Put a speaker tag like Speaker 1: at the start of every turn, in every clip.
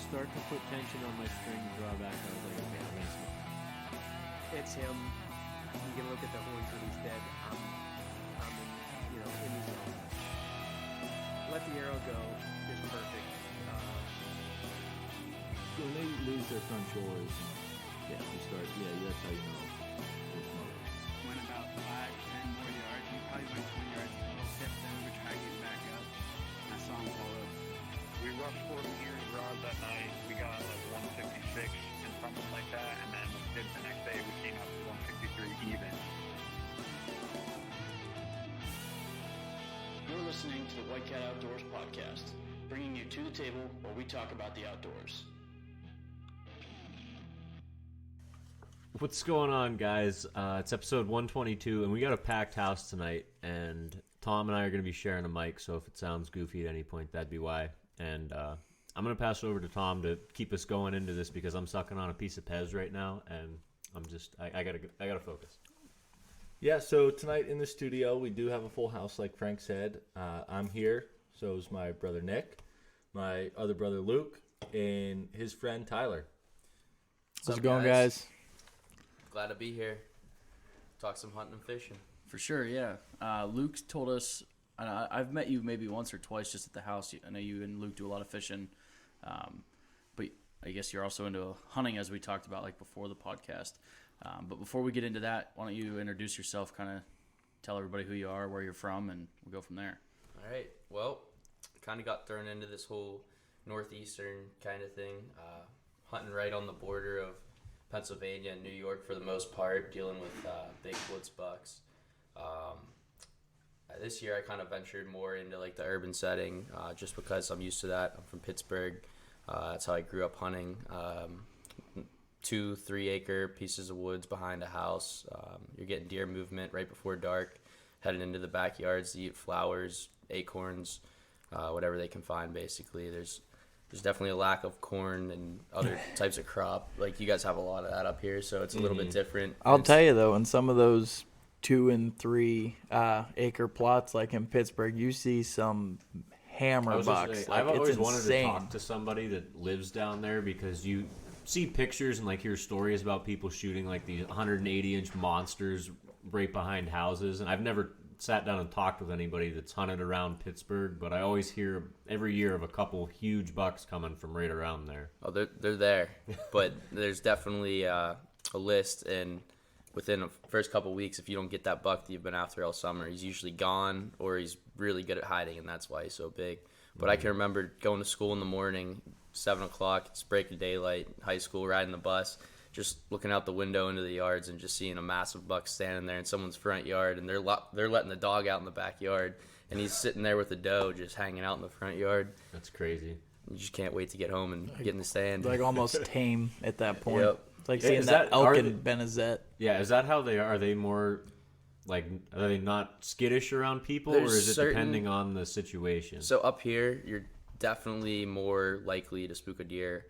Speaker 1: start to put tension on my string drawback, I was like, okay, I'm gonna smoke.
Speaker 2: It's him. You can look at the horns when he's dead. I'm in the zone. Let the arrow go is perfect.
Speaker 3: So when they lose their front shoulders, you start, that's how you know they're smoking.
Speaker 4: Went about 5-10 more yards. We probably went 20 yards total. Kept them. We tried getting back up. I saw him pull up.
Speaker 5: We rushed 40 years rods that night. We got like 156 and something like that, and then the next day we came up to 153 even.
Speaker 6: You're listening to the White Cat Outdoors podcast, bringing you to the table where we talk about the outdoors.
Speaker 1: What's going on, guys? It's episode 122, and we got a packed house tonight, and Tom and I are going to be sharing a mic, so if it sounds goofy at any point, that'd be why. And I'm going to pass it over to Tom to keep us going into this because I'm sucking on a piece of Pez right now, and I gotta focus.
Speaker 3: Yeah, so tonight in the studio, we do have a full house, like Frank said. I'm here, so is my brother Nick, my other brother Luke, and his friend Tyler.
Speaker 7: How's it going, guys?
Speaker 8: Glad to be here. Talk some hunting and fishing.
Speaker 7: For sure, yeah. Luke told us, I've met you maybe once or twice just at the house. I know you and Luke do a lot of fishing, but I guess you're also into hunting, as we talked about like before the podcast. But before we get into that, why don't you introduce yourself, kind of tell everybody who you are, where you're from, and we'll go from there.
Speaker 8: All right. Well, kind of got thrown into this whole northeastern kind of thing, hunting right on the border of Pennsylvania and New York for the most part, dealing with big woods bucks. This year I kind of ventured more into like the urban setting just because I'm used to that. I'm from Pittsburgh. That's how I grew up hunting. 2-3 acre pieces of woods behind a house. You're getting deer movement right before dark, heading into the backyards to eat flowers, acorns, whatever they can find basically. There's definitely a lack of corn and other types of crop. Like you guys have a lot of that up here, so it's a little bit different.
Speaker 9: I'll tell you though, in some of those 2 and 3 acre plots, like in Pittsburgh, you see some hammer bucks.
Speaker 1: I've always
Speaker 9: it's
Speaker 1: wanted
Speaker 9: insane.
Speaker 1: to talk to somebody that lives down there because you see pictures and like hear stories about people shooting like these 180-inch monsters right behind houses, and I've never sat down and talked with anybody that's hunted around Pittsburgh, but I always hear every year of a couple huge bucks coming from right around there.
Speaker 8: Oh, they're there, but there's definitely a list, and within the first couple weeks, if you don't get that buck that you've been after all summer, he's usually gone or he's really good at hiding, and that's why he's so big. But I can remember going to school in the morning, 7 o'clock, it's break of daylight, high school, riding the bus, just looking out the window into the yards and just seeing a massive buck standing there in someone's front yard, and they're letting the dog out in the backyard, and he's sitting there with the doe just hanging out in the front yard.
Speaker 1: That's crazy.
Speaker 8: You just can't wait to get home and get in the stand.
Speaker 9: Like almost tame at that point.
Speaker 8: Yep.
Speaker 9: It's like seeing that elk in Benazet.
Speaker 1: Yeah, is that how they are? Are they more like, are they not skittish around people, or is it depending on the situation?
Speaker 8: So up here, you're definitely more likely to spook a deer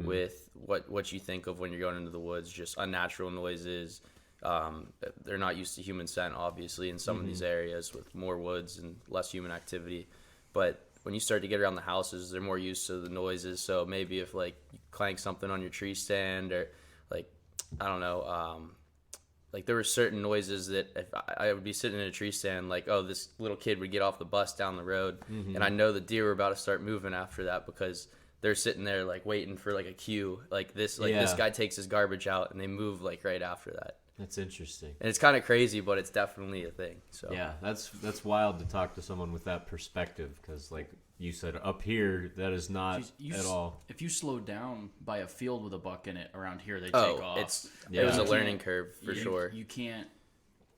Speaker 8: with what you think of when you're going into the woods, just unnatural noises. They're not used to human scent, obviously, in some of these areas with more woods and less human activity. But when you start to get around the houses, they're more used to the noises. So maybe if like you clank something on your tree stand, or like, I don't know, like there were certain noises that if I would be sitting in a tree stand, like, oh, this little kid would get off the bus down the road, and I know the deer were about to start moving after that because they're sitting there like waiting for like a cue, like this guy takes his garbage out, and they move like right after that.
Speaker 1: That's interesting.
Speaker 8: And it's kind of crazy, but it's definitely a thing. So
Speaker 1: yeah, that's wild to talk to someone with that perspective, because like you said, up here that is not at all.
Speaker 7: If you slow down by a field with a buck in it around here, they take off.
Speaker 8: It was a learning curve for sure.
Speaker 7: You can't,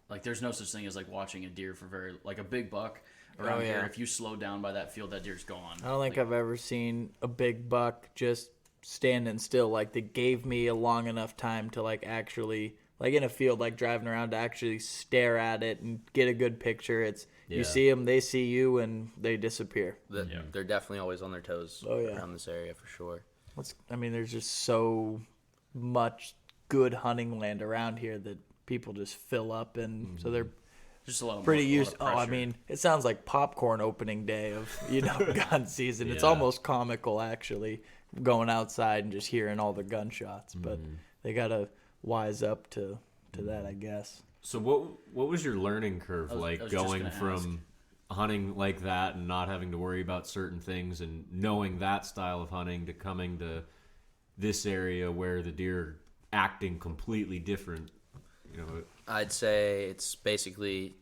Speaker 7: like, there's no such thing as like watching a deer for like a big buck around here. If you slow down by that field, that deer's gone.
Speaker 9: I don't think I've ever seen a big buck just standing still. Like, they gave me a long enough time to like actually, like in a field, like driving around, to actually stare at it and get a good picture. It's you see them, they see you, and they disappear.
Speaker 8: They're definitely always on their toes around this area for sure.
Speaker 9: There's just so much good hunting land around here that people just fill up, and so they're
Speaker 7: just a lot
Speaker 9: pretty
Speaker 7: more,
Speaker 9: used. It sounds like popcorn opening day of gun season. It's almost comical actually, going outside and just hearing all the gunshots. But they gotta wise up to that, I guess.
Speaker 1: So what was your learning curve like
Speaker 7: I was just
Speaker 1: going
Speaker 7: gonna
Speaker 1: from hunting like that and not having to worry about certain things and knowing that style of hunting to coming to this area where the deer are acting completely different? You know,
Speaker 8: I'd say it's basically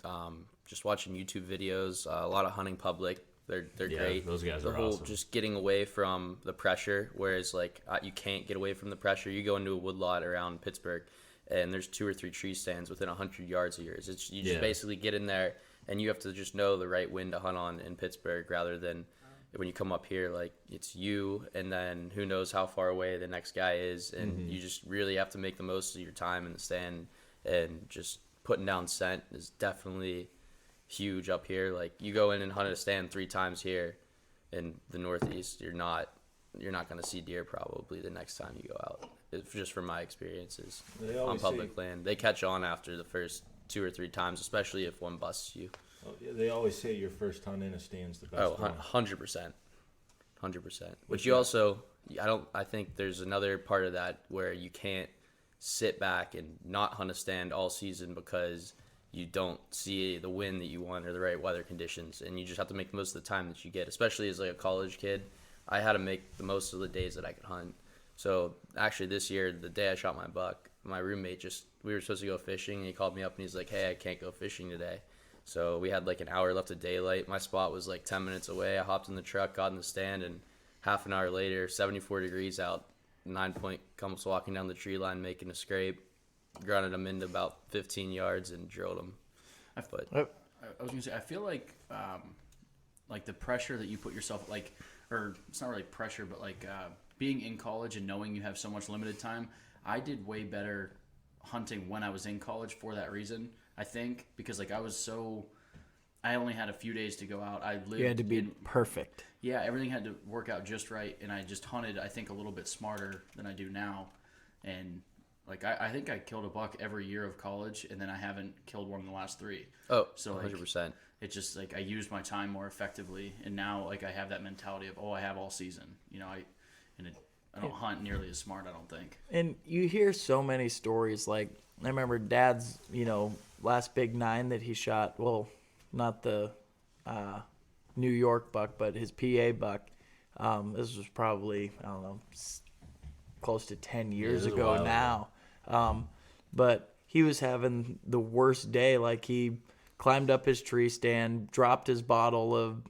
Speaker 8: just watching YouTube videos, a lot of hunting public. They're
Speaker 1: yeah,
Speaker 8: great.
Speaker 1: those guys
Speaker 8: The
Speaker 1: are
Speaker 8: whole
Speaker 1: awesome.
Speaker 8: just getting away from the pressure, whereas like you can't get away from the pressure. You go into a woodlot around Pittsburgh, and there's 2 or 3 tree stands within 100 yards of yours. You just
Speaker 1: Yeah.
Speaker 8: basically get in there, and you have to just know the right wind to hunt on in Pittsburgh, rather than when you come up here, like it's you, and then who knows how far away the next guy is, and you just really have to make the most of your time in the stand, and just putting down scent is definitely huge up here. Like you go in and hunt a stand 3 times here in the Northeast, you're not going to see deer probably the next time you go out. It's just from my experiences
Speaker 3: They
Speaker 8: on
Speaker 3: always
Speaker 8: public
Speaker 3: say-
Speaker 8: land. They catch on after the first 2 or 3 times, especially if one busts you.
Speaker 3: They always say your first hunt in a stand's the best
Speaker 8: Oh,
Speaker 3: one.
Speaker 8: 100%. 100%. But you also, I think there's another part of that where you can't sit back and not hunt a stand all season because you don't see the wind that you want or the right weather conditions, and you just have to make the most of the time that you get. Especially as like a college kid, I had to make the most of the days that I could hunt. So actually this year, the day I shot my buck, my roommate we were supposed to go fishing, and he called me up and he's like, "Hey, I can't go fishing today." So we had like an hour left of daylight. My spot was like 10 minutes away. I hopped in the truck, got in the stand, and half an hour later, 74 degrees out, 9-point comes walking down the tree line, making a scrape, grunted him into about 15 yards and drilled him.
Speaker 7: I was gonna say, I feel like the pressure that you put yourself, like, or it's not really pressure, but like being in college and knowing you have so much limited time. I did way better hunting when I was in college for that reason. I think because like I only had a few days to go out. I lived.
Speaker 9: You had to be perfect.
Speaker 7: Yeah, everything had to work out just right, and I just hunted, I think, a little bit smarter than I do now. And like I think I killed a buck every year of college, and then I haven't killed one in the last 3.
Speaker 8: Oh,
Speaker 7: So
Speaker 8: 100%.
Speaker 7: It's just like I used my time more effectively, and now like I have that mentality of I have all season. You know, I don't hunt nearly as smart. I don't think.
Speaker 9: And you hear so many stories. Like I remember Dad's, last big 9 that he shot. Well, not the New York buck, but his PA buck. This was probably, I don't know, close to 10 years
Speaker 1: this is a
Speaker 9: ago
Speaker 1: while
Speaker 9: now. But he was having the worst day. Like he climbed up his tree stand, dropped his bottle of,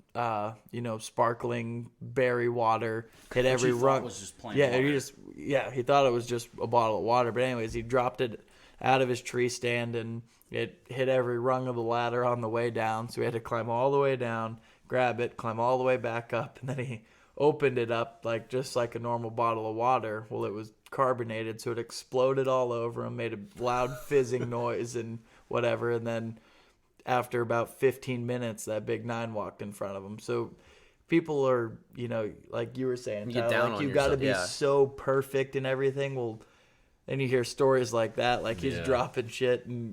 Speaker 9: sparkling berry water, hit every
Speaker 7: he thought
Speaker 9: rung.
Speaker 7: was just plain
Speaker 9: Yeah,
Speaker 7: water.
Speaker 9: he thought it was just a bottle of water. But anyways, he dropped it out of his tree stand and it hit every rung of the ladder on the way down. So we had to climb all the way down, grab it, climb all the way back up, and then he opened it up just like a normal bottle of water. Well, it was carbonated, so it exploded all over him, made a loud fizzing noise and whatever. And then after about 15 minutes, that big 9 walked in front of him. So people are, like you were saying,
Speaker 8: You get
Speaker 9: Tyler,
Speaker 8: down
Speaker 9: like
Speaker 8: on
Speaker 9: you got to
Speaker 8: yourself,
Speaker 9: be
Speaker 8: yeah.
Speaker 9: so perfect and everything. Well, then you hear stories like that, like he's
Speaker 1: Yeah.
Speaker 9: dropping shit and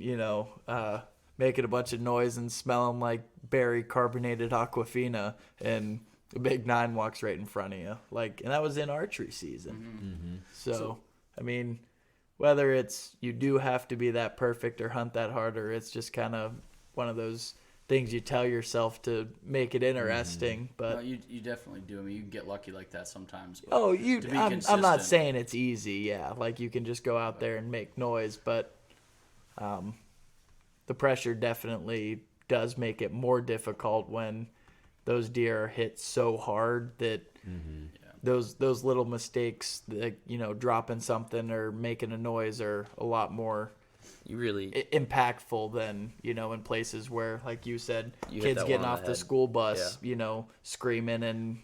Speaker 9: making a bunch of noise and smelling like berry carbonated Aquafina, and a big 9 walks right in front of you. And that was in archery season. So I mean, whether it's you do have to be that perfect or hunt that hard, or it's just kind of one of those things you tell yourself to make it interesting. But
Speaker 7: No, you definitely do. I mean, you get lucky like that sometimes. But
Speaker 9: oh,
Speaker 7: to be
Speaker 9: I'm not
Speaker 7: consistent-
Speaker 9: saying it's easy. Yeah, like you can just go out there and make noise, but the pressure definitely does make it more difficult when those deer are hit so hard that those little mistakes, like dropping something or making a noise, are a lot more
Speaker 8: You really
Speaker 9: impactful than in places where, like you said,
Speaker 8: You hit
Speaker 9: kids
Speaker 8: that
Speaker 9: getting
Speaker 8: one on
Speaker 9: off
Speaker 8: the
Speaker 9: the
Speaker 8: head.
Speaker 9: school bus, screaming, and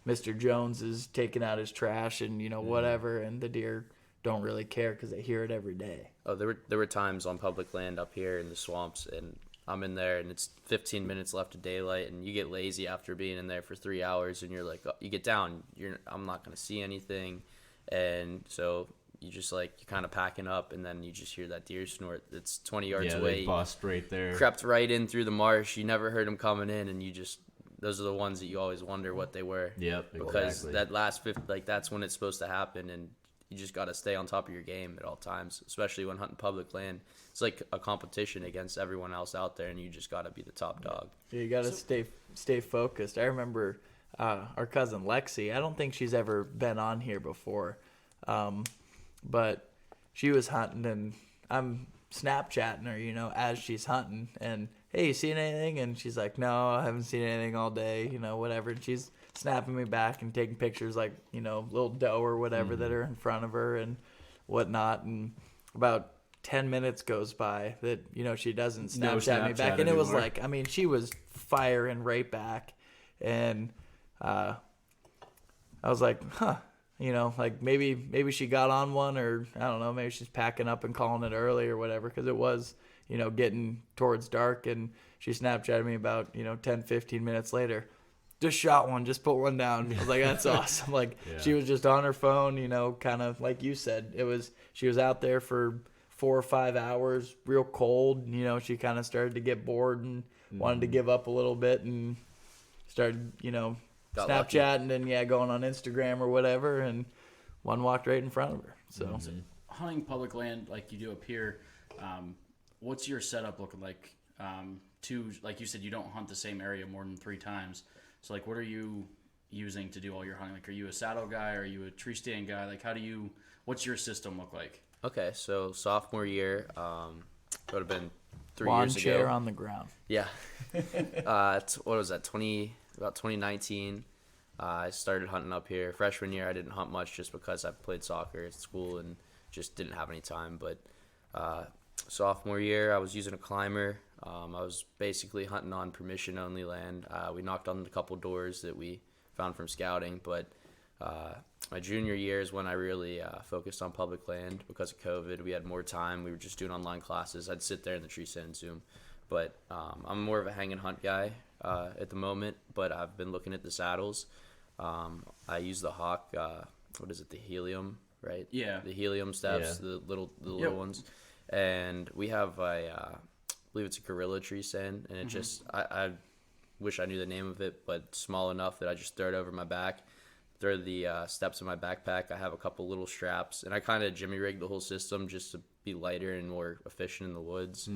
Speaker 9: Mr. Jones is taking out his trash and whatever, and the deer don't really care because they hear it every day.
Speaker 8: Oh, there were times on public land up here in the swamps, and I'm in there, and it's 15 minutes left of daylight, and you get lazy after being in there for 3 hours, and you're like, you get down, I'm not gonna see anything, and so you just you're kind of packing up, and then you just hear that deer snort. It's 20 yards
Speaker 1: Yeah,
Speaker 8: away.
Speaker 1: they bust right there.
Speaker 8: Crept right in through the marsh. You never heard him coming in, and you just those are the ones that you always wonder what they were.
Speaker 1: Yep,
Speaker 8: Because
Speaker 1: exactly.
Speaker 8: that last fifth, like that's when it's supposed to happen, and you just got to stay on top of your game at all times, especially when hunting public land. It's like a competition against everyone else out there, and you just got to be the top dog.
Speaker 9: Yeah, you got to stay focused. I remember our cousin Lexi. I don't think she's ever been on here before, but she was hunting, and I'm Snapchatting her, as she's hunting, and hey, you seen anything? And she's like, no, I haven't seen anything all day, whatever. And she's snapping me back and taking pictures like, little doe or whatever that are in front of her and whatnot. And about 10 minutes goes by that, she doesn't
Speaker 1: No
Speaker 9: Snapchat me back.
Speaker 1: Snapchat
Speaker 9: And it was
Speaker 1: anymore.
Speaker 9: like, I mean, she was firing right back. And I was like, huh. Like maybe she got on one, or I don't know, maybe she's packing up and calling it early or whatever, because it was, getting towards dark, and she Snapchatted me about, 10, 15 minutes later. Just shot one, just put one down. I was like, that's awesome. Like,
Speaker 1: Yeah.
Speaker 9: she was just on her phone, kind of like you said. She was out there for 4 or 5 hours, real cold. She kind of started to get bored and wanted to give up a little bit, and started,
Speaker 8: Got lucky.
Speaker 9: Snapchatting and going on Instagram or whatever, and one walked right in front of her. So
Speaker 7: Hunting public land like you do up here, what's your setup looking like? Like you said, you don't hunt the same area more than 3 times. So like, what are you using to do all your hunting? Like, are you a saddle guy? Are you a tree stand guy? Like, what's your system look like?
Speaker 8: Okay, so sophomore year, it would have been 3
Speaker 9: lawn
Speaker 8: years
Speaker 9: chair
Speaker 8: ago.
Speaker 9: on the ground.
Speaker 8: Yeah. What was that? About 2019. I started hunting up here. Freshman year, I didn't hunt much just because I played soccer at school and just didn't have any time. But sophomore year, I was using a climber. I was basically hunting on permission-only land. We knocked on a couple doors that we found from scouting. But my junior year is when I really focused on public land because of COVID. We had more time. We were just doing online classes. I'd sit there in the tree stand and Zoom. But I'm more of a hang and hunt guy at the moment, but I've been looking at the saddles. I use the Hawk, the helium, right?
Speaker 7: Yeah.
Speaker 8: The helium steps,
Speaker 1: Yeah.
Speaker 8: the little ones. And we have I believe it's a gorilla tree stand, and it just, I wish I knew the name of it, but small enough that I just throw it over my back, throw the steps in my backpack. I have a couple little straps, and I kind of jimmy rig the whole system just to be lighter and more efficient in the woods.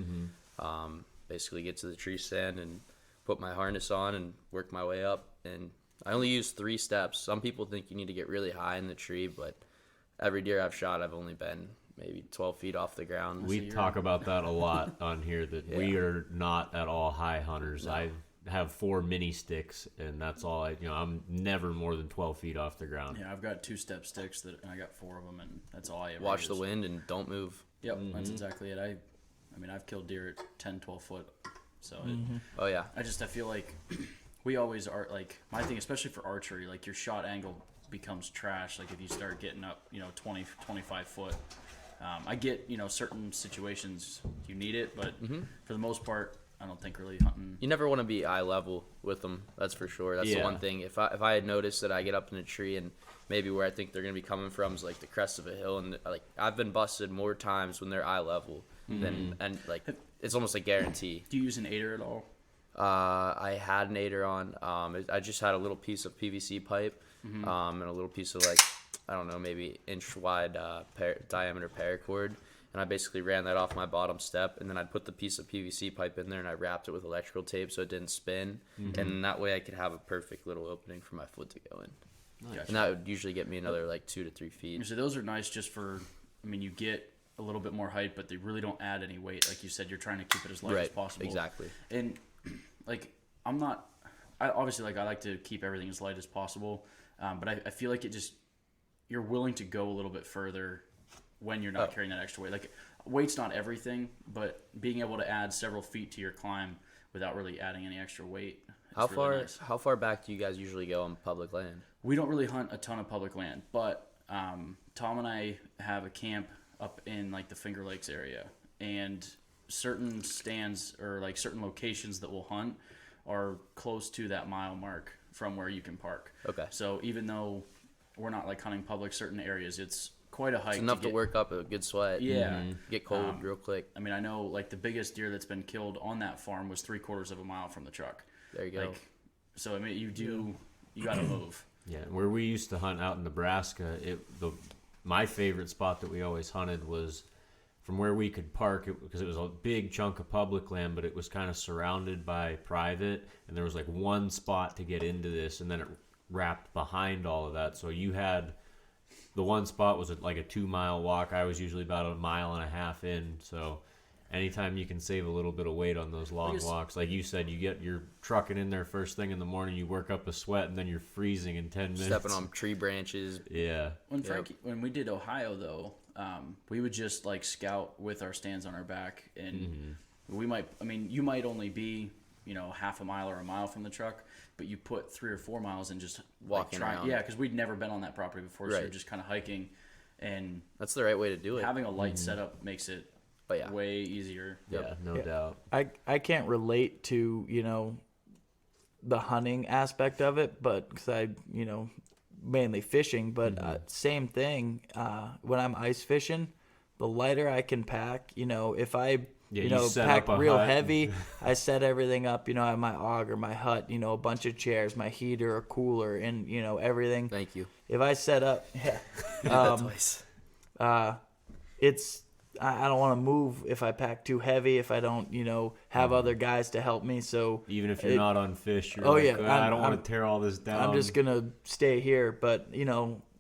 Speaker 8: Basically get to the tree stand and put my harness on and work my way up. And I only use 3 steps. Some people think you need to get really high in the tree, but every deer I've shot, I've only been maybe 12 feet off the ground.
Speaker 1: We talk about that a lot on here, that we are not at all high hunters.
Speaker 8: No.
Speaker 1: I have 4 mini sticks, and that's all I'm never more than 12 feet off the ground.
Speaker 7: Yeah, I've got 2-step sticks and I got 4 of them, and that's all I ever
Speaker 8: Watch
Speaker 7: use.
Speaker 8: the wind and don't move.
Speaker 7: Yep, that's exactly it. I mean, I've killed deer at 10, 12 foot. So
Speaker 8: Oh, yeah.
Speaker 7: I feel like we always are, like, my thing, especially for archery, like your shot angle becomes trash. Like if you start getting up, 20, 25 foot. I get, certain situations you need it, but for the most part, I don't think really hunting.
Speaker 8: You never want to be eye level with them. That's for sure. That's the
Speaker 1: Yeah.
Speaker 8: one thing. If I had noticed that I get up in a tree and maybe where I think they're going to be coming from is like the crest of a hill, and like I've been busted more times when they're eye level than, and like it's almost a guarantee.
Speaker 7: Do you use an 8er at all?
Speaker 8: I had an 8er on. I just had a little piece of PVC pipe and a little piece of like, I don't know, maybe inch wide diameter paracord. And I basically ran that off my bottom step, and then I'd put the piece of PVC pipe in there, and I wrapped it with electrical tape so it didn't spin. And that way I could have a perfect little opening for my foot to go in.
Speaker 7: Gotcha.
Speaker 8: And that would usually get me another like 2 to 3 feet.
Speaker 7: So those are nice just for, you get a little bit more height, but they really don't add any weight. Like you said, you're trying to keep it as light as
Speaker 8: Right,
Speaker 7: possible.
Speaker 8: exactly.
Speaker 7: And like, I like to keep everything as light as possible. But I feel like you're willing to go a little bit further when you're not carrying that extra weight. Like, weight's not everything, but being able to add several feet to your climb without really adding any extra weight.
Speaker 8: How far back do you guys usually go on public land?
Speaker 7: We don't really hunt a ton of public land, but Tom and I have a camp up in like the Finger Lakes area, and certain stands or like certain locations that we'll hunt are close to that mile mark from where you can park.
Speaker 8: Okay.
Speaker 7: So even though we're not like hunting public certain areas, it's quite a hike.
Speaker 8: It's enough to
Speaker 7: get,
Speaker 8: work up a good sweat.
Speaker 7: Yeah.
Speaker 8: Get cold real quick.
Speaker 7: I mean, I know like the biggest deer that's been killed on that farm was 3/4 of a mile from the truck.
Speaker 8: There you go.
Speaker 7: Like, So I mean, you got to move.
Speaker 1: Yeah, where we used to hunt out in Nebraska, my favorite spot that we always hunted was from where we could park, because it was a big chunk of public land, but it was kind of surrounded by private, and there was like one spot to get into this, and then it wrapped behind all of that. So you had the one spot was like a 2-mile walk. I was usually about 1.5 miles in. So anytime you can save a little bit of weight on those long walks, like you said, you're trucking in there first thing in the morning, you work up a sweat, and then you're freezing in 10 minutes.
Speaker 8: Stepping on tree branches.
Speaker 1: Yeah.
Speaker 7: When we did Ohio though, we would just like scout with our stands on our back, and you might only be, half a mile or a mile from the truck, but you put 3 or 4 miles and just
Speaker 8: walking around.
Speaker 7: Yeah, because we'd never been on that property before, so you're just kind of hiking, and
Speaker 8: that's the right way to do it.
Speaker 7: Having a light setup makes it way easier.
Speaker 1: Yeah, no doubt.
Speaker 9: I can't relate to, the hunting aspect of it, but because I, mainly fishing, but same thing. When I'm ice fishing, the lighter I can pack, if I pack real heavy, I set everything up, I have my auger, my hut, a bunch of chairs, my heater, a cooler, and everything.
Speaker 8: Thank you.
Speaker 9: If I set up, it's I don't want to move if I pack too heavy, if I don't, have other guys to help me. So
Speaker 1: even if you're not on fish, you're I don't want to tear all this down.
Speaker 9: I'm just going to stay here. But,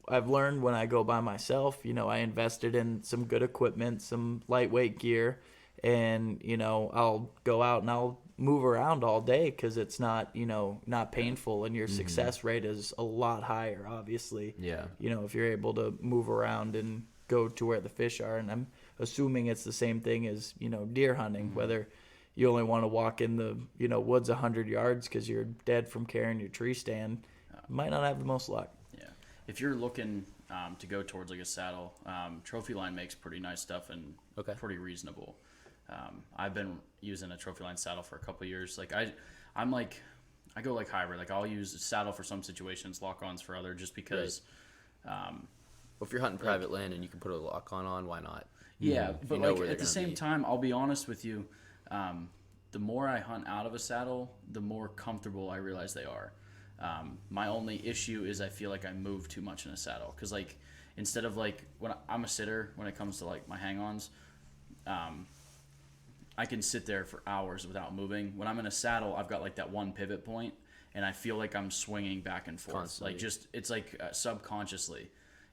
Speaker 9: I've learned when I go by myself, I invested in some good equipment, some lightweight gear, and, I'll go out and I'll move around all day because it's not, not painful, and your success rate is a lot higher, obviously.
Speaker 1: Yeah.
Speaker 9: If you're able to move around and go to where the fish are. And I'm assuming it's the same thing as, deer hunting, whether you only want to walk in the, woods 100 yards because you're dead from carrying your tree stand, might not have the most luck.
Speaker 7: Yeah. If you're looking to go towards like a saddle, Trophy Line makes pretty nice stuff and pretty reasonable. I've been using a Trophy Line saddle for a couple of years. Like I go like hybrid. Like I'll use a saddle for some situations, lock-ons for other, just because.
Speaker 8: Well, if you're hunting private land and you can put a lock-on, why not?
Speaker 7: Yeah, but like at the same time, I'll be honest with you. The more I hunt out of a saddle, the more comfortable I realize they are. My only issue is I feel like I move too much in a saddle, because like instead of like when I'm a sitter when it comes to like my hang-ons, I can sit there for hours without moving. When I'm in a saddle, I've got like that one pivot point, and I feel like I'm swinging back and forth.
Speaker 8: Constantly.
Speaker 7: Like it's like subconsciously.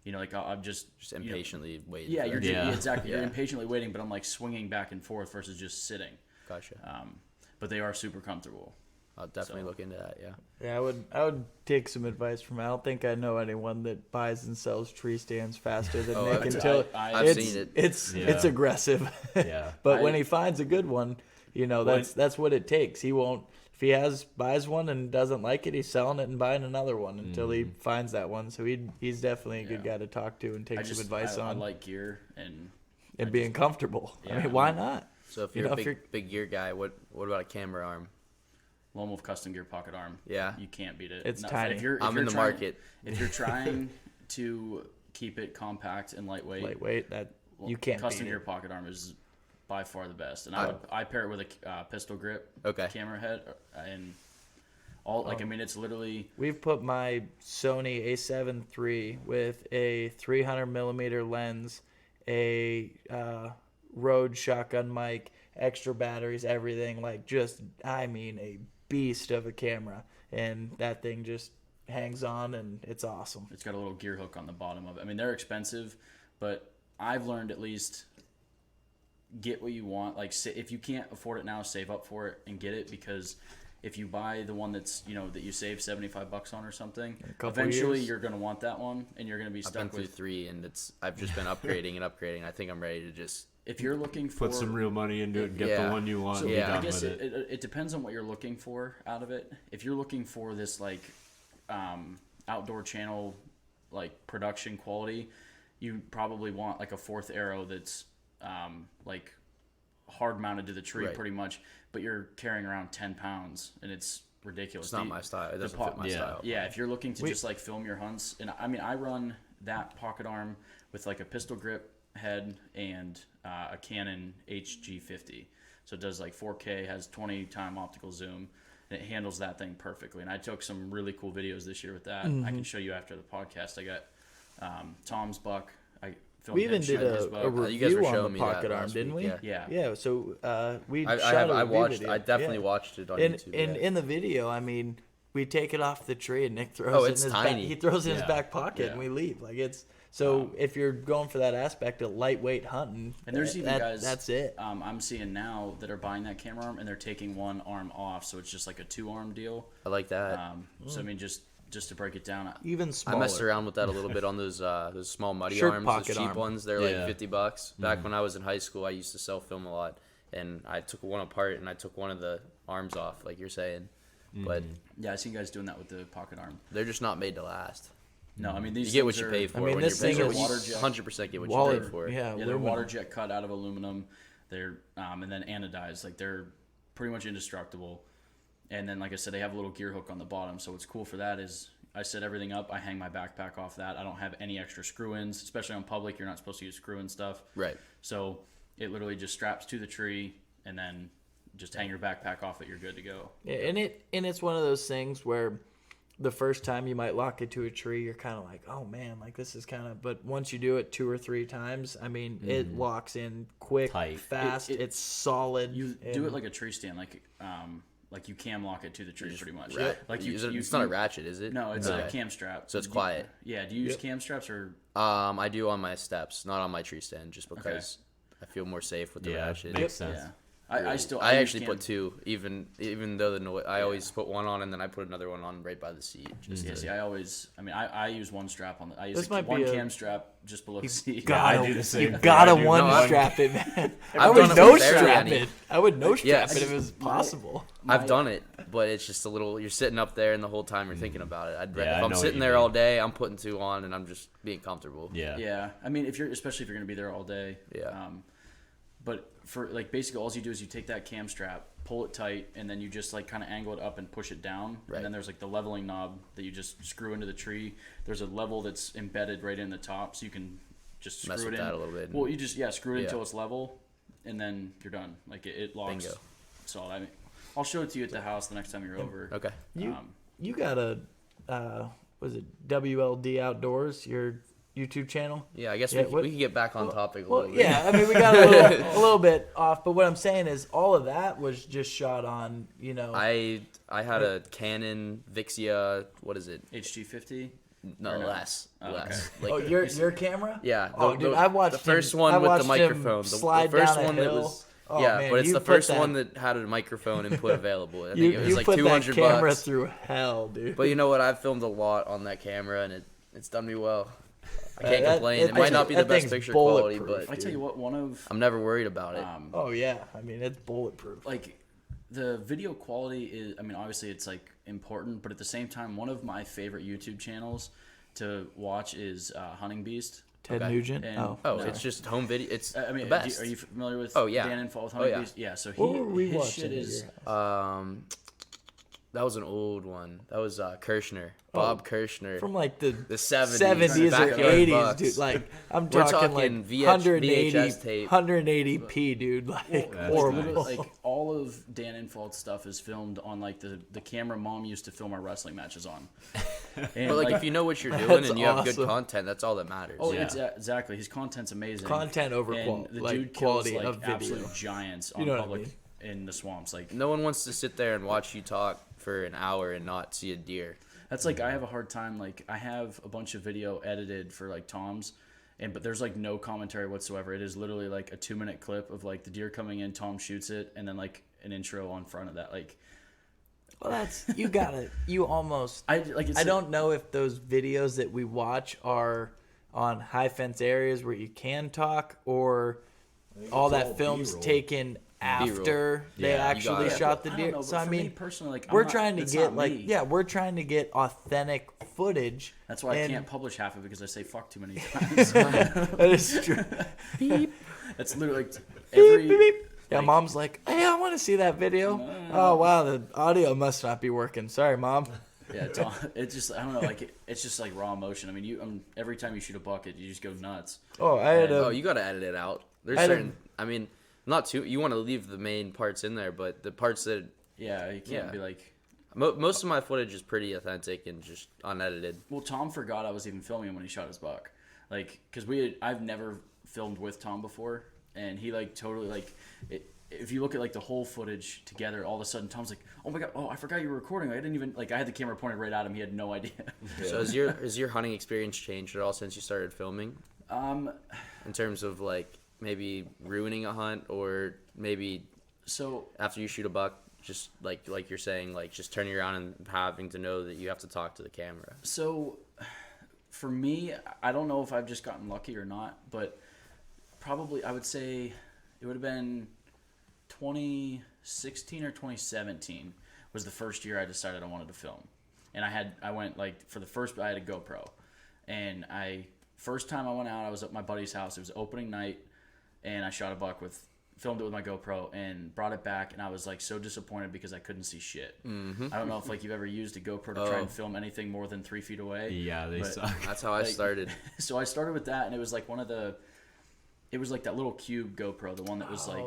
Speaker 7: Like I'm just
Speaker 8: impatiently waiting.
Speaker 7: Yeah, exactly. You're impatiently waiting, but I'm like swinging back and forth versus just sitting.
Speaker 8: Gotcha.
Speaker 7: But they are super comfortable.
Speaker 8: I'll definitely look into that. Yeah.
Speaker 9: Yeah, I would take some advice from. I don't think I know anyone that buys and sells tree stands faster than Nick.
Speaker 8: I've seen it.
Speaker 9: It's aggressive.
Speaker 1: Yeah.
Speaker 9: But when he finds a good one, that's what it takes. He won't. If he buys one and doesn't like it, he's selling it and buying another one until he finds that one. So he's definitely a good guy to talk to and take some advice on.
Speaker 7: I like gear and
Speaker 9: being comfortable.
Speaker 7: Yeah,
Speaker 9: I mean, why not?
Speaker 8: So if you're a big gear guy, what about a camera arm?
Speaker 7: Lone Wolf Custom Gear pocket arm.
Speaker 8: Yeah,
Speaker 7: you can't beat it.
Speaker 9: It's tiny.
Speaker 8: I'm in the market.
Speaker 7: If you're trying to keep it compact and lightweight,
Speaker 9: you can't.
Speaker 7: Custom Gear pocket arm is by far the best, and I pair it with a pistol grip camera head, and all I mean, it's literally.
Speaker 9: We've put my Sony A7 III with a 300 millimeter lens, a Rode shotgun mic, extra batteries, everything, like a beast of a camera, and that thing just hangs on and it's awesome.
Speaker 7: It's got a little gear hook on the bottom of it. I mean, they're expensive, but I've learned at least get what you want. Like, if you can't afford it now, save up for it and get it, because if you buy the one that's that you save $75 on or something, eventually you're gonna want that one, and you're gonna be stuck
Speaker 8: I've been through 3, and I've just been upgrading and upgrading. I think I'm ready to just.
Speaker 7: If you're looking for
Speaker 1: put some real money into it and get the one you want,
Speaker 7: so
Speaker 1: and be done
Speaker 7: I guess
Speaker 1: with it.
Speaker 7: It depends on what you're looking for out of it. If you're looking for this like outdoor channel like production quality, you probably want like a 4th arrow that's like hard mounted to the tree pretty much, but you're carrying around 10 pounds and it's ridiculous.
Speaker 8: It's not my style. It doesn't fit my style.
Speaker 7: Yeah, if you're looking to just like film your hunts, and I mean I run that pocket arm with like a pistol grip head and a Canon HG50, so it does like 4K, has 20 time optical zoom, and and it handles that thing perfectly. And I took some really cool videos this year with that. I can show you after the podcast. I got Tom's buck. I filmed
Speaker 9: We even
Speaker 7: him
Speaker 9: did
Speaker 7: shooting his
Speaker 9: a
Speaker 7: buck.
Speaker 8: You guys were
Speaker 9: review on
Speaker 8: showing
Speaker 9: the
Speaker 8: me that
Speaker 9: pocket arm,
Speaker 8: last
Speaker 9: didn't
Speaker 8: week,
Speaker 9: we?
Speaker 8: yeah.
Speaker 9: Yeah. So we
Speaker 8: I
Speaker 9: shot a review
Speaker 8: watched.
Speaker 9: video.
Speaker 8: I definitely
Speaker 9: Yeah.
Speaker 8: watched it on
Speaker 9: And
Speaker 8: YouTube.
Speaker 9: in the video, I mean, we take it off the tree and Nick throws
Speaker 8: Oh,
Speaker 9: it in
Speaker 8: it's
Speaker 9: his
Speaker 8: tiny.
Speaker 9: back. He throws it in his
Speaker 1: Yeah.
Speaker 9: back pocket and we leave. Like it's so if you're going for that aspect of lightweight hunting,
Speaker 7: And there's even guys.
Speaker 9: that's it.
Speaker 7: I'm seeing now that are buying that camera arm and they're taking one arm off, so it's just like a 2-arm deal.
Speaker 8: I like that.
Speaker 7: So I mean, just to break it down,
Speaker 9: Even
Speaker 8: I
Speaker 9: smaller.
Speaker 8: messed around with that a little bit on those small muddy
Speaker 9: Shirt
Speaker 8: arms,
Speaker 9: pocket
Speaker 8: those cheap
Speaker 9: arm.
Speaker 8: ones. They're
Speaker 1: Yeah.
Speaker 8: like $50. Back when I was in high school, I used to sell film a lot, and I took one apart and I took one of the arms off, like you're saying. But
Speaker 7: yeah, I seen guys doing that with the pocket arm.
Speaker 8: they're just not made to last.
Speaker 7: No, I mean
Speaker 8: You
Speaker 7: these
Speaker 8: get what
Speaker 7: things
Speaker 8: you
Speaker 7: are-
Speaker 8: pay for.
Speaker 9: I mean,
Speaker 8: when
Speaker 9: this
Speaker 8: you're
Speaker 9: thing
Speaker 8: bigger,
Speaker 9: is
Speaker 8: you
Speaker 7: water jet.
Speaker 8: 100% get what you
Speaker 9: Water,
Speaker 8: pay for.
Speaker 9: yeah,
Speaker 7: Yeah, they're
Speaker 9: aluminum.
Speaker 7: water jet cut out of aluminum. They're and then anodized. Like they're pretty much indestructible. And then, like I said, they have a little gear hook on the bottom. So what's cool for that is I set everything up. I hang my backpack off that. I don't have any extra screw-ins, especially on public. You're not supposed to use screw-in stuff.
Speaker 8: Right.
Speaker 7: So it literally just straps to the tree, and then just hang your backpack off it. You're good to go.
Speaker 9: Yeah, and it's one of those things where the first time you might lock it to a tree, you're kind of like, oh man, like this is kind of. But once you do it 2 or 3 times, I mean, it locks in quick,
Speaker 1: Tight.
Speaker 9: fast. it's solid.
Speaker 7: You do
Speaker 9: and-
Speaker 7: it like a tree stand, like you cam lock it to the tree pretty much.
Speaker 8: Right.
Speaker 7: Like
Speaker 8: it's not a ratchet, is it?
Speaker 7: No, it's
Speaker 8: Okay.
Speaker 7: a cam strap.
Speaker 8: So it's
Speaker 7: Do you-
Speaker 8: quiet.
Speaker 7: Yeah. Do you use cam straps or?
Speaker 8: I do on my steps, not on my tree stand, just because I feel more safe with the
Speaker 1: Yeah,
Speaker 8: ratchet.
Speaker 1: makes sense.
Speaker 7: Yeah. I still.
Speaker 8: I
Speaker 7: use
Speaker 8: actually
Speaker 7: cam-
Speaker 8: put 2, even though the noise. I always put one on and then I put another one on right by the seat. Just
Speaker 7: Yeah,
Speaker 8: to-
Speaker 7: see, I use one strap on the. I use
Speaker 9: This
Speaker 7: like
Speaker 9: might
Speaker 7: one
Speaker 9: be a-
Speaker 7: cam strap just below the seat.
Speaker 9: Gotta,
Speaker 1: I do the same
Speaker 9: you
Speaker 1: thing.
Speaker 9: gotta
Speaker 1: I do.
Speaker 9: one
Speaker 8: No, I'm-
Speaker 9: strap it, man.
Speaker 8: I've
Speaker 9: I would
Speaker 8: done it
Speaker 9: no
Speaker 8: with barely
Speaker 9: strap
Speaker 8: any.
Speaker 9: it. I would no strap
Speaker 8: Yes.
Speaker 9: it if it was possible.
Speaker 8: I've done it, but it's just a little. You're sitting up there, and the whole time you're thinking about it.
Speaker 1: Yeah, I
Speaker 8: if
Speaker 1: know
Speaker 8: I'm
Speaker 1: what
Speaker 8: sitting
Speaker 1: you
Speaker 8: there
Speaker 1: mean.
Speaker 8: all day, I'm putting 2 on, and I'm just being comfortable.
Speaker 1: Yeah.
Speaker 7: Yeah, I mean, especially if you're gonna be there all day.
Speaker 8: Yeah.
Speaker 7: But for like basically all you do is you take that cam strap, pull it tight, and then you just like kind of angle it up and push it down.
Speaker 8: Right.
Speaker 7: And then there's like the leveling knob that you just screw into the tree. There's a level that's embedded right in the top, so you can just screw
Speaker 8: Mess
Speaker 7: it
Speaker 8: with
Speaker 7: in.
Speaker 8: that a little bit.
Speaker 7: Well, you just screw it
Speaker 8: Yeah.
Speaker 7: until it's level, and then you're done. Like it locks.
Speaker 8: Bingo.
Speaker 7: So I mean, I'll show it to you at the house the next time you're over.
Speaker 8: Okay.
Speaker 9: You got a was it WLD Outdoors, your YouTube channel?
Speaker 8: Yeah, I guess
Speaker 9: Yeah,
Speaker 8: we can get back on topic a
Speaker 9: Well,
Speaker 8: little bit.
Speaker 9: yeah, I mean, we got a little bit off, but what I'm saying is all of that was just shot on,
Speaker 8: I had a Canon Vixia. What is it?
Speaker 7: HG50.
Speaker 8: No,
Speaker 7: Or no?
Speaker 8: less.
Speaker 7: Oh,
Speaker 8: Less.
Speaker 7: okay.
Speaker 8: Like,
Speaker 9: your camera?
Speaker 8: yeah.
Speaker 9: Oh, dude, I watched
Speaker 8: the first
Speaker 9: him-
Speaker 8: one
Speaker 9: I
Speaker 8: with the
Speaker 9: watched him
Speaker 8: microphone. The
Speaker 9: slide
Speaker 8: first
Speaker 9: down a
Speaker 8: one that
Speaker 9: hill.
Speaker 8: was.
Speaker 9: Oh,
Speaker 8: yeah,
Speaker 9: man,
Speaker 8: but it's
Speaker 9: you
Speaker 8: the
Speaker 9: put
Speaker 8: first
Speaker 9: that-
Speaker 8: one that had a microphone input available. I think it was
Speaker 9: You
Speaker 8: like
Speaker 9: put that
Speaker 8: $200.
Speaker 9: camera through hell, dude.
Speaker 8: But you know what? I've filmed a lot on that camera, and it's done me well. I can't
Speaker 9: that-
Speaker 8: complain.
Speaker 9: it-
Speaker 8: It might not be the
Speaker 9: that
Speaker 8: best
Speaker 9: thing's
Speaker 8: picture quality,
Speaker 9: bulletproof.
Speaker 8: but
Speaker 7: I tell you what, one of
Speaker 8: I'm never worried about it.
Speaker 9: Oh yeah, I mean it's bulletproof.
Speaker 7: like the video quality is, I mean, obviously it's like important, but at the same time, one of my favorite YouTube channels to watch is Hunting Beast.
Speaker 9: Ted
Speaker 8: okay.
Speaker 9: Nugent.
Speaker 7: And-
Speaker 9: Oh,
Speaker 8: Oh,
Speaker 7: No.
Speaker 8: it's just home video. It's
Speaker 7: I mean,
Speaker 8: the best.
Speaker 7: are you familiar with
Speaker 8: Oh, yeah.
Speaker 7: Dan and Fall with
Speaker 8: Oh,
Speaker 7: Hunting
Speaker 8: yeah.
Speaker 7: Beast? Yeah, so
Speaker 9: what were we
Speaker 7: his
Speaker 9: watching?
Speaker 7: shit
Speaker 9: at
Speaker 7: is
Speaker 9: your house?
Speaker 8: That was an old one. That was Kirshner, Bob Kirshner.
Speaker 9: From like the
Speaker 8: 70s,
Speaker 9: 70s or
Speaker 8: backyard
Speaker 9: 80s,
Speaker 8: bucks.
Speaker 9: dude. Like I'm
Speaker 8: We're
Speaker 9: talking, like
Speaker 8: talking
Speaker 9: 180,
Speaker 8: VHS tape.
Speaker 9: 180p, dude. Like
Speaker 1: That's
Speaker 9: horrible.
Speaker 1: nice.
Speaker 7: like all of Dan Infalt's stuff is filmed on like the camera Mom used to film our wrestling matches on. And,
Speaker 8: But like, if you know what you're doing
Speaker 9: That's
Speaker 8: and you have good
Speaker 9: awesome.
Speaker 8: content, that's all that matters.
Speaker 7: Oh,
Speaker 1: Yeah.
Speaker 7: it's, exactly. His content's amazing.
Speaker 9: Content over
Speaker 7: and the
Speaker 9: like,
Speaker 7: dude
Speaker 9: quality
Speaker 7: kills, like,
Speaker 9: of video.
Speaker 7: absolute giants on
Speaker 9: You know what I
Speaker 7: public
Speaker 9: mean?
Speaker 7: in the swamps. Like
Speaker 8: No one wants to sit there and watch you talk for an hour and not see a deer.
Speaker 7: that's like I have a hard time. Like I have a bunch of video edited for like Tom's, but there's like no commentary whatsoever. It is literally like a 2-minute clip of like the deer coming in, Tom shoots it, and then like an intro on front of that. Like
Speaker 9: Well, that's you gotta. You almost.
Speaker 7: I like. It's
Speaker 9: I don't know if those videos that we watch are on high fence areas where you can talk, or all that film's
Speaker 3: B-roll.
Speaker 9: taken after they
Speaker 1: Yeah, you
Speaker 9: actually
Speaker 8: got it.
Speaker 9: shot the
Speaker 7: I
Speaker 9: deer.
Speaker 7: don't know, but
Speaker 9: So I
Speaker 7: for
Speaker 9: mean,
Speaker 7: me personally, like
Speaker 9: we're
Speaker 7: I'm not-
Speaker 9: trying to
Speaker 7: that's
Speaker 9: get
Speaker 7: not
Speaker 9: like
Speaker 7: me.
Speaker 9: we're trying to get authentic footage.
Speaker 7: That's why I
Speaker 9: and-
Speaker 7: can't publish half of it because I say fuck too many times.
Speaker 9: That is true. Beep.
Speaker 7: That's literally like
Speaker 9: Beep,
Speaker 7: every.
Speaker 9: beep, beep. Yeah,
Speaker 7: like-
Speaker 9: mom's like, hey, I want to see that video. Oh wow, the audio must not be working. Sorry, mom.
Speaker 7: Yeah, it's just I don't know, like it's just like raw emotion. I mean, every time you shoot a bucket, you just go nuts.
Speaker 9: Oh, I had
Speaker 8: Oh,
Speaker 9: a
Speaker 8: you got to edit it out. There's
Speaker 9: I
Speaker 8: certain. I mean, not too. You want to leave the main parts in there, but the parts that
Speaker 7: Yeah, you can't
Speaker 8: Yeah.
Speaker 7: be like.
Speaker 8: Most of my footage is pretty authentic and just unedited.
Speaker 7: Well, Tom forgot I was even filming him when he shot his buck, like because I've never filmed with Tom before, and he like totally like it. If you look at like the whole footage together, all of a sudden Tom's like, "Oh my god! Oh, I forgot you were recording. I didn't even like. I had the camera pointed right at him. He had no idea."
Speaker 8: So has your hunting experience changed at all since you started filming? In terms of like maybe ruining a hunt, or maybe after you shoot a buck, just like you're saying, like just turning around and having to know that you have to talk to the camera.
Speaker 7: So for me, I don't know if I've just gotten lucky or not, but probably I would say it would have been 2016 or 2017 was the first year I decided I wanted to film. And I went like for the first, I had a GoPro, and first time I went out, I was at my buddy's house. It was opening night, and I shot a buck filmed it with my GoPro and brought it back, and I was like so disappointed because I couldn't see shit. Mm-hmm. I don't know if like you've ever used a GoPro to try and film anything more than 3 feet away.
Speaker 1: Yeah, they suck.
Speaker 8: That's how I started.
Speaker 7: So I started with that, and it was like it was like that little cube GoPro, the one that was like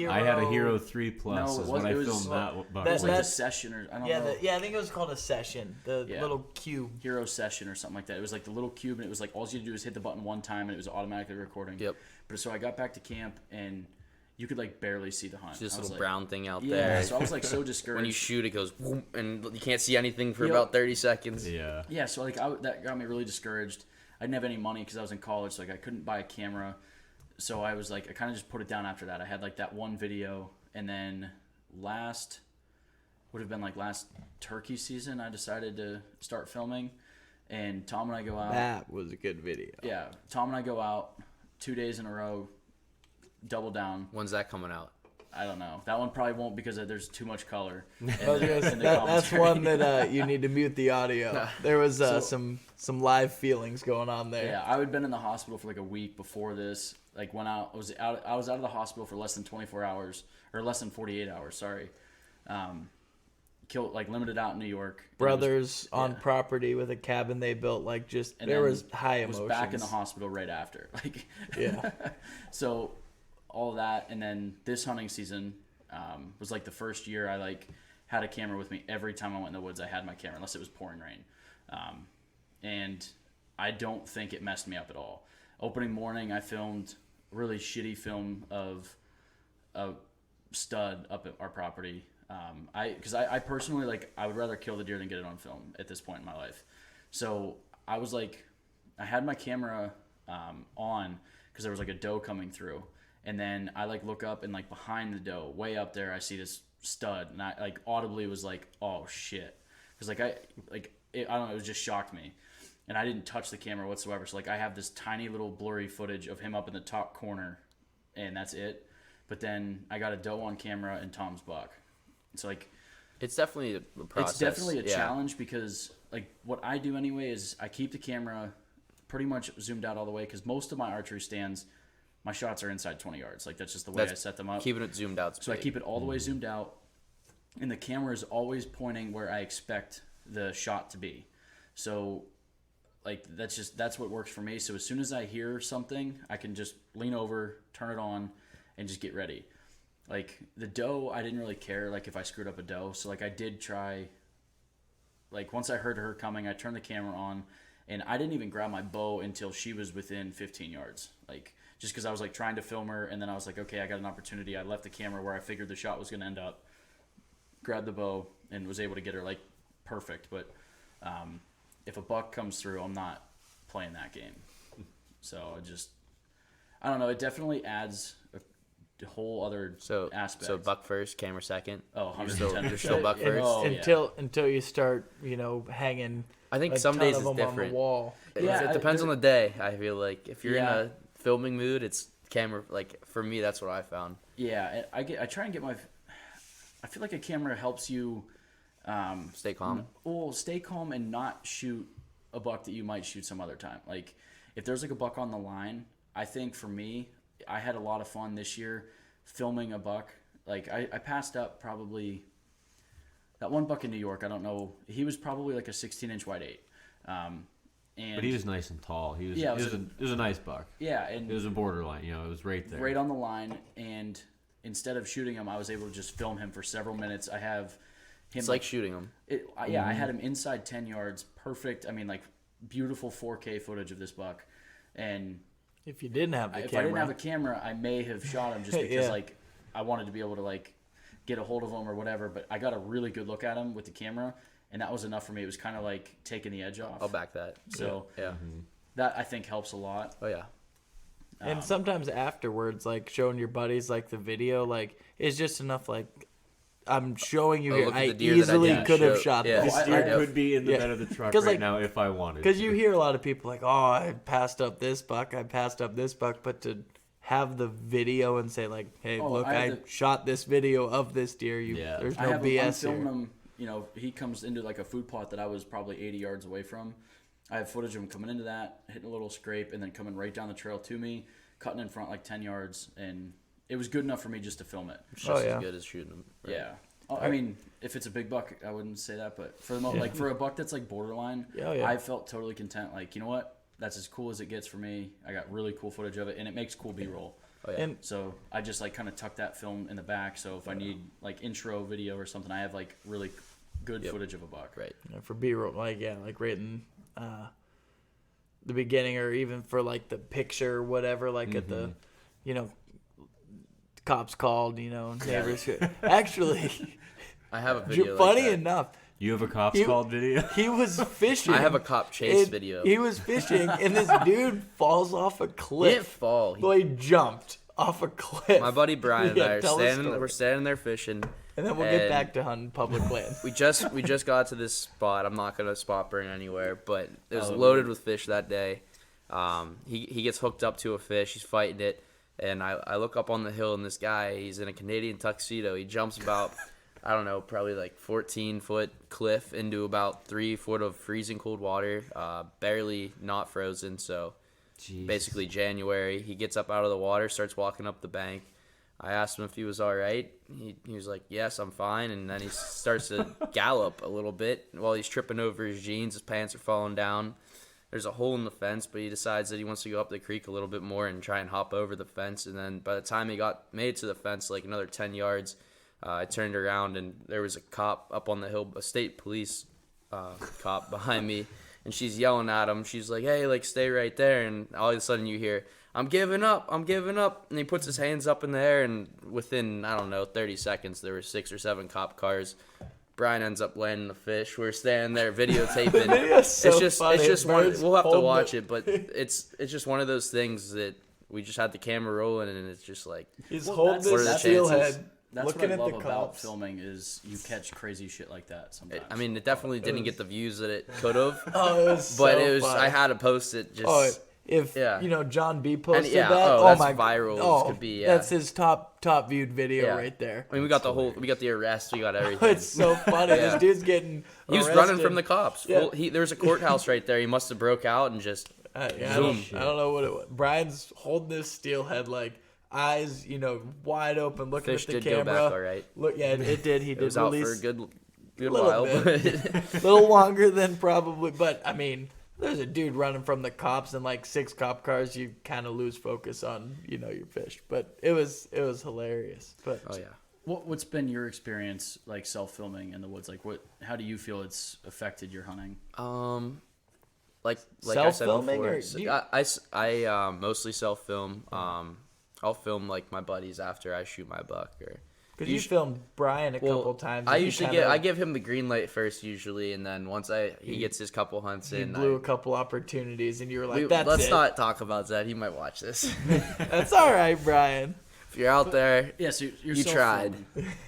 Speaker 1: I had a Hero 3 Plus.
Speaker 7: No,
Speaker 1: is when I filmed that buck.
Speaker 7: It was like a Session, or I don't know.
Speaker 9: I think it was called a Session. The little cube.
Speaker 7: Hero Session or something like that. It was like the little cube, and it was like all you had to do is hit the button one time, and it was automatically recording.
Speaker 8: Yep.
Speaker 7: But so I got back to camp, and you could like barely see the hunt.
Speaker 8: It's this little brown thing out
Speaker 7: there.
Speaker 8: there.
Speaker 7: Yeah, so I was like so discouraged.
Speaker 8: When you shoot, it goes whoom, and you can't see anything for about 30 seconds.
Speaker 1: Yeah.
Speaker 7: Yeah, so like that got me really discouraged. I didn't have any money because I was in college, so like I couldn't buy a camera. So I was like, I kind of just put it down after that. I had like that one video, and then last turkey season, I decided to start filming, and Tom and I go out.
Speaker 9: That was a good video.
Speaker 7: Yeah, Tom and I go out 2 days in a row, double down.
Speaker 8: When's that coming out?
Speaker 7: I don't know. That one probably won't because there's too much color.
Speaker 9: That's one that you need to mute the audio. There was some live feelings going on there.
Speaker 7: Yeah, I had been in the hospital for like a week before this. Like I was out of the hospital for less than 24 hours, or less than 48 hours. Sorry. Limited out in New York.
Speaker 9: Brothers on property with a cabin they built. Like there was high emotions.
Speaker 7: Was back in the hospital right after. Like
Speaker 9: yeah.
Speaker 7: So all that, and then this hunting season was like the first year I like had a camera with me every time I went in the woods. I had my camera unless it was pouring rain, and I don't think it messed me up at all. Opening morning, I filmed really shitty film of a stud up at our property. Because I personally like I would rather kill the deer than get it on film at this point in my life. So I was like, I had my camera on because there was like a doe coming through. And then I like look up, and like behind the doe, way up there, I see this stud, and I like audibly was like, "Oh shit," because I don't know, it just shocked me, and I didn't touch the camera whatsoever. So like I have this tiny little blurry footage of him up in the top corner, and that's it. But then I got a doe on camera and Tom's buck. It's like
Speaker 8: it's definitely a process.
Speaker 7: It's definitely a challenge because like what I do anyway is I keep the camera pretty much zoomed out all the way because most of my archery stands. My shots are inside 20 yards. Like, that's just the way I set them up.
Speaker 8: Keeping it zoomed out.
Speaker 7: So I keep it all the way zoomed out, and the camera is always pointing where I expect the shot to be. So, like, that's what works for me. So as soon as I hear something, I can just lean over, turn it on, and just get ready. Like, the doe, I didn't really care, like, if I screwed up a doe. So, like, I did try, like, once I heard her coming, I turned the camera on, and I didn't even grab my bow until she was within 15 yards. Like, just because I was like trying to film her, and then I was like, okay, I got an opportunity. I left the camera where I figured the shot was going to end up, grabbed the bow, and was able to get her like perfect. But if a buck comes through, I'm not playing that game. So I don't know. It definitely adds a whole other aspect.
Speaker 8: So buck first, camera second.
Speaker 7: Oh, 110%.
Speaker 8: You're still buck first.
Speaker 9: Until you start, hanging.
Speaker 8: I think some days it's different.
Speaker 9: On the wall.
Speaker 8: It depends on the day. I feel like if you're in a filming mood, it's camera. Like for me, that's what I found.
Speaker 7: Yeah, I try and get my. I feel like a camera helps you
Speaker 8: stay calm.
Speaker 7: Well, stay calm and not shoot a buck that you might shoot some other time. Like if there's like a buck on the line, I think for me, I had a lot of fun this year filming a buck. Like I passed up probably that one buck in New York. I don't know. He was probably like a 16-inch white 8.
Speaker 1: But he was nice and tall. It was a nice buck.
Speaker 7: Yeah, and
Speaker 1: it was a borderline. It was right there,
Speaker 7: right on the line. And instead of shooting him, I was able to just film him for several minutes. I have
Speaker 8: It's like shooting them.
Speaker 7: I had him inside 10 yards, perfect. I mean, like beautiful 4K footage of this buck, and
Speaker 9: If you didn't have the
Speaker 7: if
Speaker 9: camera,
Speaker 7: I didn't have a camera, I may have shot him just because
Speaker 9: Yeah.
Speaker 7: like I wanted to be able to like get a hold of him or whatever. But I got a really good look at him with the camera, and that was enough for me. It was kind of like taking the edge off.
Speaker 8: I'll back that.
Speaker 7: So
Speaker 8: Yeah.
Speaker 7: that I think helps a lot.
Speaker 8: Oh yeah.
Speaker 9: and sometimes afterwards, like showing your buddies like the video, like it's just enough. Like I'm showing you
Speaker 8: Oh,
Speaker 9: here.
Speaker 8: look at
Speaker 9: I
Speaker 8: the deer that I
Speaker 9: easily
Speaker 8: didn't
Speaker 9: could have
Speaker 8: show.
Speaker 9: shot
Speaker 8: Yeah.
Speaker 9: this.
Speaker 1: This deer could be in the
Speaker 9: Yeah.
Speaker 1: bed of the truck
Speaker 9: 'Cause,
Speaker 1: right
Speaker 9: like-
Speaker 1: now if I wanted.
Speaker 9: Because
Speaker 1: to.
Speaker 9: you hear a lot of people like, "Oh, I passed up this buck. I passed up this buck," but to have the video and say like, "Hey,
Speaker 7: Oh,
Speaker 9: look,
Speaker 7: I
Speaker 9: I
Speaker 7: have the-
Speaker 9: shot this video of this deer."
Speaker 1: Yeah.
Speaker 9: There's
Speaker 7: I
Speaker 9: no
Speaker 7: have
Speaker 9: BS
Speaker 7: I'm filming
Speaker 9: here.
Speaker 7: him. You know, he comes into like a food plot that I was probably 80 yards away from. I have footage of him coming into that, hitting a little scrape, and then coming right down the trail to me, cutting in front like 10 yards, and it was good enough for me just to film it.
Speaker 8: It's just
Speaker 9: yeah.
Speaker 8: as good as shooting them. Right?
Speaker 7: Yeah. I mean, if it's a big buck, I wouldn't say that, but for the most, like for a buck that's like borderline,
Speaker 9: Oh, yeah.
Speaker 7: I felt totally content. Like, you know what? That's as cool as it gets for me. I got really cool footage of it, and it makes cool B-roll.
Speaker 8: Oh yeah.
Speaker 9: And
Speaker 7: So I just like kind of tuck that film in the back. So if I need like intro video or something, I have like really good
Speaker 8: Yep.
Speaker 7: footage of a buck.
Speaker 8: Right.
Speaker 9: for B-roll, like right in the beginning, or even for like the picture or whatever, like at the, cops called, neighbors. Actually,
Speaker 8: I have a video.
Speaker 9: funny
Speaker 8: like that.
Speaker 9: enough,
Speaker 1: You have a cops
Speaker 9: You-
Speaker 1: called video?
Speaker 9: he was fishing.
Speaker 8: I have a cop chase
Speaker 9: and
Speaker 8: video.
Speaker 9: He was fishing, and this dude falls off a
Speaker 8: He didn't
Speaker 9: cliff.
Speaker 8: fall.
Speaker 9: Well, he jumped off a cliff.
Speaker 8: My buddy Brian and
Speaker 9: Yeah,
Speaker 8: I are
Speaker 9: tell the
Speaker 8: standing.
Speaker 9: story.
Speaker 8: We're standing there fishing.
Speaker 9: And then we'll get
Speaker 8: and
Speaker 9: back to hunting public land.
Speaker 8: We just got to this spot. I'm not gonna spot burn anywhere, but it was
Speaker 7: Oh,
Speaker 8: loaded with fish that day. He gets hooked up to a fish. He's fighting it, and I look up on the hill, and this guy, he's in a Canadian tuxedo. He jumps about, I don't know, probably like 14-foot cliff into about 3 foot of freezing cold water, barely not frozen. So basically January. He gets up out of the water, starts walking up the bank. I asked him if he was all right. He was like, yes, I'm fine. And then he starts to gallop a little bit while he's tripping over his jeans. His pants are falling down. There's a hole in the fence, but he decides that he wants to go up the creek a little bit more and try and hop over the fence. And then by the time he made to the fence, like another 10 yards, I turned around, and there was a cop up on the hill, a state police cop behind me. And she's yelling at him. She's like, hey, like, stay right there. And all of a sudden you hear, I'm giving up. And he puts his hands up in the air, and within, I don't know, 30 seconds, there were 6 or 7 cop cars. Brian ends up landing the fish. We're standing there videotaping.
Speaker 9: Video's so funny.
Speaker 8: It's just
Speaker 9: Bird's
Speaker 8: we'll have to
Speaker 9: holding
Speaker 8: watch it, but it's just one of those things that we just had the camera rolling, and it's just like,
Speaker 9: He's
Speaker 7: Well,
Speaker 9: holding
Speaker 7: that's-
Speaker 8: what are the
Speaker 9: this
Speaker 8: chances?
Speaker 9: steelhead,
Speaker 7: That's
Speaker 9: looking
Speaker 7: what I
Speaker 9: at
Speaker 7: love
Speaker 9: the
Speaker 7: about
Speaker 9: cops.
Speaker 7: filming is you catch crazy shit like that sometimes.
Speaker 8: I mean, it definitely didn't get the views that it could have,
Speaker 9: Oh, it was
Speaker 8: but
Speaker 9: so
Speaker 8: it was.
Speaker 9: funny.
Speaker 8: I had to post it. Just
Speaker 9: Oh, if
Speaker 8: Yeah.
Speaker 9: John B posted
Speaker 8: yeah,
Speaker 9: that,
Speaker 8: oh, that's
Speaker 9: my
Speaker 8: viral as
Speaker 9: Oh,
Speaker 8: could be, yeah.
Speaker 9: that's his top viewed video
Speaker 8: Yeah.
Speaker 9: right there.
Speaker 8: I mean, we got the arrest, we got everything.
Speaker 9: It's so funny.
Speaker 8: Yeah.
Speaker 9: This dude's getting.
Speaker 8: He was
Speaker 9: arrested.
Speaker 8: running from the cops.
Speaker 9: Yeah.
Speaker 8: Well, there was a courthouse right there. He must have broke out and just.
Speaker 9: I
Speaker 8: Zoom.
Speaker 9: don't know what it was. Brian's holding this steelhead, like eyes, wide open, looking
Speaker 8: Fish
Speaker 9: at the
Speaker 8: did go
Speaker 9: camera.
Speaker 8: back all right.
Speaker 9: Look, yeah, it did. He
Speaker 8: It
Speaker 9: did
Speaker 8: was out for a
Speaker 9: release
Speaker 8: good
Speaker 9: little
Speaker 8: while.
Speaker 9: bit.
Speaker 8: but-
Speaker 9: a little longer than probably, but I mean, there's a dude running from the cops and like 6 cop cars. You kind of lose focus on your fish, but it was hilarious. But
Speaker 8: oh yeah.
Speaker 7: What's been your experience like self-filming in the woods? Like how do you feel it's affected your hunting?
Speaker 8: Like I said
Speaker 9: Self-filming,
Speaker 8: before,
Speaker 9: or do you-
Speaker 8: I mostly self film. I'll film like my buddies after I shoot my buck, or
Speaker 9: because you filmed Brian a couple times,
Speaker 8: I
Speaker 9: and you
Speaker 8: usually
Speaker 9: kinda-
Speaker 8: give him the green light first usually, and then once he gets his couple hunts
Speaker 9: you
Speaker 8: in,
Speaker 9: blew a couple opportunities, and you were like, "That's
Speaker 8: let's
Speaker 9: it.
Speaker 8: not talk about that. He might watch this.
Speaker 9: That's all right, Brian."
Speaker 8: If you're out there,
Speaker 7: Yeah, so you're
Speaker 8: you tried.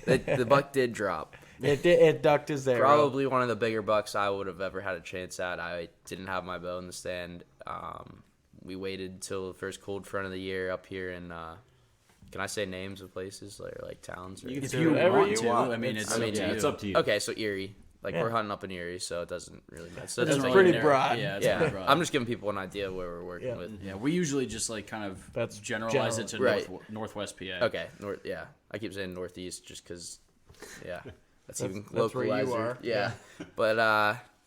Speaker 8: The buck did drop.
Speaker 9: It ducked his arrow.
Speaker 8: Probably one of the bigger bucks I would have ever had a chance at. I didn't have my bow in the stand. We waited till the first cold front of the year up here in. Can I say names of places like towns? Or,
Speaker 7: If
Speaker 1: do
Speaker 7: you
Speaker 1: whatever
Speaker 7: want
Speaker 9: you
Speaker 7: to,
Speaker 9: want.
Speaker 7: I mean, it's
Speaker 8: I mean,
Speaker 7: up to
Speaker 8: yeah,
Speaker 7: you.
Speaker 1: It's up to you.
Speaker 8: okay, so Erie. Like
Speaker 9: Yeah.
Speaker 8: we're hunting up in Erie, so it doesn't really matter. So it
Speaker 7: It's
Speaker 8: doesn't
Speaker 9: It's
Speaker 8: really
Speaker 9: pretty
Speaker 7: narrow.
Speaker 9: broad.
Speaker 7: Yeah, it's
Speaker 8: yeah,
Speaker 7: pretty broad.
Speaker 8: I'm just giving people an idea of where we're working
Speaker 9: Yeah.
Speaker 8: with.
Speaker 7: Yeah, we usually just like kind of
Speaker 9: That's
Speaker 7: generalize it to
Speaker 8: Right.
Speaker 7: Northwest PA.
Speaker 8: Okay, yeah. I keep saying Northeast just because, yeah, that's even
Speaker 9: that's where you
Speaker 8: localizer.
Speaker 9: are.
Speaker 8: Yeah, but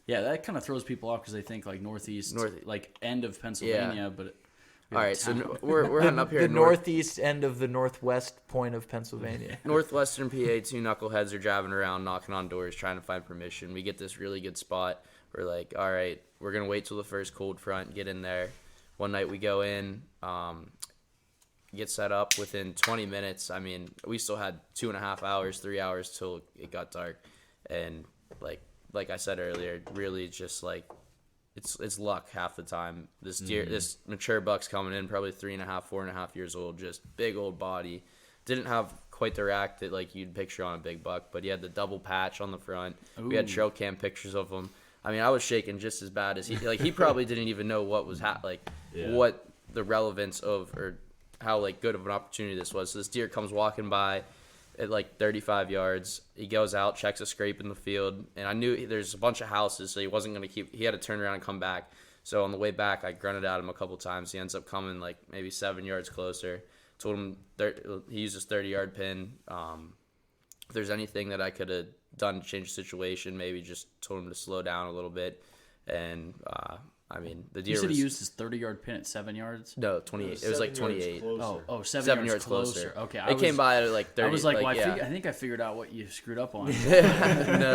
Speaker 7: Yeah, that kind of throws people off because they think like Northeast,
Speaker 8: North-
Speaker 7: like end of Pennsylvania, but
Speaker 8: All right, so we're heading up here.
Speaker 9: The
Speaker 8: in
Speaker 9: northeast end of the northwest point of Pennsylvania.
Speaker 8: Northwestern PA. Two knuckleheads are driving around, knocking on doors, trying to find permission. We get this really good spot. We're like, all right, we're gonna wait till the first cold front, get in there. One night we go in, get set up. Within 20 minutes, I mean, we still had 2.5 hours, 3 hours till it got dark, and like I said earlier, really just like. It's luck half the time. This deer, this mature buck's coming in, probably 3.5, 4.5 years old, just big old body. Didn't have quite the rack that like you'd picture on a big buck, but he had the double patch on the front.
Speaker 7: Ooh.
Speaker 8: We had trail cam pictures of him. I mean, I was shaking just as bad as he. Like he probably didn't even know what was what the relevance of or how like good of an opportunity this was. So this deer comes walking by at like 35 yards. He goes out, checks a scrape in the field, and I knew there's a bunch of houses, so he wasn't going to keep. He had to turn around and come back. So on the way back, I grunted at him a couple times. He ends up coming like maybe 7 yards closer. Told him he used his 30-yard pin. If there's anything that I could have done to change the situation, maybe just told him to slow down a little bit. And I mean, the deer.
Speaker 7: You said he used his 30-yard pin at 7 yards.
Speaker 8: No, 28. It was like 28.
Speaker 7: Oh, 7
Speaker 8: 7
Speaker 7: yards
Speaker 8: yards
Speaker 7: closer. Okay,
Speaker 8: It came by at like 30.
Speaker 7: I was like, well,
Speaker 8: yeah.
Speaker 7: I think I figured out what you screwed up on.
Speaker 8: No,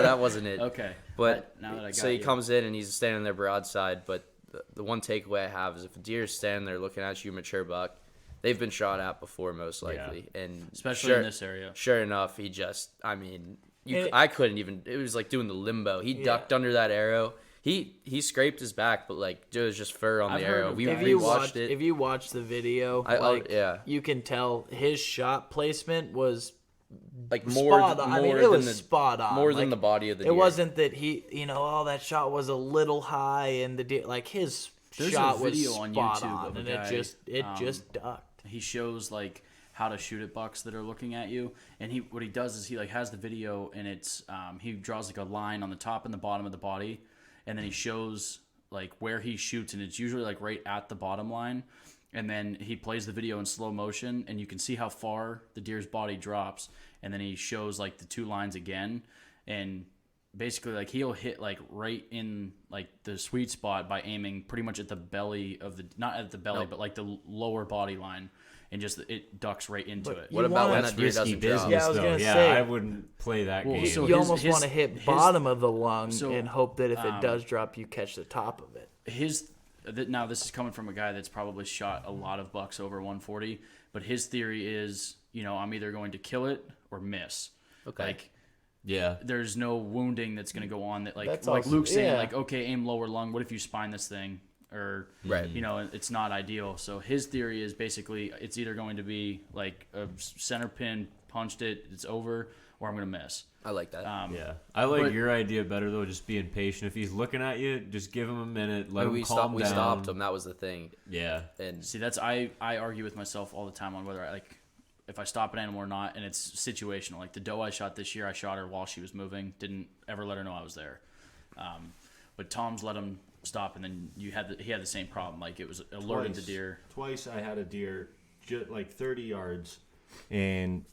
Speaker 8: that wasn't it.
Speaker 7: Okay,
Speaker 8: But
Speaker 7: now that I got
Speaker 8: so he
Speaker 7: you.
Speaker 8: comes in and he's standing there broadside. But the one takeaway I have is if a deer is standing there looking at you, mature buck, they've been shot at before most likely, and
Speaker 7: especially in this area.
Speaker 8: Sure enough, he just, I mean, I couldn't even. It was like doing the limbo. He ducked under that arrow. He scraped his back, but like it was just fur on the arrow. We watched it.
Speaker 9: If you watch the video, you can tell his shot placement was
Speaker 8: like more.
Speaker 9: I mean, it was spot on.
Speaker 8: More than the body of the deer.
Speaker 9: It wasn't that he, that shot was a little high, and the deer, like his shot was spot on, and it just ducked.
Speaker 7: He shows like how to shoot at bucks that are looking at you, and what he does is he like has the video, and it's he draws like a line on the top and the bottom of the body. And then he shows like where he shoots, and it's usually like right at the bottom line. And then he plays the video in slow motion, and you can see how far the deer's body drops. And then he shows like the two lines again, and basically like he'll hit like right in like the sweet spot by aiming pretty much at the belly of the not at the belly, but like the lower body line. And just it ducks right into it.
Speaker 8: What about when that deer
Speaker 1: risky
Speaker 8: doesn't
Speaker 1: business,
Speaker 8: drop?
Speaker 9: Yeah, I was
Speaker 1: though.
Speaker 9: gonna
Speaker 1: Yeah,
Speaker 9: say.
Speaker 1: I wouldn't play that game.
Speaker 7: so
Speaker 9: You almost want to hit bottom of the lung
Speaker 7: so,
Speaker 9: and hope that if it does drop, you catch the top of it.
Speaker 7: Now this is coming from a guy that's probably shot a lot of bucks over 140, but his theory is, I'm either going to kill it or miss.
Speaker 8: Okay.
Speaker 7: Like,
Speaker 1: Yeah.
Speaker 7: there's no wounding that's going to go on that
Speaker 9: That's
Speaker 7: like
Speaker 9: also-
Speaker 7: Luke's saying
Speaker 9: yeah.
Speaker 7: like, okay, aim lower lung. What if you spine this thing? Or,
Speaker 8: Right.
Speaker 7: it's not ideal. So his theory is basically it's either going to be like a center pin, punched it, it's over, or I'm going to miss.
Speaker 8: I like that.
Speaker 1: Yeah, I like your idea better though. Just being patient. If he's looking at you, just give him a minute. Let him calm down.
Speaker 8: We stopped him. That was the thing.
Speaker 1: Yeah.
Speaker 8: And
Speaker 7: See, that's I argue with myself all the time on whether if I stop an animal or not, and it's situational. Like the doe I shot this year, I shot her while she was moving. Didn't ever let her know I was there. But Tom's let him stop, and then he had the same problem. Like it was alerted the deer.
Speaker 3: Twice I had a deer like 30 yards, and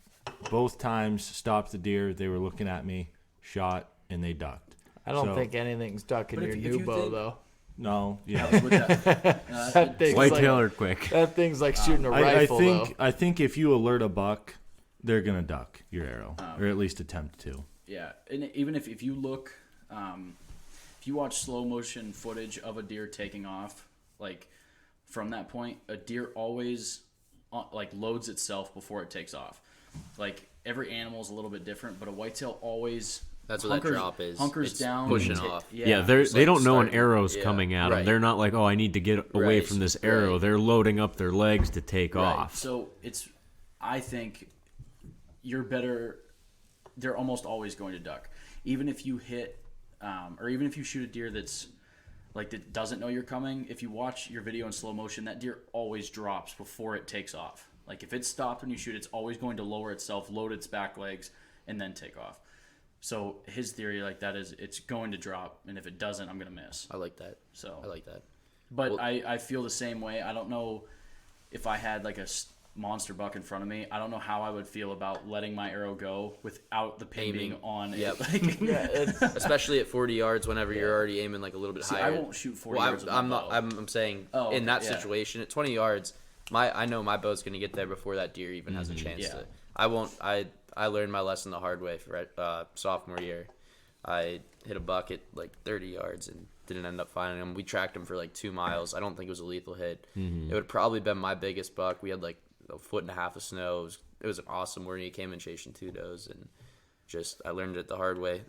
Speaker 3: both times stopped the deer. They were looking at me, shot, and they ducked.
Speaker 9: I don't think anything's ducking your new bow, though.
Speaker 3: No, yeah.
Speaker 9: That thing's
Speaker 1: White
Speaker 9: like,
Speaker 1: tail or quick.
Speaker 9: that thing's like shooting a rifle, though.
Speaker 3: I think if you alert a buck, they're gonna duck your arrow, or at least attempt to.
Speaker 7: Yeah, and even if you look, if you watch slow motion footage of a deer taking off, like from that point, a deer always like loads itself before it takes off. Like every animal is a little bit different, but a whitetail always
Speaker 8: that's what that drop is.
Speaker 7: Hunkers
Speaker 8: It's
Speaker 7: down,
Speaker 8: pushing off.
Speaker 1: Yeah, they don't know an arrow's coming at them.
Speaker 8: Right.
Speaker 1: They're not like, oh, I need to get away
Speaker 8: Right.
Speaker 1: from this arrow.
Speaker 8: Right.
Speaker 1: They're loading up their legs to take off.
Speaker 7: So I think you're better. They're almost always going to duck, even if you hit, or even if you shoot a deer that doesn't know you're coming. If you watch your video in slow motion, that deer always drops before it takes off. Like if it's stopped when you shoot, it's always going to lower itself, load its back legs, and then take off. So his theory like that is it's going to drop, and if it doesn't, I'm going to miss.
Speaker 8: I like that.
Speaker 7: So
Speaker 8: I like that.
Speaker 7: But I feel the same way. I don't know if I had like monster buck in front of me, I don't know how I would feel about letting my arrow go without the pin
Speaker 8: Aiming.
Speaker 7: being on it.
Speaker 8: Yep.
Speaker 7: Like,
Speaker 9: Yeah, it's,
Speaker 8: Especially at 40 yards, whenever you're already aiming like a little bit
Speaker 7: see,
Speaker 8: higher.
Speaker 7: I won't shoot 40
Speaker 8: Well,
Speaker 7: yards with
Speaker 8: I'm
Speaker 7: my
Speaker 8: not.
Speaker 7: bow.
Speaker 8: I'm saying
Speaker 7: Oh,
Speaker 8: in that
Speaker 7: okay, yeah.
Speaker 8: situation at 20 yards, I know my bow's gonna get there before that deer even has a chance
Speaker 7: Yeah.
Speaker 8: to. I won't. I learned my lesson the hard way for sophomore year. I hit a buck at like 30 yards and didn't end up finding him. We tracked him for like 2 miles. I don't think it was a lethal hit. It would probably been my biggest buck. We had like a foot and a half of snow. It was an awesome morning. He came in chasing 2 does, and just I learned it the hard way.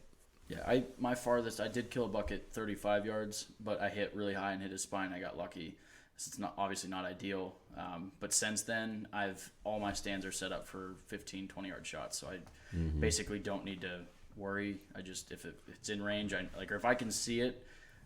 Speaker 7: Yeah, my farthest, I did kill a buck at 35 yards, but I hit really high and hit his spine. I got lucky. It's not obviously not ideal, but since then, all my stands are set up for 15, 20-yard shots, so I basically don't need to worry. I just, if it's in range, or if I can see it,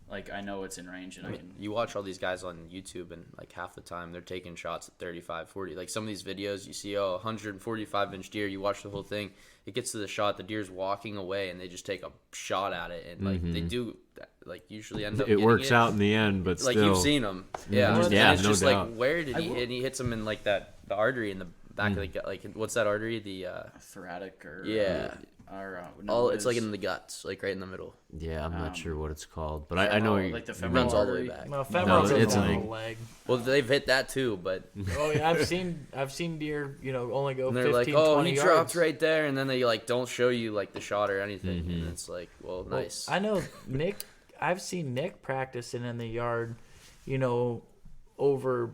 Speaker 7: like I know it's in range, and I can.
Speaker 8: You watch all these guys on YouTube, and like half the time they're taking shots at 35, 40. Like some of these videos, you see, 145-inch deer. You watch the whole thing. It gets to the shot, the deer's walking away, and they just take a shot at it, and like they do, like usually end up.
Speaker 1: It works
Speaker 8: it.
Speaker 1: out in the end, but
Speaker 8: Like
Speaker 1: still,
Speaker 8: you've seen them, yeah.
Speaker 1: Mhm.
Speaker 8: And
Speaker 1: Yeah,
Speaker 8: it's
Speaker 1: no
Speaker 8: just
Speaker 1: doubt.
Speaker 8: like where did he hit? And he hits him in like the artery in the back of the gut. Like what's that artery? The
Speaker 7: thoracic or
Speaker 8: yeah.
Speaker 7: no,
Speaker 8: It's like in the guts, like right in the middle.
Speaker 1: Yeah, I'm not sure what it's called, but I know
Speaker 7: like the
Speaker 8: It
Speaker 7: femoral
Speaker 8: runs all the way
Speaker 7: artery.
Speaker 8: back.
Speaker 9: no, femoral
Speaker 1: it's
Speaker 9: it's
Speaker 1: a
Speaker 9: on the
Speaker 1: leg.
Speaker 9: leg.
Speaker 8: Well, they've hit that too, but
Speaker 9: Oh yeah, I've seen deer, only go
Speaker 8: and they're
Speaker 9: 15,
Speaker 8: like,
Speaker 9: 20
Speaker 8: he
Speaker 9: yards.
Speaker 8: dropped right there, and then they like don't show you like the shot or anything, and it's like, well,
Speaker 9: Well,
Speaker 8: nice.
Speaker 9: I know Nick. I've seen Nick practicing in the yard, over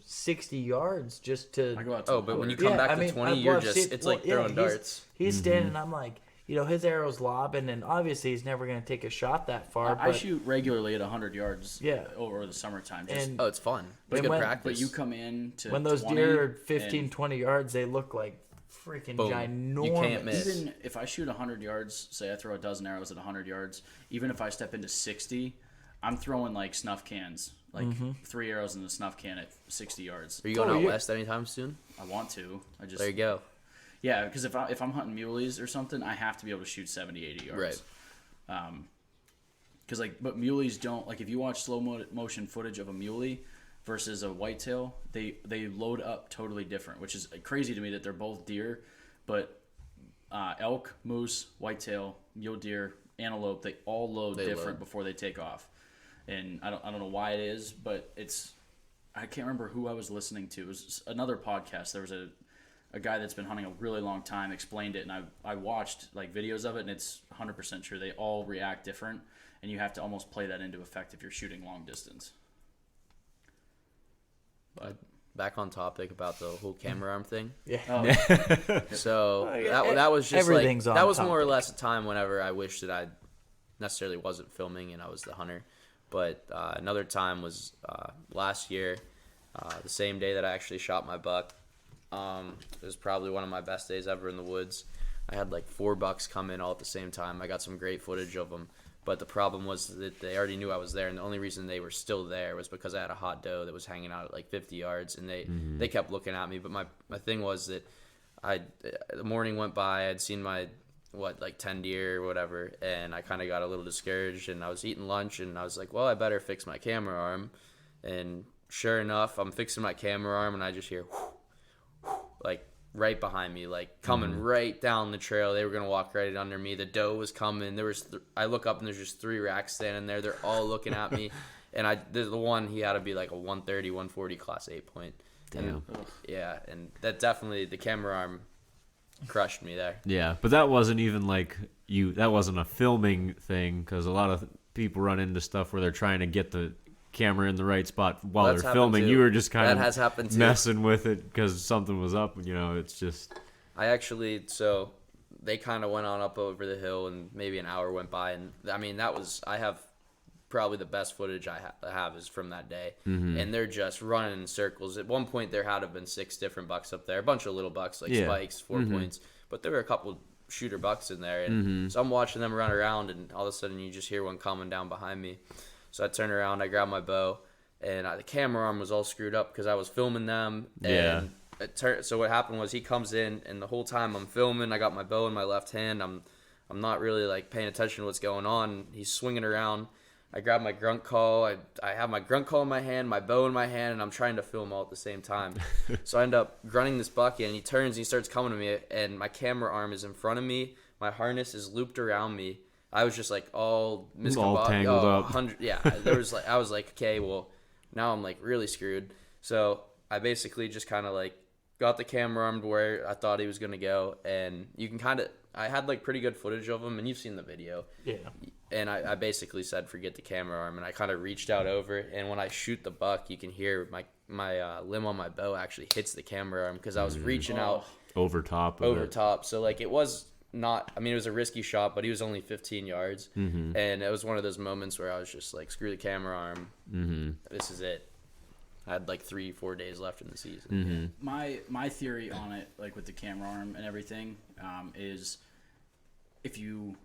Speaker 9: 60 yards just to.
Speaker 7: I go out to
Speaker 8: Oh,
Speaker 7: the
Speaker 8: but when you
Speaker 7: corner.
Speaker 8: come back
Speaker 9: I
Speaker 8: to
Speaker 9: mean,
Speaker 8: 20,
Speaker 9: I've
Speaker 8: you're
Speaker 9: watched
Speaker 8: just,
Speaker 9: it-
Speaker 8: it's
Speaker 9: well,
Speaker 8: like
Speaker 9: yeah,
Speaker 8: throwing darts.
Speaker 9: He's standing. I'm like, his arrow's lobbing, and obviously he's never going to take a shot that far.
Speaker 7: I
Speaker 9: but
Speaker 7: shoot regularly at 100 yards.
Speaker 9: Yeah.
Speaker 7: Over the summertime. Just,
Speaker 9: And
Speaker 8: Oh, it's fun.
Speaker 9: But
Speaker 8: It's good
Speaker 9: when-
Speaker 8: practice.
Speaker 7: but you come in to
Speaker 9: when those
Speaker 7: 20
Speaker 9: deer are 15,
Speaker 7: and
Speaker 9: 20 yards, they look like freaking
Speaker 8: Boom.
Speaker 9: ginormous.
Speaker 8: You can't miss.
Speaker 7: even if I shoot 100 yards, say I throw a dozen arrows at 100 yards, even if I step into 60, I'm throwing like snuff cans, like 3 arrows in the snuff can at 60 yards.
Speaker 8: Are you going
Speaker 9: Oh,
Speaker 8: out
Speaker 9: yeah.
Speaker 8: west anytime soon?
Speaker 7: I want to. I just
Speaker 8: There you go.
Speaker 7: yeah, because if I'm hunting muleys or something, I have to be able to shoot 70, 80 yards.
Speaker 8: Right.
Speaker 7: Because but muleys don't if you watch slow motion footage of a muley versus a whitetail, they load up totally different, which is crazy to me that they're both deer, but elk, moose, whitetail, mule deer, antelope, they all load different
Speaker 8: load.
Speaker 7: before they take off, and I don't know why it is, but I can't remember who I was listening to. It was another podcast. There was a guy that's been hunting a really long time explained it, and I watched videos of it, and it's 100% true. They all react different, and you have to almost play that into effect if you're shooting long distance.
Speaker 8: But back on topic about the whole camera arm thing.
Speaker 9: Yeah.
Speaker 8: So
Speaker 9: yeah,
Speaker 8: that was just
Speaker 9: everything's on
Speaker 8: that was more or
Speaker 9: topic.
Speaker 8: less a time whenever I wished that I necessarily wasn't filming and I was the hunter. But another time was last year, the same day that I actually shot my buck. It was probably one of my best days ever in the woods. I had 4 bucks come in all at the same time. I got some great footage of them. But the problem was that they already knew I was there, and the only reason they were still there was because I had a hot doe that was hanging out at 50 yards, and they kept looking at me. But my thing was that the morning went by, I'd seen my 10 deer or whatever, and I kind of got a little discouraged, and I was eating lunch, and I was like, well, I better fix my camera arm. And sure enough, I'm fixing my camera arm, and I just hear right behind me, coming right down the trail. They were gonna walk right under me. The doe was coming. I look up and there's just 3 racks standing there. They're all looking at me, and the one, he had to be like a 130, 140 class 8 point.
Speaker 1: Damn.
Speaker 8: Yeah, and that definitely, the camera arm crushed me there.
Speaker 1: Yeah, but that wasn't even that wasn't a filming thing, because a lot of people run into stuff where they're trying to get the camera in the right spot while
Speaker 8: That's
Speaker 1: they're
Speaker 8: happened
Speaker 1: filming.
Speaker 8: too.
Speaker 1: You were just kind
Speaker 8: That
Speaker 1: of
Speaker 8: has happened too.
Speaker 1: messing with it because something was up. It's just.
Speaker 8: I actually, so they kind of went on up over the hill, and maybe an hour went by, and I mean, I have probably the best footage I have is from that day, and they're just running in circles. At one point, there had to have been 6 different bucks up there, a bunch of little bucks spikes, 4 points, but there were a couple shooter bucks in there, and so I'm watching them run around, and all of a sudden you just hear one coming down behind me. So I turn around, I grab my bow, and the camera arm was all screwed up because I was filming them. And so what happened was he comes in, and the whole time I'm filming, I got my bow in my left hand. I'm not really paying attention to what's going on. He's swinging around. I grab my grunt call. I have my grunt call in my hand, my bow in my hand, and I'm trying to film all at the same time. So I end up grunting this buck in, and he turns and he starts coming to me, and my camera arm is in front of me. My harness is looped around me. I was just like all
Speaker 1: tangled up.
Speaker 8: I was like, okay, well, now I'm like really screwed. So I basically just kind of like got the camera arm to where I thought he was gonna go, and you can I had like pretty good footage of him, and you've seen the video.
Speaker 9: Yeah.
Speaker 8: And I basically said, forget the camera arm, and I kind of reached out over, and when I shoot the buck, you can hear my limb on my bow actually hits the camera arm because I was reaching out
Speaker 1: over top.
Speaker 8: So like it was not. I mean, it was a risky shot, but he was only 15 yards, and it was one of those moments where I was just like, screw the camera arm. This is it. I had like 3-4 days left in the season.
Speaker 7: My theory on it, like with the camera arm and everything, is if you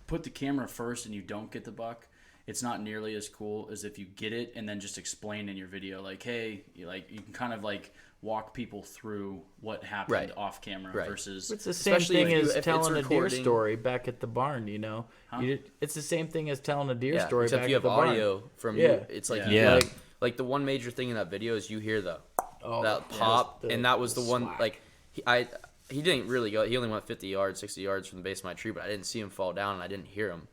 Speaker 7: put the camera first and you don't get the buck, it's not nearly as cool as if you get it and then just explain in your video, like, hey, you can kind of like walk people through what happened off camera versus.
Speaker 9: It's the same thing as telling a deer story back at the barn. It's the same thing as telling a deer story
Speaker 8: except
Speaker 9: back
Speaker 8: you
Speaker 9: at
Speaker 8: have
Speaker 9: the barn.
Speaker 8: audio from you. It's like like the one major thing in that video is you hear that pop, and that was the one
Speaker 9: slack.
Speaker 8: like he didn't really go. He only went 50 yards, 60 yards from the base of my tree, but I didn't see him fall down, and I didn't hear him.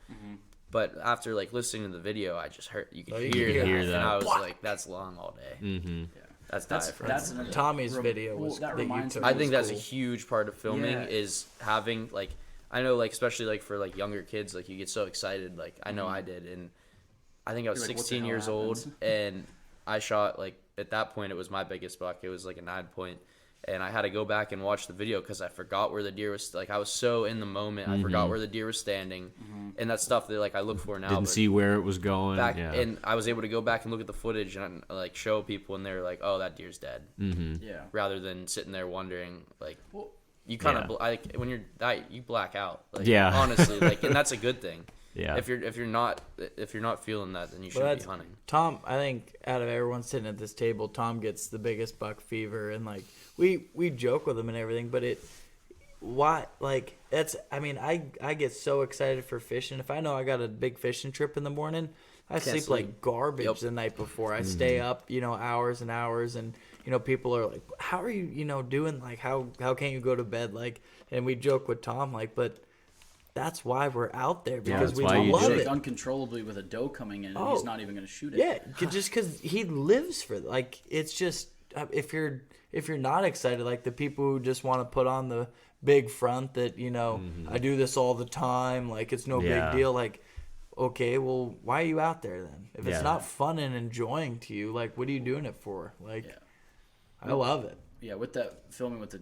Speaker 8: But after like listening to the video, I just heard you could hear that, and I was like, "That's long all day." That's
Speaker 9: Tommy's video was.
Speaker 8: I think that's a huge part of filming is having like I know like especially like for like younger kids, like you get so excited. Like I know I did, and I think I was 16 years old, and I shot like at that point it was my biggest buck. It was like a 9-point. And I had to go back and watch the video because I forgot where the deer was. Like I was so in the moment, I forgot where the deer was standing, and that's stuff that like I look for now.
Speaker 1: Didn't see where it was going.
Speaker 8: And I was able to go back and look at the footage and like show people, and they're like, "Oh, that deer's dead." Rather than sitting there wondering, like, you kind of like when you black out. Like, honestly, like, and that's a good thing.
Speaker 1: Yeah.
Speaker 8: If you're not feeling that, then you shouldn't be hunting.
Speaker 9: Tom, I think out of everyone sitting at this table, Tom gets the biggest buck fever, and like we joke with him and everything, but I get so excited for fishing. If I know I got a big fishing trip in the morning, I sleep like garbage the night before. I stay up, hours and hours, and people are like, "How are you, doing? Like, how can't you go to bed?" Like, and we joke with Tom, like, but. That's why we're out there because we love it
Speaker 7: uncontrollably with a doe coming in, and he's not even going to shoot it.
Speaker 9: Yeah, just because he lives for like it's just if you're not excited, like the people who just want to put on the big front that I do this all the time, like it's no big deal. Like, okay, well, why are you out there then? If it's not fun and enjoying to you, like, what are you doing it for? Like, I love it.
Speaker 7: Yeah, with that filming with the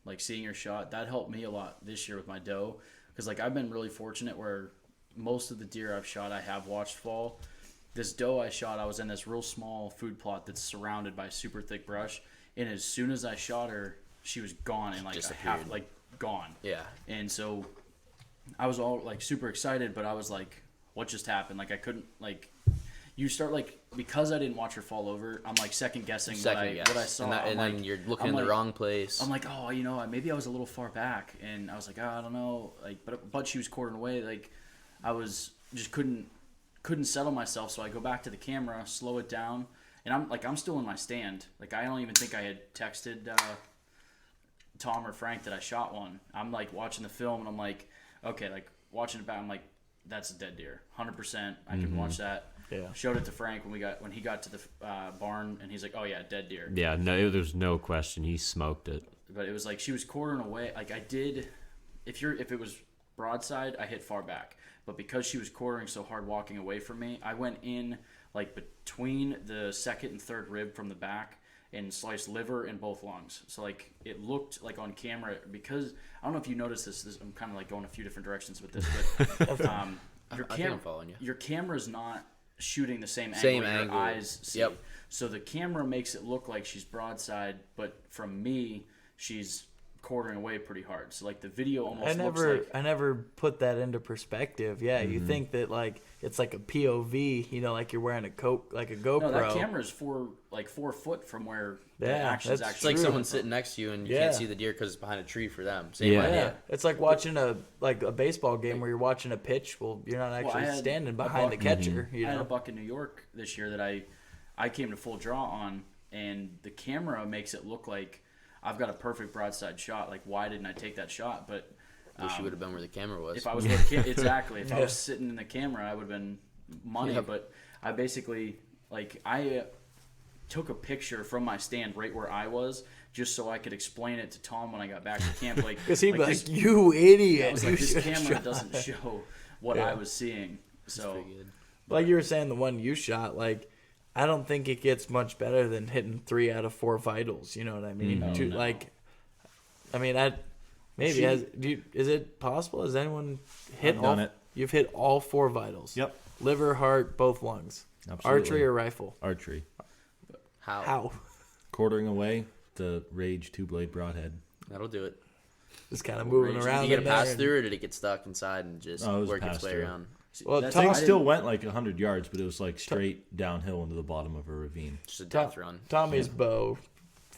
Speaker 7: like seeing your shot, that helped me a lot this year with my doe. Because, like, I've been really fortunate where most of the deer I've shot I have watched fall. This doe I shot, I was in this real small food plot that's surrounded by super thick brush. And as soon as I shot her, she was gone and, like, gone. Yeah. And so I was all, like, super excited, but I was like, what just happened? Like, I couldn't, like... You start, like, because I didn't watch her fall over, I'm, like, second-guessing what I saw.
Speaker 8: And then you're looking in the wrong place.
Speaker 7: I'm like, oh, maybe I was a little far back. And I was like, I don't know. Like, but she was quartering away. Like, I was just couldn't settle myself. So I go back to the camera, slow it down. And I'm still in my stand. Like, I don't even think I had texted Tom or Frank that I shot one. I'm, like, watching the film, and I'm like, okay, like, watching it back, I'm like, that's a dead deer. 100%. I can watch that. Yeah. Showed it to Frank when he got to the barn, and he's like, "Oh yeah, dead deer."
Speaker 1: Yeah, no, there's no question. He smoked it.
Speaker 7: But it was like she was quartering away. Like I did, if it was broadside, I hit far back. But because she was quartering so hard, walking away from me, I went in like between the second and third rib from the back and sliced liver and both lungs. So like it looked like on camera because I don't know if you noticed this. I'm kind of like going a few different directions with this, but your camera's not shooting the same angle your eyes see. Yep. So the camera makes it look like she's broadside, but from me, she's quartering away pretty hard. So like the video almost
Speaker 9: I
Speaker 7: looks
Speaker 9: never
Speaker 7: like
Speaker 9: I never put that into perspective. Yeah, you think that like it's like a POV, you know, like you're wearing a GoPro.
Speaker 7: no, that camera is 4 foot from where the
Speaker 9: Yeah,
Speaker 7: action's
Speaker 9: that's
Speaker 8: It's
Speaker 7: actually.
Speaker 8: like
Speaker 9: True.
Speaker 8: someone sitting next to you and you
Speaker 9: Yeah.
Speaker 8: can't see the deer because it's behind a tree for them. Same
Speaker 1: Yeah.
Speaker 8: idea.
Speaker 9: Yeah, it's like watching a baseball game where you're watching a pitch. Well, you're not actually
Speaker 7: had
Speaker 9: standing
Speaker 7: a
Speaker 9: behind the
Speaker 7: buck-
Speaker 9: catcher. You
Speaker 7: I had a
Speaker 9: know,
Speaker 7: buck in New York this year that I came to full draw on, and the camera makes it look like I've got a perfect broadside shot. Like, why didn't I take that shot? But
Speaker 8: Wish you would have been where the camera was.
Speaker 7: if I was exactly, if I was sitting in the camera, I would have been money.
Speaker 8: Yep.
Speaker 7: But I basically I took a picture from my stand right where I was, just so I could explain it to Tom when I got back to camp. Like,
Speaker 9: because he'd be like,
Speaker 7: this,
Speaker 9: "You
Speaker 7: I
Speaker 9: idiot!
Speaker 7: was
Speaker 9: You
Speaker 7: like, this
Speaker 9: should've
Speaker 7: camera
Speaker 9: shot."
Speaker 7: doesn't show what I was seeing. So
Speaker 8: Pretty good.
Speaker 9: Like you were saying, the one you shot, like I don't think it gets much better than hitting 3 out of 4 vitals. You know what I mean?
Speaker 7: No.
Speaker 9: Like, I mean, is it possible? Has anyone hit
Speaker 3: I've
Speaker 9: all?
Speaker 3: done it.
Speaker 9: You've hit all 4 vitals.
Speaker 3: Yep.
Speaker 9: Liver, heart, both lungs.
Speaker 3: Absolutely.
Speaker 9: Archery or rifle?
Speaker 3: Archery.
Speaker 8: How?
Speaker 9: How?
Speaker 3: Quartering away the Rage 2-blade broadhead.
Speaker 8: That'll do it.
Speaker 9: Just kind of moving
Speaker 7: Rage.
Speaker 9: around.
Speaker 8: Did you get
Speaker 9: in
Speaker 8: a
Speaker 9: there
Speaker 8: pass
Speaker 9: and-
Speaker 8: through, or did it get stuck inside and just
Speaker 3: Oh, it was
Speaker 8: work its
Speaker 3: pass
Speaker 8: way
Speaker 3: through.
Speaker 8: around?
Speaker 9: Well,
Speaker 7: That's
Speaker 9: Tom,
Speaker 3: Thing
Speaker 7: I
Speaker 3: still
Speaker 7: didn't-
Speaker 3: went like 100 yards, but it was like straight downhill into the bottom of a ravine.
Speaker 8: Just a death run.
Speaker 9: Tommy's bow,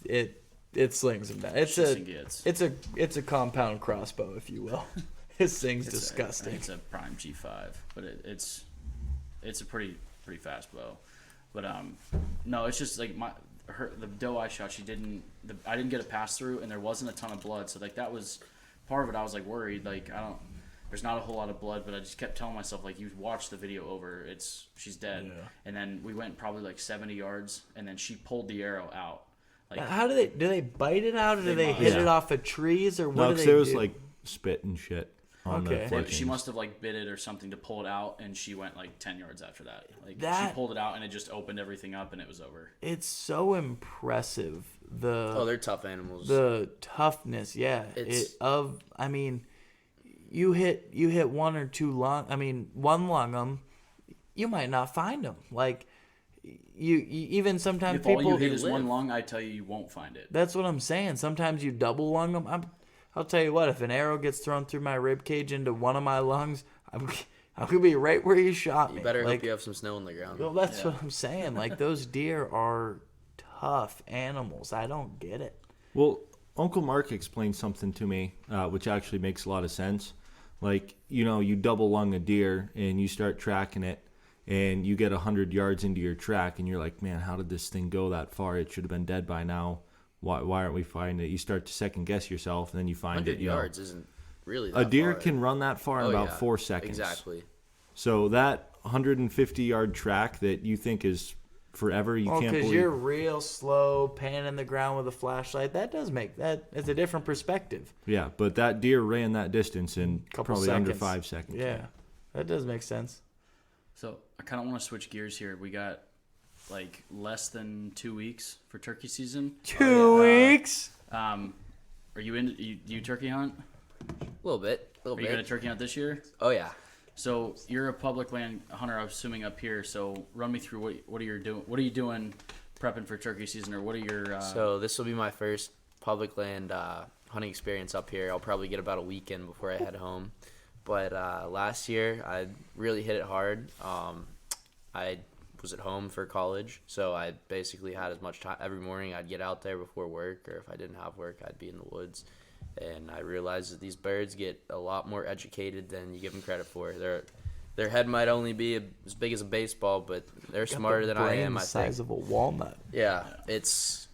Speaker 9: it slings him down. It's
Speaker 7: shits
Speaker 9: a
Speaker 7: and gets.
Speaker 9: it's a compound crossbow, if you will. His thing's
Speaker 7: It's
Speaker 9: disgusting.
Speaker 7: It's a prime G5, but it's a pretty fast bow. But no, it's just like the doe I shot. I didn't get a pass through, and there wasn't a ton of blood. So like that was part of it. I was like worried. Like there's not a whole lot of blood, but I just kept telling myself like, you watch the video over. She's dead.
Speaker 9: Yeah.
Speaker 7: And then we went probably like 70 yards, and then she pulled the arrow out. Like
Speaker 9: How do they bite it out, or do
Speaker 7: They
Speaker 9: they
Speaker 7: must.
Speaker 9: hit
Speaker 3: Yeah.
Speaker 9: it off of trees, or what
Speaker 3: No,
Speaker 9: do
Speaker 3: because
Speaker 9: they
Speaker 3: there was
Speaker 9: do?
Speaker 3: like spit and shit on
Speaker 9: Okay.
Speaker 3: the
Speaker 7: she
Speaker 3: fletchings.
Speaker 7: must have like bit it or something to pull it out, and she went like 10 yards after that. Like she
Speaker 9: That-
Speaker 7: pulled it out, and it just opened everything up, and it was over.
Speaker 9: It's so impressive.
Speaker 8: Oh, they're tough animals.
Speaker 9: The toughness, yeah. I mean, you hit 1 or 2 lung. I mean, 1 lung you might not find them. Like you even sometimes
Speaker 7: If all
Speaker 9: people.
Speaker 7: you hit is
Speaker 8: live.
Speaker 7: one lung, I tell you, you won't find it.
Speaker 9: That's what I'm saying. Sometimes you double lung them. I'll tell you what. If an arrow gets thrown through my rib cage into one of my lungs, I'm gonna be right where you shot me.
Speaker 8: You better
Speaker 9: like,
Speaker 8: hope you have some snow on the ground.
Speaker 9: Well, that's what I'm saying. Like those deer are tough animals. I don't get it.
Speaker 3: Well, Uncle Mark explained something to me, which actually makes a lot of sense. Like, you double lung a deer and you start tracking it, and you get 100 yards into your track, and you're like, man, how did this thing go that far? It should have been dead by now. Why aren't we finding it? You start to second guess yourself, and then you find
Speaker 8: 100
Speaker 3: it.
Speaker 8: yards isn't really that
Speaker 3: A deer
Speaker 8: far.
Speaker 3: can run that far in
Speaker 8: Oh,
Speaker 3: about
Speaker 8: yeah.
Speaker 3: 4 seconds.
Speaker 8: Exactly.
Speaker 3: So that 150-yard track that you think is forever, you
Speaker 9: Oh,
Speaker 3: can't
Speaker 9: because
Speaker 3: believe.
Speaker 9: you're real slow, panning the ground with a flashlight. That does make that. It's a different perspective.
Speaker 3: Yeah, but that deer ran that distance in
Speaker 9: Couple
Speaker 3: probably under
Speaker 9: seconds.
Speaker 3: 5 seconds.
Speaker 9: Yeah, that does make sense.
Speaker 7: So I kind of want to switch gears here. We got like less than 2 weeks for turkey season.
Speaker 9: 2 weeks.
Speaker 7: Are you into you turkey hunt?
Speaker 8: A little bit.
Speaker 7: Are you going to turkey hunt this year?
Speaker 8: Oh, yeah.
Speaker 7: So you're a public land hunter, I'm assuming, up here. So run me through what are you doing? What are you doing prepping for turkey season, or what are your?
Speaker 8: So this will be my first public land hunting experience up here. I'll probably get about a weekend before I head home. But last year, I really hit it hard. I was at home for college, so I basically had as much time. Every morning I'd get out there before work, or if I didn't have work, I'd be in the woods. And I realized that these birds get a lot more educated than you give them credit for. Their head might only be as big as a baseball, but they're smarter than I am, I
Speaker 9: The
Speaker 8: think.
Speaker 9: size of a walnut.
Speaker 8: Yeah, it's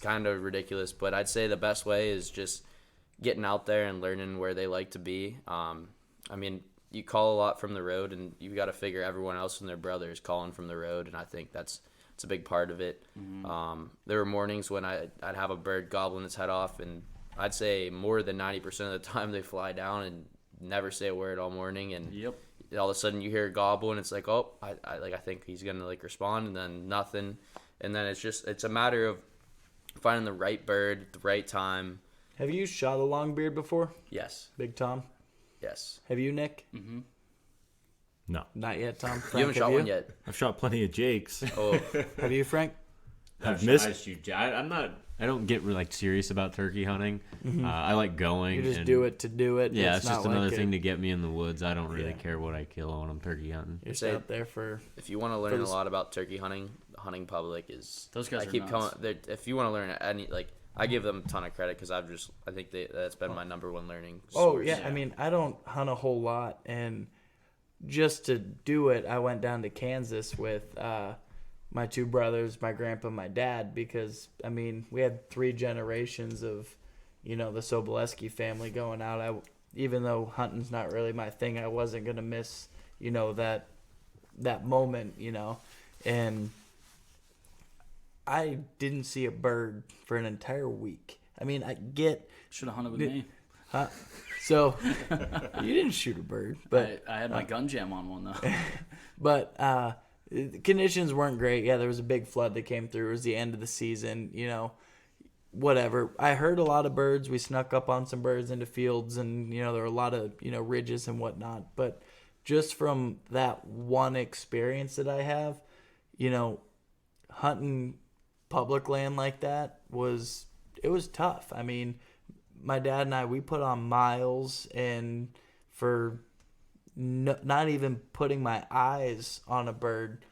Speaker 8: kind of ridiculous, but I'd say the best way is just getting out there and learning where they like to be. I mean, you call a lot from the road, and you got to figure everyone else and their brother is calling from the road, and I think it's a big part of it.
Speaker 7: Mm-hmm.
Speaker 8: There were mornings when I'd have a bird gobbling its head off, and I'd say more than 90% of the time they fly down and never say a word all morning, and
Speaker 7: Yep.
Speaker 8: all of a sudden you hear a gobble, and it's like, oh, I think he's gonna respond, and then nothing, and then it's a matter of finding the right bird at the right time.
Speaker 9: Have you shot a longbeard before,
Speaker 8: Yes,
Speaker 9: Big Tom?
Speaker 8: yes.
Speaker 9: Have you, Nick?
Speaker 7: Mm-hmm.
Speaker 3: No.
Speaker 9: Not yet, Tom.
Speaker 8: You
Speaker 9: Frank,
Speaker 8: haven't shot
Speaker 9: have you?
Speaker 8: one yet.
Speaker 3: I've shot plenty of Jakes.
Speaker 8: Oh,
Speaker 9: Have you, Frank?
Speaker 3: I've missed.
Speaker 1: I'm not I don't get really like serious about turkey hunting. I like going.
Speaker 9: You just
Speaker 1: and,
Speaker 9: do it to do it.
Speaker 1: Yeah, it's just
Speaker 9: not
Speaker 1: another
Speaker 9: like
Speaker 1: thing to get me in the woods. I don't really
Speaker 9: Yeah.
Speaker 1: care what I kill when I'm turkey hunting.
Speaker 9: You're just
Speaker 8: Say-
Speaker 9: out there for.
Speaker 8: If you want to learn a lot about turkey hunting, hunting public is
Speaker 7: Those guys
Speaker 8: I
Speaker 7: are
Speaker 8: keep
Speaker 7: nuts.
Speaker 8: coming. If you want to learn any like, I give them a ton of credit because I think that's been my number one learning.
Speaker 9: Oh
Speaker 8: source.
Speaker 9: yeah, I mean, I don't hunt a whole lot, and just to do it, I went down to Kansas with my two brothers, my grandpa, my dad, because I mean, we had 3 generations of, the Soboleski family going out. Even though hunting's not really my thing, I wasn't gonna miss, that moment, and I didn't see a bird for an entire week. I mean, I get.
Speaker 7: Should have hunted with me.
Speaker 9: So you didn't shoot a bird, but
Speaker 7: I had my gun jam on one though.
Speaker 9: but the conditions weren't great. Yeah, there was a big flood that came through. It was the end of the season, whatever. I heard a lot of birds. We snuck up on some birds into fields, and there were a lot of ridges and whatnot. But just from that one experience that I have, hunting public land like that was tough. I mean, my dad and I, we put on miles, and for not even putting my eyes on a bird,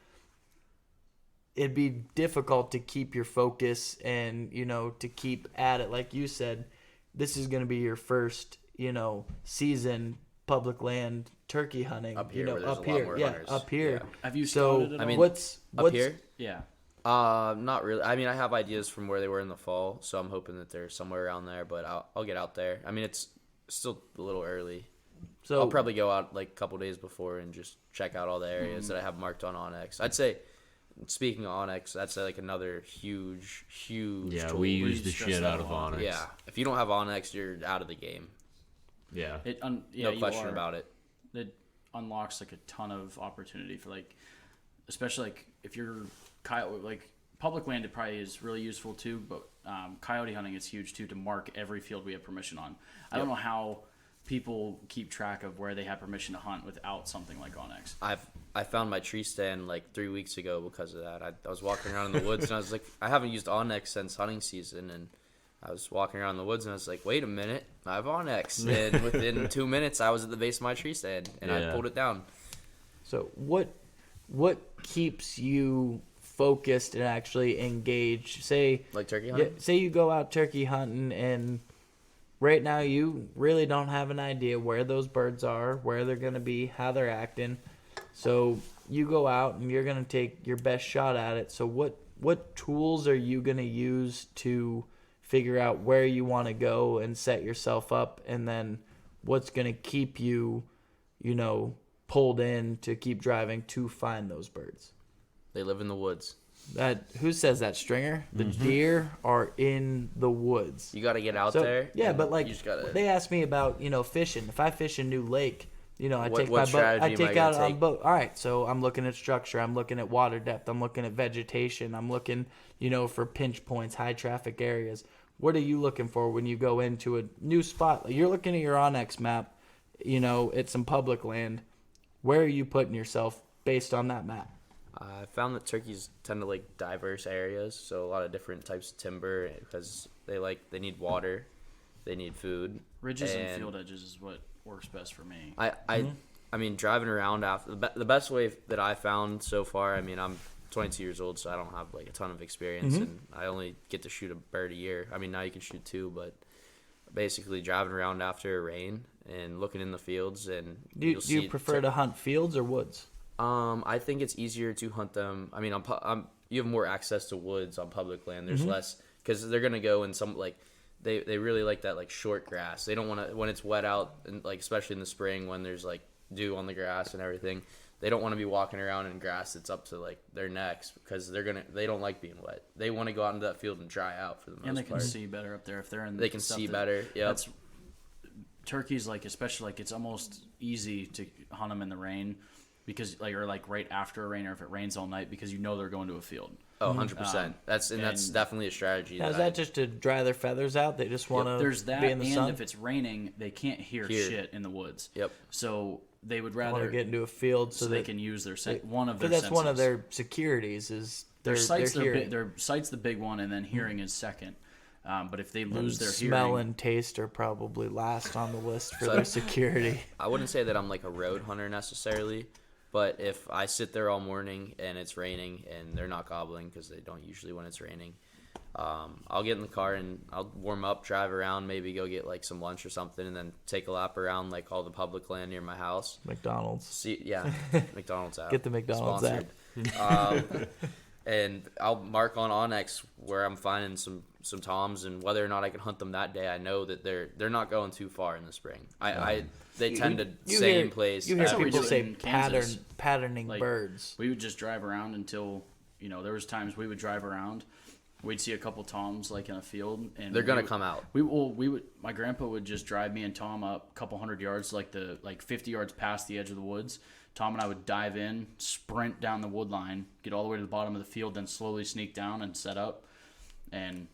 Speaker 9: it'd be difficult to keep your focus and, to keep at it. Like you said, this is going to be your first, season public land turkey hunting.
Speaker 8: Up here, where there's
Speaker 9: up
Speaker 8: a lot
Speaker 9: here,
Speaker 8: more
Speaker 9: yeah,
Speaker 8: hunters.
Speaker 9: up here.
Speaker 8: Yeah.
Speaker 7: Have you
Speaker 9: So,
Speaker 7: scouted at
Speaker 8: I
Speaker 7: all?
Speaker 8: mean,
Speaker 9: what's
Speaker 8: up here?
Speaker 7: Yeah.
Speaker 8: Not really. I mean, I have ideas from where they were in the fall, so I'm hoping that they're somewhere around there. But I'll get out there. I mean, it's still a little early.
Speaker 9: So
Speaker 8: I'll probably go out like a couple days before and just check out all the areas that I have marked on Onyx. I'd say, speaking of Onyx, that's like another huge
Speaker 1: Yeah,
Speaker 8: tool.
Speaker 1: we use
Speaker 7: use
Speaker 1: the
Speaker 7: stress
Speaker 1: shit out
Speaker 7: level
Speaker 1: of
Speaker 7: on.
Speaker 1: Onyx.
Speaker 8: Yeah, if you don't have Onyx, you're out of the game.
Speaker 1: Yeah.
Speaker 8: No question about it.
Speaker 7: It unlocks like a ton of opportunity for like, especially like if you're coyote, like public land, it probably is really useful too. But coyote hunting is huge too, to mark every field we have permission on. I don't know how people keep track of where they have permission to hunt without something like Onyx.
Speaker 8: I found my tree stand like 3 weeks ago because of that. I was walking around in the woods and I was like, I haven't used Onyx since hunting season, and I was walking around in the woods and I was like, wait a minute, I have Onyx. And within 2 minutes, I was at the base of my tree stand and I pulled it down.
Speaker 9: So what keeps you focused and actually engaged? Say
Speaker 8: Like turkey hunting?
Speaker 9: say you go out turkey hunting, and right now you really don't have an idea where those birds are, where they're going to be, how they're acting. So you go out and you're going to take your best shot at it. So what tools are you going to use to figure out where you want to go and set yourself up, and then what's going to keep you, pulled in to keep driving to find those birds?
Speaker 8: They live in the woods.
Speaker 9: That who says that, Stringer? The deer are in the woods.
Speaker 8: You got to get out
Speaker 9: So,
Speaker 8: there.
Speaker 9: yeah,
Speaker 8: and
Speaker 9: but like
Speaker 8: you just gotta,
Speaker 9: they asked me about fishing. If I fish a new lake, I
Speaker 8: What-
Speaker 9: take
Speaker 8: what
Speaker 9: my boat.
Speaker 8: strategy
Speaker 9: I
Speaker 8: am I
Speaker 9: take
Speaker 8: gonna
Speaker 9: out on
Speaker 8: take?
Speaker 9: boat. All right, so I'm looking at structure. I'm looking at water depth. I'm looking at vegetation. I'm looking, for pinch points, high traffic areas. What are you looking for when you go into a new spot? Like, you're looking at your Onyx map. It's some public land. Where are you putting yourself based on that map?
Speaker 8: I found that turkeys tend to like diverse areas, so a lot of different types of timber because they need water, they need food.
Speaker 7: Ridges and field edges is what works best for me.
Speaker 8: I mean, driving around after the best way that I found so far. I mean, I'm 22 years old, so I don't have like a ton of experience, and I only get to shoot a bird a year. I mean, now you can shoot 2, but basically driving around after a rain and looking in the fields, and
Speaker 9: Do you prefer to hunt fields or woods?
Speaker 8: I think it's easier to hunt them. I mean, you have more access to woods on public land. There's less because they're gonna go in some like they really like that like short grass. They don't want to when it's wet out, and like especially in the spring when there's like dew on the grass and everything. They don't want to be walking around in grass that's up to like their necks because they don't like being wet. They want to go out into that field and dry out for the most part.
Speaker 7: And they can see better up there if they're in.
Speaker 8: They can see better. Yeah.
Speaker 7: That's turkeys, like especially like it's almost easy to hunt them in the rain because like or like right after a rain, or if it rains all night, because they're going to a field.
Speaker 8: Oh, 100%. That's definitely a strategy.
Speaker 9: Now, is that just to dry their feathers out? They just want to
Speaker 7: There's that,
Speaker 9: be in the
Speaker 7: and
Speaker 9: sun?
Speaker 7: if it's raining, they can't hear shit in the woods.
Speaker 8: Yep.
Speaker 7: So they would
Speaker 9: Want
Speaker 7: rather
Speaker 9: to get into a field
Speaker 7: so
Speaker 9: so
Speaker 7: they
Speaker 9: that
Speaker 7: can use their one of their.
Speaker 9: But that's one of
Speaker 7: senses.
Speaker 9: their securities is
Speaker 7: Their sight's
Speaker 9: their hearing.
Speaker 7: their sight's the big one, and then hearing is second. But if they lose their
Speaker 9: smell
Speaker 7: hearing,
Speaker 9: and taste are probably last on the list for
Speaker 8: So-
Speaker 9: their security.
Speaker 8: I wouldn't say that I'm like a road hunter necessarily, but if I sit there all morning and it's raining and they're not gobbling because they don't usually when it's raining, I'll get in the car and I'll warm up, drive around, maybe go get like some lunch or something, and then take a lap around like all the public land near my house.
Speaker 9: McDonald's.
Speaker 8: See, yeah, McDonald's app.
Speaker 9: Get the McDonald's
Speaker 8: Sponsored. And I'll mark on Onyx where I'm finding some toms, and whether or not I can hunt them that day, I know that they're not going too far in the spring. They tend to stay in place.
Speaker 9: You hear
Speaker 7: That's what we
Speaker 9: people
Speaker 7: do
Speaker 9: say
Speaker 7: in Kansas.
Speaker 9: patterning
Speaker 7: Like,
Speaker 9: birds.
Speaker 7: we would just drive around until, there was times we would drive around. We'd see a couple toms like in a field, and
Speaker 8: They're gonna come out.
Speaker 7: We would. My grandpa would just drive me and Tom up a couple hundred yards, like 50 yards past the edge of the woods. Tom and I would dive in, sprint down the wood line, get all the way to the bottom of the field, then slowly sneak down and set up. And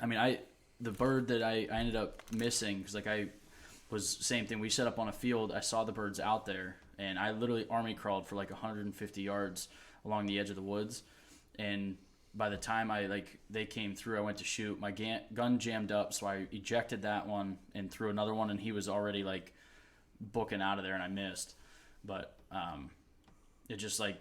Speaker 7: I mean, the bird that I ended up missing, because like I was same thing. We set up on a field. I saw the birds out there, and I literally army crawled for like 150 yards along the edge of the woods. And by the time they came through, I went to shoot. My gun jammed up, so I ejected that one and threw another one, and he was already like booking out of there, and I missed. But it just like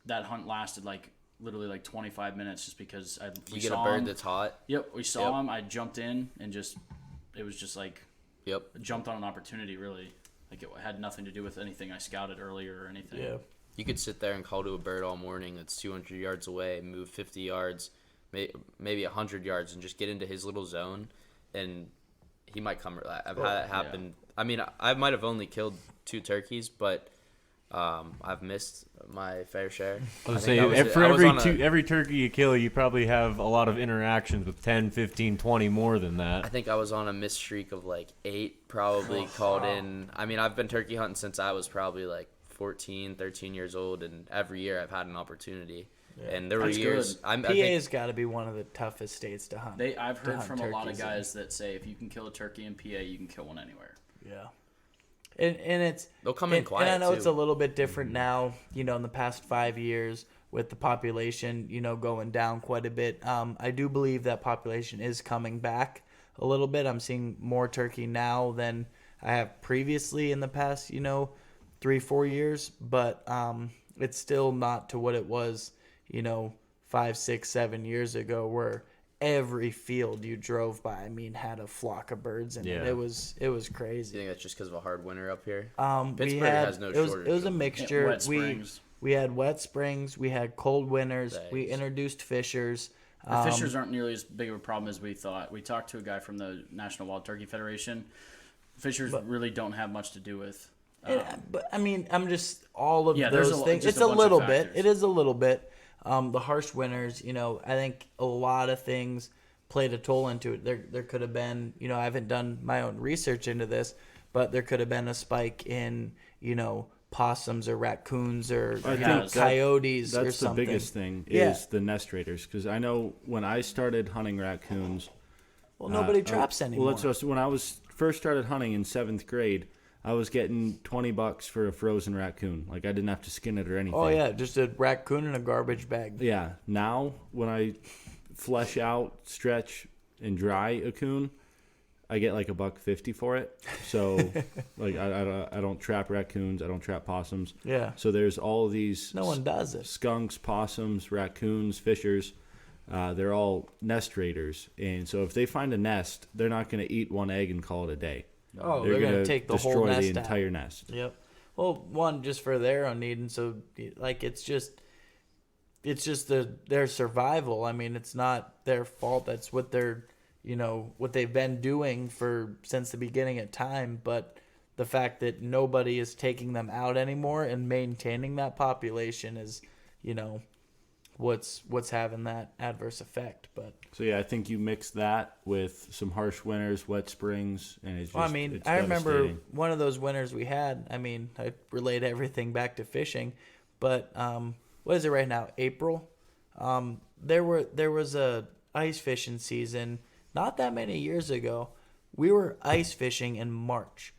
Speaker 7: that hunt lasted like literally like 25 minutes just because we
Speaker 8: You get
Speaker 7: saw
Speaker 8: a bird
Speaker 7: him.
Speaker 8: that's hot.
Speaker 7: Yep, we saw
Speaker 8: Yep.
Speaker 7: him. I jumped in and it was just like
Speaker 8: Yep.
Speaker 7: jumped on an opportunity really. Like it had nothing to do with anything I scouted earlier or anything.
Speaker 9: Yeah.
Speaker 8: You could sit there and call to a bird all morning that's 200 yards away, move 50 yards, maybe 100 yards, and just get into his little zone, and he might come. I've had it happen. Yeah. I mean, I might have only killed 2 turkeys, but I've missed my fair share.
Speaker 1: I was saying, for every turkey you kill, you probably have a lot of interactions with 10, 15, 20 more than that.
Speaker 8: I think I was on a missed streak of like 8, probably called in. I mean, I've been turkey hunting since I was probably like 14, 13 years old, and every year I've had an opportunity. Yeah. And there were years.
Speaker 9: PA's got to be one of the toughest states to hunt.
Speaker 7: I've heard from a lot of guys that say if you can kill a turkey in PA, you can kill one anywhere.
Speaker 9: Yeah. And it's
Speaker 8: they'll come in quiet.
Speaker 9: And I know
Speaker 8: too.
Speaker 9: It's a little bit different now. In the past 5 years with the population, going down quite a bit. I do believe that population is coming back a little bit. I'm seeing more turkey now than I have previously in the past, 3-4 years, but it's still not to what it was, 5, 6, 7 years ago, where every field you drove by, had a flock of birds in it. It was crazy.
Speaker 8: Do you think that's just because of a hard winter up here?
Speaker 9: Pittsburgh
Speaker 8: has no shortage.
Speaker 9: It was a mixture.
Speaker 7: Wet springs.
Speaker 9: We had wet springs. We had cold winters.
Speaker 8: Thanks.
Speaker 9: We introduced fishers.
Speaker 7: The fishers aren't nearly as big of a problem as we thought. We talked to a guy from the National Wild Turkey Federation. Fishers really don't have much to do with.
Speaker 9: But I'm just all of
Speaker 7: there's
Speaker 9: those things. It's a little bit. It is a little bit. The harsh winters, I think a lot of things played a toll into it. There could have been, I haven't done my own research into this, but there could have been a spike in, possums or raccoons or coyotes or something.
Speaker 3: That's the biggest thing is the nest raiders. Because I know when I started hunting raccoons,
Speaker 9: nobody traps anymore.
Speaker 3: When I first started hunting in 7th grade, I was getting $20 for a frozen raccoon. Like, I didn't have to skin it or anything.
Speaker 9: Oh yeah, just a raccoon in a garbage bag.
Speaker 3: Yeah. Now, when I flesh out, stretch, and dry a coon, I get like $1.50 for it. So, like, I don't trap raccoons. I don't trap possums.
Speaker 9: Yeah.
Speaker 3: So there's all of these.
Speaker 9: No one does it.
Speaker 3: Skunks, possums, raccoons, fishers. They're all nest raiders, and so if they find a nest, they're not going to eat one egg and call it a day.
Speaker 9: Oh, they're going to take the whole nest
Speaker 3: destroy the entire nest.
Speaker 9: Yep. Well, one, just for their own need, and so like it's just their survival. It's not their fault. That's what they're what they've been doing since the beginning of time. But the fact that nobody is taking them out anymore and maintaining that population is what's having that adverse effect. But
Speaker 3: so yeah, I think you mix that with some harsh winters, wet springs, and it's just. It's
Speaker 9: I remember
Speaker 3: devastating.
Speaker 9: one of those winters we had. I relate everything back to fishing, but what is it right now? April. There was a ice fishing season not that many years ago. We were ice fishing in March.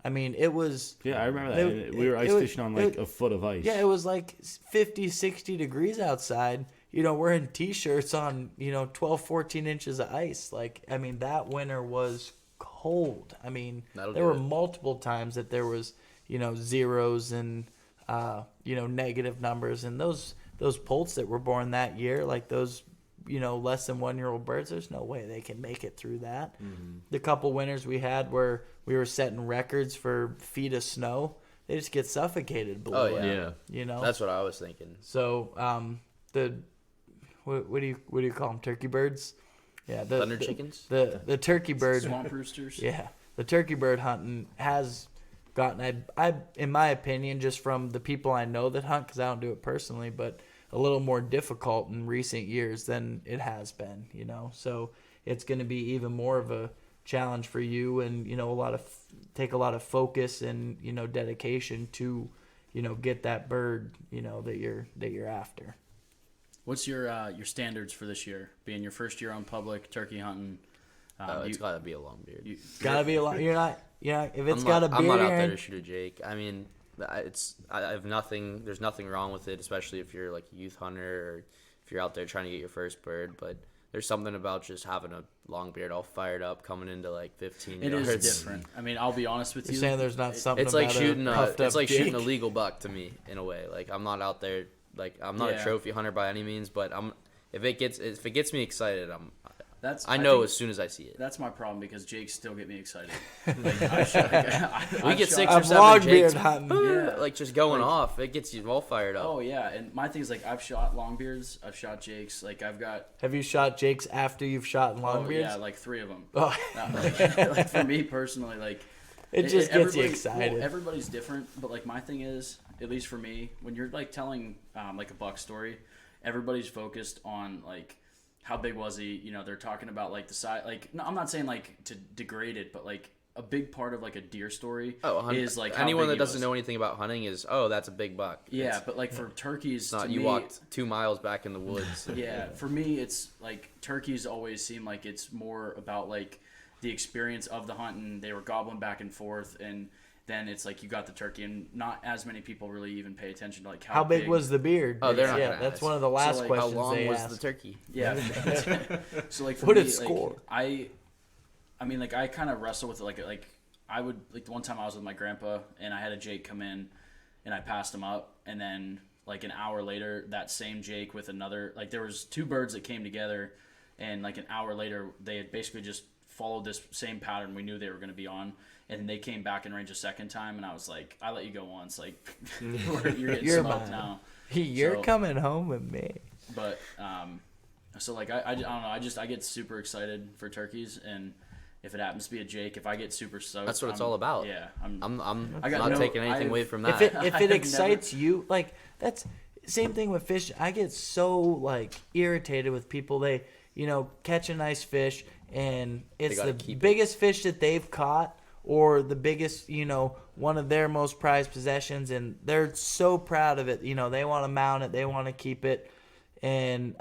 Speaker 9: It was...
Speaker 3: Yeah, I remember that. We were ice fishing on a foot of ice.
Speaker 9: Yeah, it was like 50, 60 degrees outside, wearing T-shirts on, 12, 14 inches of ice. Like, I mean, that winter was cold. I mean, there were multiple times that there was, zeros and, negative numbers. And those poults that were born that year, like those, less than 1-year-old birds, there's no way they can make it through that. Mm-hmm. The couple winters we had where we were setting records for feet of snow, they just get suffocated below it.
Speaker 8: That's what I was thinking.
Speaker 9: So, what do you call them? Turkey birds? Yeah,
Speaker 8: thunder chickens.
Speaker 9: The turkey bird.
Speaker 7: Swamp roosters.
Speaker 9: Yeah, the turkey bird hunting has gotten, I in my opinion, just from the people I know that hunt, because I don't do it personally, but a little more difficult in recent years than it has been. So it's going to be even more of a challenge for you, and take a lot of focus and dedication to get that bird that you're after.
Speaker 7: What's your standards for this year? Being your first year on public turkey hunting,
Speaker 8: it's got to be a long beard.
Speaker 9: Gotta be a long. You're not. If it's got a beard,
Speaker 8: I'm not out there to shoot a Jake. I mean, I have nothing. There's nothing wrong with it, especially if you're like a youth hunter or if you're out there trying to get your first bird. But there's something about just having a long beard all fired up coming into like 15 yards.
Speaker 7: It is different. I mean, I'll be honest with you.
Speaker 9: You're saying there's not something.
Speaker 8: It's like shooting
Speaker 9: shooting
Speaker 8: a legal buck to me in a way. Like I'm not out there. Like I'm not a trophy hunter by any means, but if it gets me excited, I know as soon as I see it.
Speaker 7: That's my problem because Jakes still get me excited.
Speaker 8: We get 6 or 7 Jakes, like just going off. It gets you all fired up.
Speaker 7: Oh yeah, and my thing is like I've shot longbeards, I've shot Jakes. Like I've got.
Speaker 9: Have you shot Jakes after you've shot longbeards?
Speaker 7: Yeah, like 3 of them.
Speaker 9: Oh.
Speaker 7: Like for me personally, like
Speaker 9: it just gets you excited.
Speaker 7: Well, everybody's different, but like my thing is, at least for me, when you're like telling like a buck story, everybody's focused on like. How big was he? They're talking about like the size. Like, no, I'm not saying like to degrade it, but like a big part of like a deer story is like how
Speaker 8: anyone
Speaker 7: big
Speaker 8: that doesn't know anything about hunting is that's a big buck.
Speaker 7: Yeah, but like for turkeys,
Speaker 8: not you walked 2 miles back in the woods.
Speaker 7: Yeah, for me, it's like turkeys always seem like it's more about like the experience of the hunt, and they were gobbling back and forth, and then it's like you got the turkey, and not as many people really even pay attention to like how
Speaker 9: big was the beard.
Speaker 8: Oh, they're not
Speaker 9: that's one of the last questions
Speaker 8: how long
Speaker 9: they
Speaker 8: was
Speaker 9: asked.
Speaker 8: the turkey?
Speaker 7: Yeah. So like for
Speaker 9: what
Speaker 7: me,
Speaker 9: did score?
Speaker 7: Like, I mean like I kind of wrestle with it. Like I would like the one time I was with my grandpa and I had a Jake come in, and I passed him up, and then like an hour later that same Jake with another, like there was 2 birds that came together, and like an hour later they had basically just followed this same pattern we knew they were going to be on. And they came back in range a second time, and I was like, I let you go once. Like, you're getting smoked now.
Speaker 9: You're coming home with me.
Speaker 7: But, so, like, I don't know. I get super excited for turkeys, and if it happens to be a Jake, if I get super stoked.
Speaker 8: That's what it's all about.
Speaker 7: Yeah.
Speaker 8: I'm not taking anything away from that.
Speaker 9: If it excites you, like, that's same thing with fish. I get so, like, irritated with people. They, catch a nice fish, and it's the biggest fish that they've caught. Or the biggest, one of their most prized possessions, and they're so proud of it. They want to mount it, they want to keep it, and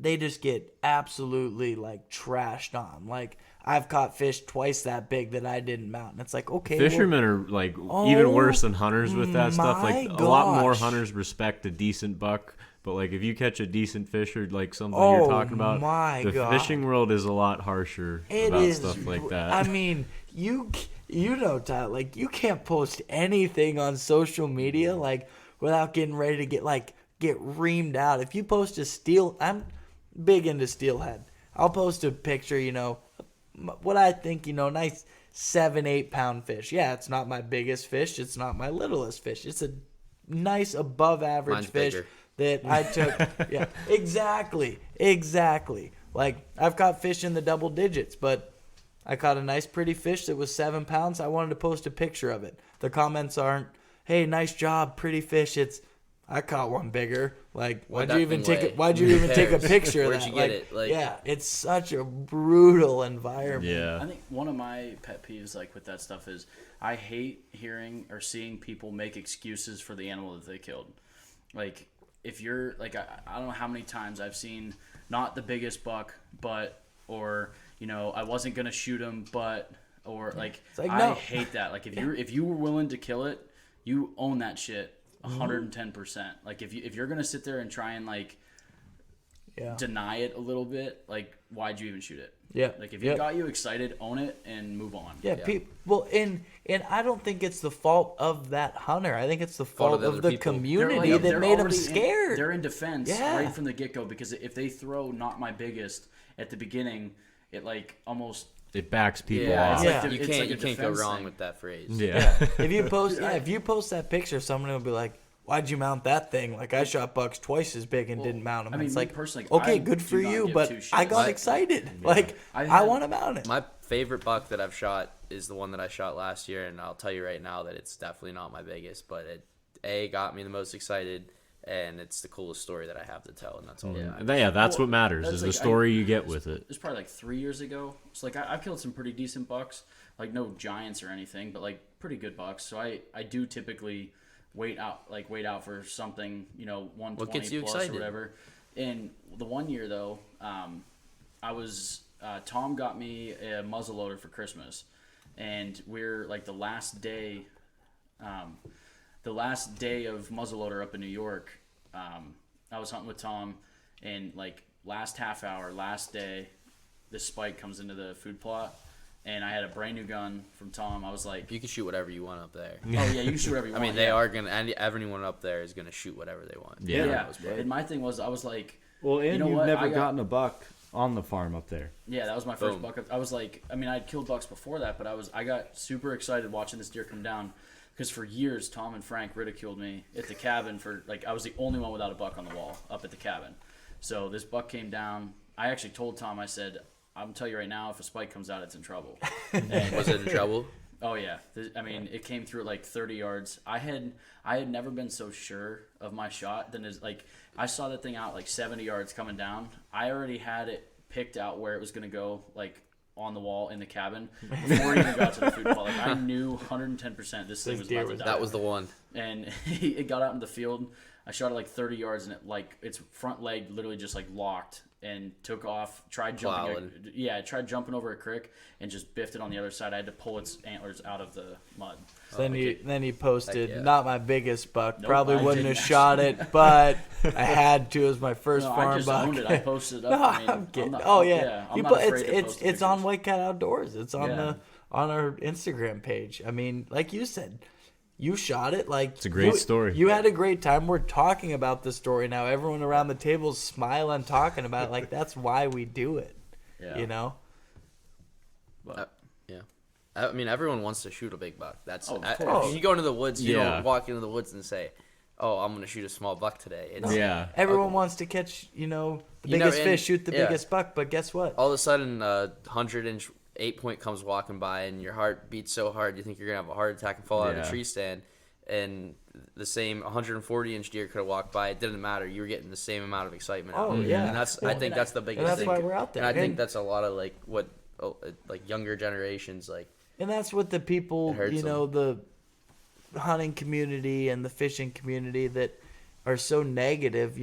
Speaker 9: they just get absolutely like trashed on. Like I've caught fish twice that big that I didn't mount, and it's like, okay,
Speaker 1: fishermen are like even worse than hunters with that stuff. Like a lot more hunters respect a decent buck. But, like, if you catch a decent fish or, like, something you're talking about, the fishing world is a lot harsher about stuff like that.
Speaker 9: I mean, Tyler, like, you can't post anything on social media, like, without getting ready to get reamed out. If you post I'm big into steelhead. I'll post a picture, what I think, nice 7-8 pound fish. Yeah, it's not my biggest fish. It's not my littlest fish. It's a nice above average fish.
Speaker 8: Bigger.
Speaker 9: That I took, yeah, exactly. Like, I've caught fish in the double digits, but I caught a nice pretty fish that was 7 pounds. I wanted to post a picture of it. The comments aren't, hey, nice job, pretty fish. It's, I caught one bigger. Like, why'd you even take a picture of that?
Speaker 8: Where'd you get it? Like,
Speaker 9: yeah, it's such a brutal environment.
Speaker 1: Yeah.
Speaker 7: I think one of my pet peeves, like, with that stuff is I hate hearing or seeing people make excuses for the animal that they killed. Like, if you're like, I don't know how many times I've seen not the biggest buck, but, or, I wasn't going to shoot him, but, or like, I hate that. Like if you were willing to kill it, you own that shit. 110%. Like if you're gonna sit there and try and like deny it a little bit, like why'd you even shoot it?
Speaker 9: Yeah.
Speaker 7: Like if it got you excited, own it and move on.
Speaker 9: Yeah. Well, and I don't think it's the fault of that hunter. I think it's the fault of the community that made them scared.
Speaker 7: They're in defense right from the get go, because if they throw "not my biggest" at the beginning, it like almost.
Speaker 1: It backs people off.
Speaker 7: Like
Speaker 8: you can't go wrong with that phrase.
Speaker 1: Yeah.
Speaker 9: If you post that picture, someone will be like, "Why'd you mount that thing?" Like I shot bucks twice as big and didn't mount them.
Speaker 7: I mean,
Speaker 9: it's like,
Speaker 7: personally,
Speaker 9: okay, good for you, but I got excited. Like I want to mount it.
Speaker 8: My favorite buck that I've shot is the one that I shot last year, and I'll tell you right now that it's definitely not my biggest, but it got me the most excited. And it's the coolest story that I have to tell, and that's all that matters.
Speaker 1: Yeah, that's what matters, is the story you get with it.
Speaker 7: It's probably like 3 years ago. So like I've killed some pretty decent bucks, like no giants or anything, but like pretty good bucks. So I do typically wait out for something, 120
Speaker 8: what gets you
Speaker 7: plus
Speaker 8: excited?
Speaker 7: Or whatever. And the one year though, Tom got me a muzzleloader for Christmas, and we're like the last day of muzzleloader up in New York. I was hunting with Tom, and like last half hour, last day, this spike comes into the food plot, and I had a brand new gun from Tom. I was like,
Speaker 8: you can shoot whatever you want up there.
Speaker 7: Oh yeah, you can shoot whatever you want.
Speaker 8: I mean, they are gonna, and everyone up there is gonna shoot whatever they want.
Speaker 7: Yeah. And my thing was, I was like,
Speaker 3: Well, and
Speaker 7: you know
Speaker 3: you've
Speaker 7: what?
Speaker 3: never gotten a buck on the farm up there.
Speaker 7: Yeah, that was my first buck. I was like, I mean, I'd killed bucks before that, but I got super excited watching this deer come down. Because for years, Tom and Frank ridiculed me at the cabin for, like, I was the only one without a buck on the wall up at the cabin. So this buck came down. I actually told Tom, I said, I'm going to tell you right now, if a spike comes out, it's in trouble. And,
Speaker 8: was it in trouble?
Speaker 7: Oh, yeah. I mean, it came through at like 30 yards. I had never been so sure of my shot than like, I saw that thing out like 70 yards coming down. I already had it picked out where it was going to go, like, on the wall in the cabin before we even got to the food plot. Like I knew 110% this thing was about to die.
Speaker 8: That was the one.
Speaker 7: And it got out in the field. I shot it like 30 yards, and its front leg literally just like locked and took off. Tried jumping over a creek and just biffed it on the other side. I had to pull its antlers out of the mud.
Speaker 9: So then you posted, not my biggest buck.
Speaker 7: Nope,
Speaker 9: Probably
Speaker 7: I
Speaker 9: wouldn't
Speaker 7: didn't
Speaker 9: have shot it, but I had to as my first
Speaker 7: No,
Speaker 9: farm
Speaker 7: I just
Speaker 9: buck.
Speaker 7: owned it. I posted it up.
Speaker 9: No,
Speaker 7: I mean,
Speaker 9: I'm kidding.
Speaker 7: not-
Speaker 9: Oh yeah,
Speaker 7: I'm
Speaker 9: you
Speaker 7: not
Speaker 9: put,
Speaker 7: afraid to post
Speaker 9: it's on
Speaker 7: pictures.
Speaker 9: White Cat Outdoors. It's on
Speaker 7: Yeah.
Speaker 9: on our Instagram page. I mean, like you said, you shot it. Like
Speaker 1: It's a great story.
Speaker 9: You had a great time. We're talking about the story now. Everyone around the table is smiling, talking about it. Like that's why we do it.
Speaker 7: Yeah.
Speaker 9: You know.
Speaker 8: Yeah. I mean, everyone wants to shoot a big buck. That's
Speaker 7: of course.
Speaker 8: you go into the woods, you
Speaker 1: Yeah.
Speaker 8: don't walk into the woods and say, "Oh, I'm going to shoot a small buck today." It's,
Speaker 9: Everyone wants to catch, the
Speaker 8: You know,
Speaker 9: biggest
Speaker 8: and-
Speaker 9: fish, shoot the
Speaker 8: yeah.
Speaker 9: biggest buck. But guess what?
Speaker 8: All of a sudden, 100-inch 8-point comes walking by, and your heart beats so hard you think you're gonna have a heart attack and fall out of
Speaker 1: Yeah.
Speaker 8: a tree stand. And the same 140-inch deer could have walked by. It didn't matter. You were getting the same amount of excitement.
Speaker 9: Oh,
Speaker 8: out of it.
Speaker 9: yeah.
Speaker 8: And I think that's the biggest
Speaker 9: And that's
Speaker 8: thing.
Speaker 9: why we're out there.
Speaker 8: And I think
Speaker 9: And-
Speaker 8: that's a lot of like younger generations like.
Speaker 9: And that's what the people,
Speaker 8: It hurts
Speaker 9: the hunting community and the fishing community that are so negative,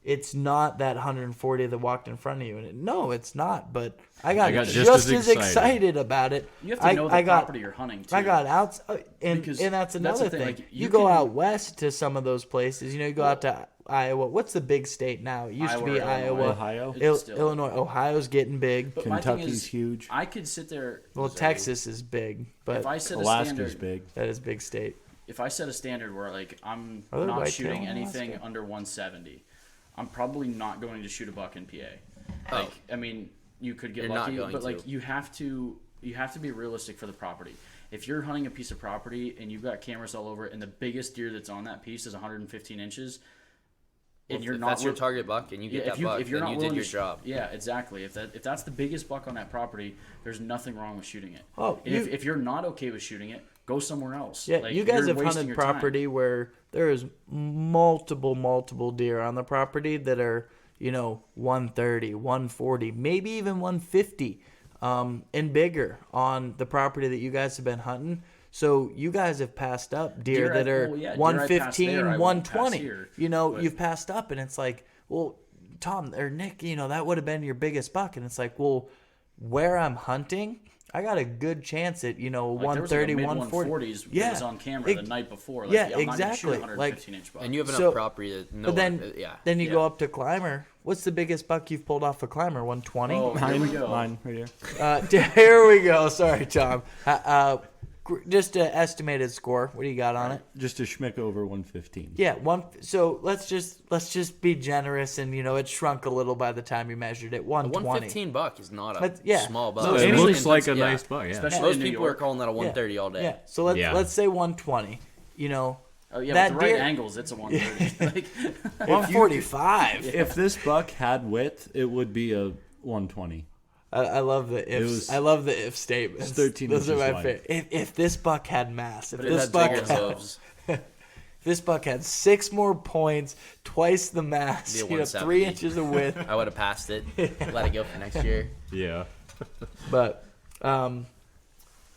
Speaker 9: it's not that 140 that walked in front of you. And no, it's not. But I got just as excited about it.
Speaker 7: You have to know the property you're hunting, too.
Speaker 9: I got out, and
Speaker 7: Because
Speaker 9: that's another
Speaker 7: the thing,
Speaker 9: thing.
Speaker 7: like,
Speaker 9: you
Speaker 7: you
Speaker 9: go
Speaker 7: can-
Speaker 9: out west to some of those places. You go out to Iowa. What's the big state now? It used to be
Speaker 7: Iowa,
Speaker 9: Iowa.
Speaker 3: Ohio?
Speaker 7: It's still-
Speaker 9: Illinois. Ohio's getting big.
Speaker 7: But my thing
Speaker 3: Kentucky's
Speaker 7: is,
Speaker 3: huge.
Speaker 7: I could sit there.
Speaker 9: Well, Texas is big, but
Speaker 7: If I set a
Speaker 3: Alaska's
Speaker 7: standard,
Speaker 3: big.
Speaker 9: that is big state.
Speaker 7: if I set a standard where like I'm
Speaker 9: Are there
Speaker 7: not
Speaker 9: whitetail
Speaker 7: shooting
Speaker 9: in
Speaker 7: anything
Speaker 9: Alaska?
Speaker 7: under 170, I'm probably not going to shoot a buck in PA. Like, I mean, you could get
Speaker 8: You're not
Speaker 7: lucky,
Speaker 8: going
Speaker 7: but like
Speaker 8: to.
Speaker 7: you have to be realistic for the property. If you're hunting a piece of property and you've got cameras all over it, and the biggest deer that's on that piece is 115 inches, and you're
Speaker 8: if
Speaker 7: not
Speaker 8: that's your
Speaker 7: wi-
Speaker 8: target buck and you get that buck,
Speaker 7: if you're
Speaker 8: then
Speaker 7: not
Speaker 8: you did
Speaker 7: willing
Speaker 8: your
Speaker 7: to
Speaker 8: job.
Speaker 7: Yeah, exactly. If that's the biggest buck on that property, there's nothing wrong with shooting it.
Speaker 9: Oh,
Speaker 7: And if you're not okay with shooting it, go somewhere else.
Speaker 9: Yeah,
Speaker 7: Like,
Speaker 9: you guys
Speaker 7: you're
Speaker 9: have
Speaker 7: wasting
Speaker 9: hunted
Speaker 7: your time.
Speaker 9: property where there is multiple deer on the property that are, 130, 140, maybe even 150, and bigger on the property that you guys have been hunting. So you guys have passed up deer
Speaker 7: Deer
Speaker 9: that are
Speaker 7: deer I passed
Speaker 9: 115,
Speaker 7: there, I won't pass
Speaker 9: 120.
Speaker 7: here.
Speaker 9: You've passed up, and it's like, well, Tom or Nick, that would have been your biggest buck, and it's like, well, where I'm hunting, I got a good chance at,
Speaker 7: Like,
Speaker 9: 130,
Speaker 7: there was
Speaker 9: 140.
Speaker 7: 140s
Speaker 9: Yeah.
Speaker 7: that was on camera the night before. Like,
Speaker 9: yeah,
Speaker 7: I'm not gonna shoot
Speaker 9: exactly.
Speaker 7: a 115-inch buck.
Speaker 8: And you have enough
Speaker 9: So-
Speaker 8: property to know.
Speaker 9: But then,
Speaker 8: yeah.
Speaker 9: then you
Speaker 7: Yeah.
Speaker 9: go up to climber. What's the biggest buck you've pulled off a climber? 120?
Speaker 7: Oh, here we go.
Speaker 10: Mine right here.
Speaker 9: Here we go. Sorry, Tom. Just an estimated score. What do you got on it?
Speaker 10: Just a schmick over 115.
Speaker 9: Yeah, So let's just be generous, and it shrunk a little by the time you measured it.
Speaker 8: A
Speaker 9: 120.
Speaker 8: 115 buck is not a
Speaker 9: But, yeah.
Speaker 8: small buck.
Speaker 1: No, it
Speaker 7: Especially
Speaker 1: looks
Speaker 7: in
Speaker 1: like a
Speaker 8: yeah.
Speaker 1: nice buck. Yeah.
Speaker 7: Especially
Speaker 8: Most
Speaker 7: in New
Speaker 8: people are
Speaker 7: York.
Speaker 8: calling that a 130 all day.
Speaker 9: Yeah. So let's
Speaker 1: Yeah.
Speaker 9: let's say 120.
Speaker 7: Oh, yeah,
Speaker 9: that
Speaker 7: with the right
Speaker 9: deer-
Speaker 7: angles, it's a 130. Like,
Speaker 9: 145.
Speaker 10: If this buck had width, it would be a 120.
Speaker 9: I love the ifs.
Speaker 10: was-
Speaker 9: I love the if statements.
Speaker 10: It's 13
Speaker 9: Those are
Speaker 10: inches
Speaker 9: my
Speaker 10: wide.
Speaker 9: favorite. If this buck had mass, if
Speaker 8: But it
Speaker 9: this
Speaker 8: had
Speaker 9: buck
Speaker 8: bigger
Speaker 9: had,
Speaker 8: hooves.
Speaker 9: this buck had 6 more points, twice the mass,
Speaker 8: Be a
Speaker 9: 3
Speaker 8: 170.
Speaker 9: inches of width.
Speaker 8: I would have passed it. Let it go for next year.
Speaker 1: Yeah.
Speaker 9: But,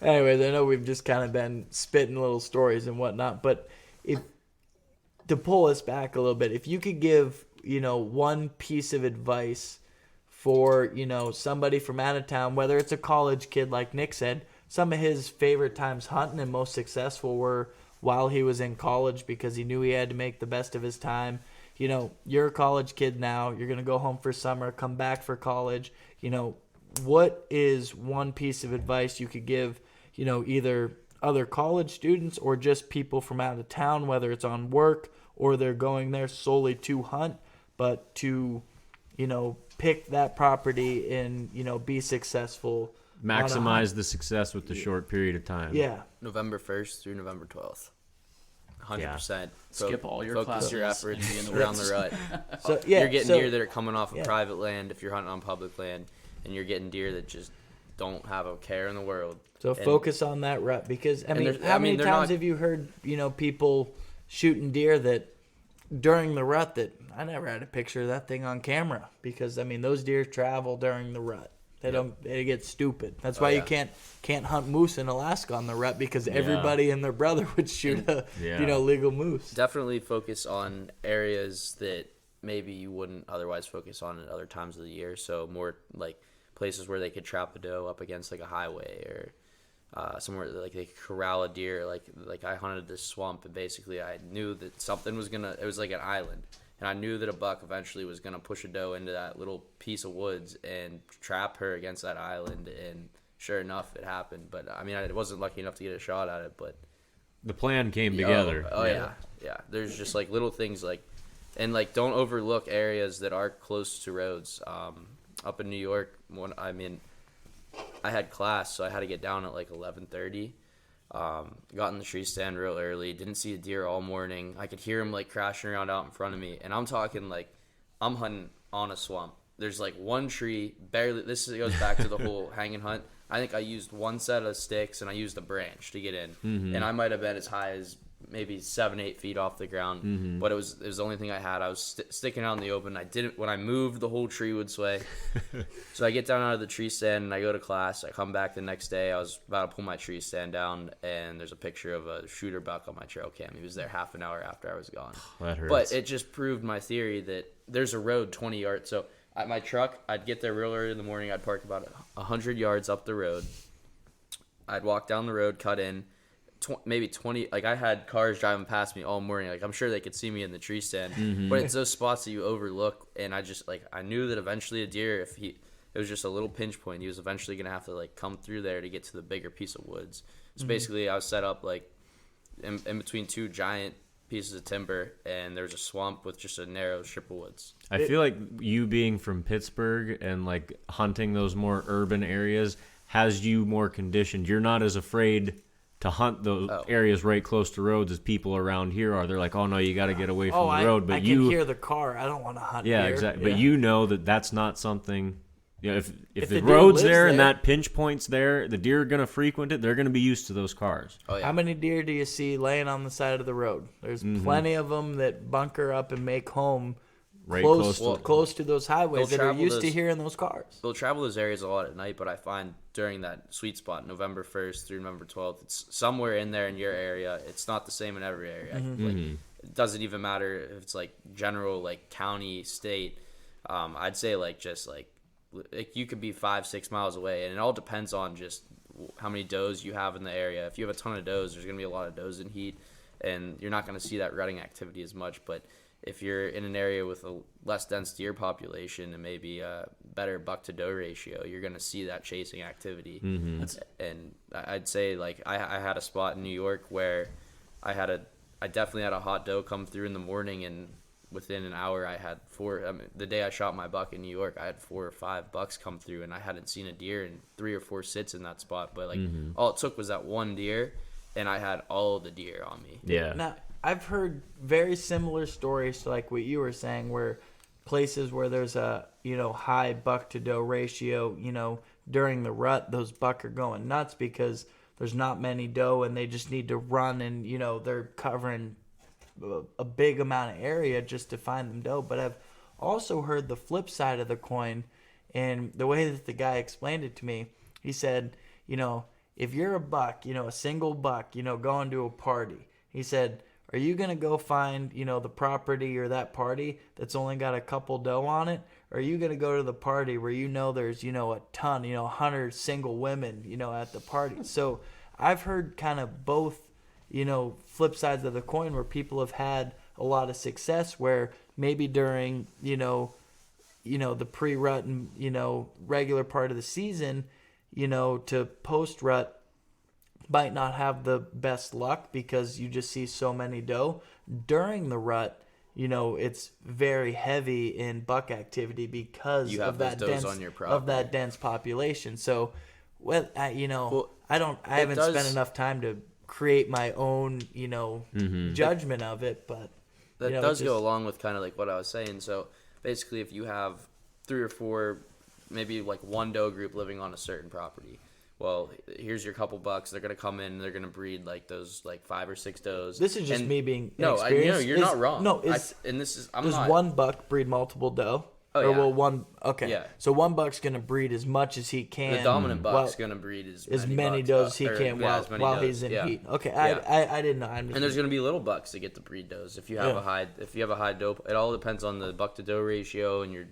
Speaker 9: anyways, I know we've just kind of been spitting little stories and whatnot. But if to pull us back a little bit, if you could give one piece of advice for somebody from out of town, whether it's a college kid like Nick said, some of his favorite times hunting and most successful were while he was in college because he knew he had to make the best of his time. You're a college kid now. You're going to go home for summer, come back for college. What is one piece of advice you could give, either other college students or just people from out of town, whether it's on work or they're going there solely to hunt, but to, pick that property and, be successful. on a hunt?
Speaker 1: Maximize the success with the short period of time.
Speaker 9: Yeah.
Speaker 8: November 1st through November 12th. 100%.
Speaker 7: Skip all your
Speaker 8: Focus your
Speaker 7: classes
Speaker 8: efforts
Speaker 7: and be in the
Speaker 8: around the rut.
Speaker 9: So, yeah.
Speaker 8: You're getting
Speaker 9: so,
Speaker 8: deer that are coming off of
Speaker 9: yeah.
Speaker 8: private land if you're hunting on public land, and you're getting deer that just don't have a care in the world.
Speaker 9: So
Speaker 8: And-
Speaker 9: focus on that rut because, how many
Speaker 8: they're
Speaker 9: times
Speaker 8: not-
Speaker 9: have you heard, people shooting deer that during the rut that I never had a picture of that thing on camera because, those deer travel during the rut. They get stupid. That's why
Speaker 8: yeah.
Speaker 9: you can't hunt moose in Alaska on the rut because everybody and their brother would shoot a,
Speaker 1: Yeah.
Speaker 9: legal moose.
Speaker 8: Definitely focus on areas that maybe you wouldn't otherwise focus on at other times of the year. So more like places where they could trap a doe up against like a highway or somewhere like they could corral a deer. Like I hunted this swamp and basically I knew that something was it was like an island. And I knew that a buck eventually was going to push a doe into that little piece of woods and trap her against that island. And sure enough, it happened. But I wasn't lucky enough to get a shot at it, but
Speaker 1: The plan came together.
Speaker 8: Oh yeah. There's just like little things and don't overlook areas that are close to roads. Up in New York, I had class, so I had to get down at like 11:30. Got in the tree stand real early. Didn't see a deer all morning. I could hear him like crashing around out in front of me, and I'm talking like I'm hunting on a swamp. There's like one tree, barely. Goes back to the whole hanging hunt. I think I used one set of sticks and I used a branch to get in, and I might have been as high as maybe 7-8 feet off the ground, but it was the only thing I had. I was sticking out in the open. When I moved, the whole tree would sway. So I get down out of the tree stand and I go to class. I come back the next day. I was about to pull my tree stand down, and there's a picture of a shooter buck on my trail cam. He was there half an hour after I was gone.
Speaker 1: That hurts.
Speaker 8: But it just proved my theory that there's a road 20 yards. So at my truck, I'd get there real early in the morning. I'd park about 100 yards up the road. I'd walk down the road, cut in. Maybe 20, like I had cars driving past me all morning. Like I'm sure they could see me in the tree stand, but it's those spots that you overlook. And I knew that eventually a deer, it was just a little pinch point, he was eventually going to have to like come through there to get to the bigger piece of woods. So basically I was set up like in between two giant pieces of timber, and there's a swamp with just a narrow strip of woods.
Speaker 1: I feel like you being from Pittsburgh and like hunting those more urban areas has you more conditioned. You're not as afraid to hunt those areas right close to roads as people around here are. They're like, oh no, you got to get away from the road. But
Speaker 9: I can hear the car. I don't want to hunt.
Speaker 1: Yeah,
Speaker 9: deer.
Speaker 1: exactly.
Speaker 9: Yeah.
Speaker 1: But you know that that's not something. If
Speaker 9: If
Speaker 1: the
Speaker 9: the deer
Speaker 1: road's
Speaker 9: lives
Speaker 1: there and
Speaker 9: there-
Speaker 1: that pinch point's there, the deer are gonna frequent it. They're gonna be used to those cars.
Speaker 8: Oh yeah.
Speaker 9: How many deer do you see laying on the side of the road? There's plenty of them that bunker up and make home
Speaker 1: Right
Speaker 9: close to those highways
Speaker 8: they'll
Speaker 9: that are
Speaker 8: travel
Speaker 9: used to
Speaker 8: those-
Speaker 9: hearing those cars.
Speaker 8: They'll travel those areas a lot at night, but I find during that sweet spot, November 1st through November 12th, it's somewhere in there in your area. It's not the same in every area. Like, it doesn't even matter if it's like general, like county, state. I'd say like just like you could be 5-6 miles away, and it all depends on just how many does you have in the area. If you have a ton of does, there's going to be a lot of does in heat, and you're not going to see that rutting activity as much. But if you're in an area with a less dense deer population and maybe a better buck to doe ratio, you're going to see that chasing activity. And I'd say, like, I had a spot in New York where I definitely had a hot doe come through in the morning, and within an hour I had the day I shot my buck in New York, I had 4 or 5 bucks come through, and I hadn't seen a deer in 3 or 4 sits in that spot. But like all it took was that one deer, and I had all the deer on me.
Speaker 1: Yeah.
Speaker 9: Now, I've heard very similar stories to like what you were saying, where places where there's a, high buck to doe ratio, during the rut, those buck are going nuts because there's not many doe and they just need to run, and, they're covering a big amount of area just to find them doe. But I've also heard the flip side of the coin, and the way that the guy explained it to me, he said, if you're a buck, a single buck, going to a party, he said, are you going to go find, the property or that party that's only got a couple doe on it? Or are you going to go to the party where there's, a ton, 100 single women, at the party? So I've heard kind of both, flip sides of the coin, where people have had a lot of success where maybe during, the pre-rut and, regular part of the season, to post-rut, might not have the best luck because you just see so many doe. During the rut, it's very heavy in buck activity because
Speaker 8: You have
Speaker 9: of
Speaker 8: those
Speaker 9: that
Speaker 8: does
Speaker 9: dense
Speaker 8: on your property.
Speaker 9: of that dense population. So, I haven't
Speaker 8: does-
Speaker 9: spent enough time to create my own, judgment of it, but
Speaker 8: That
Speaker 9: it
Speaker 8: does
Speaker 9: just-
Speaker 8: go along with kind of like what I was saying. So basically, if you have 3 or 4, maybe like one doe group living on a certain property, well, here's your couple bucks. They're gonna come in and they're gonna breed like those 5 or 6 does.
Speaker 9: This is just
Speaker 8: And-
Speaker 9: me being
Speaker 8: no,
Speaker 9: inexperienced.
Speaker 8: you're not wrong.
Speaker 9: No,
Speaker 8: I'm
Speaker 9: does
Speaker 8: not.
Speaker 9: one buck breed multiple doe?
Speaker 8: Oh,
Speaker 9: Or
Speaker 8: yeah.
Speaker 9: will one? Okay.
Speaker 8: Yeah.
Speaker 9: So one buck's gonna breed as much as he can.
Speaker 8: The dominant buck's
Speaker 9: while-
Speaker 8: gonna breed
Speaker 9: as many
Speaker 8: bucks,
Speaker 9: does as he
Speaker 8: or,
Speaker 9: can
Speaker 8: yeah, as many
Speaker 9: while
Speaker 8: does.
Speaker 9: he's in
Speaker 8: Yeah.
Speaker 9: heat. Okay,
Speaker 8: Yeah.
Speaker 9: I didn't know. I'm just,
Speaker 8: And there's gonna be little bucks that get to breed does if you have
Speaker 9: Yeah.
Speaker 8: a high doe. It all depends on the buck to doe ratio and your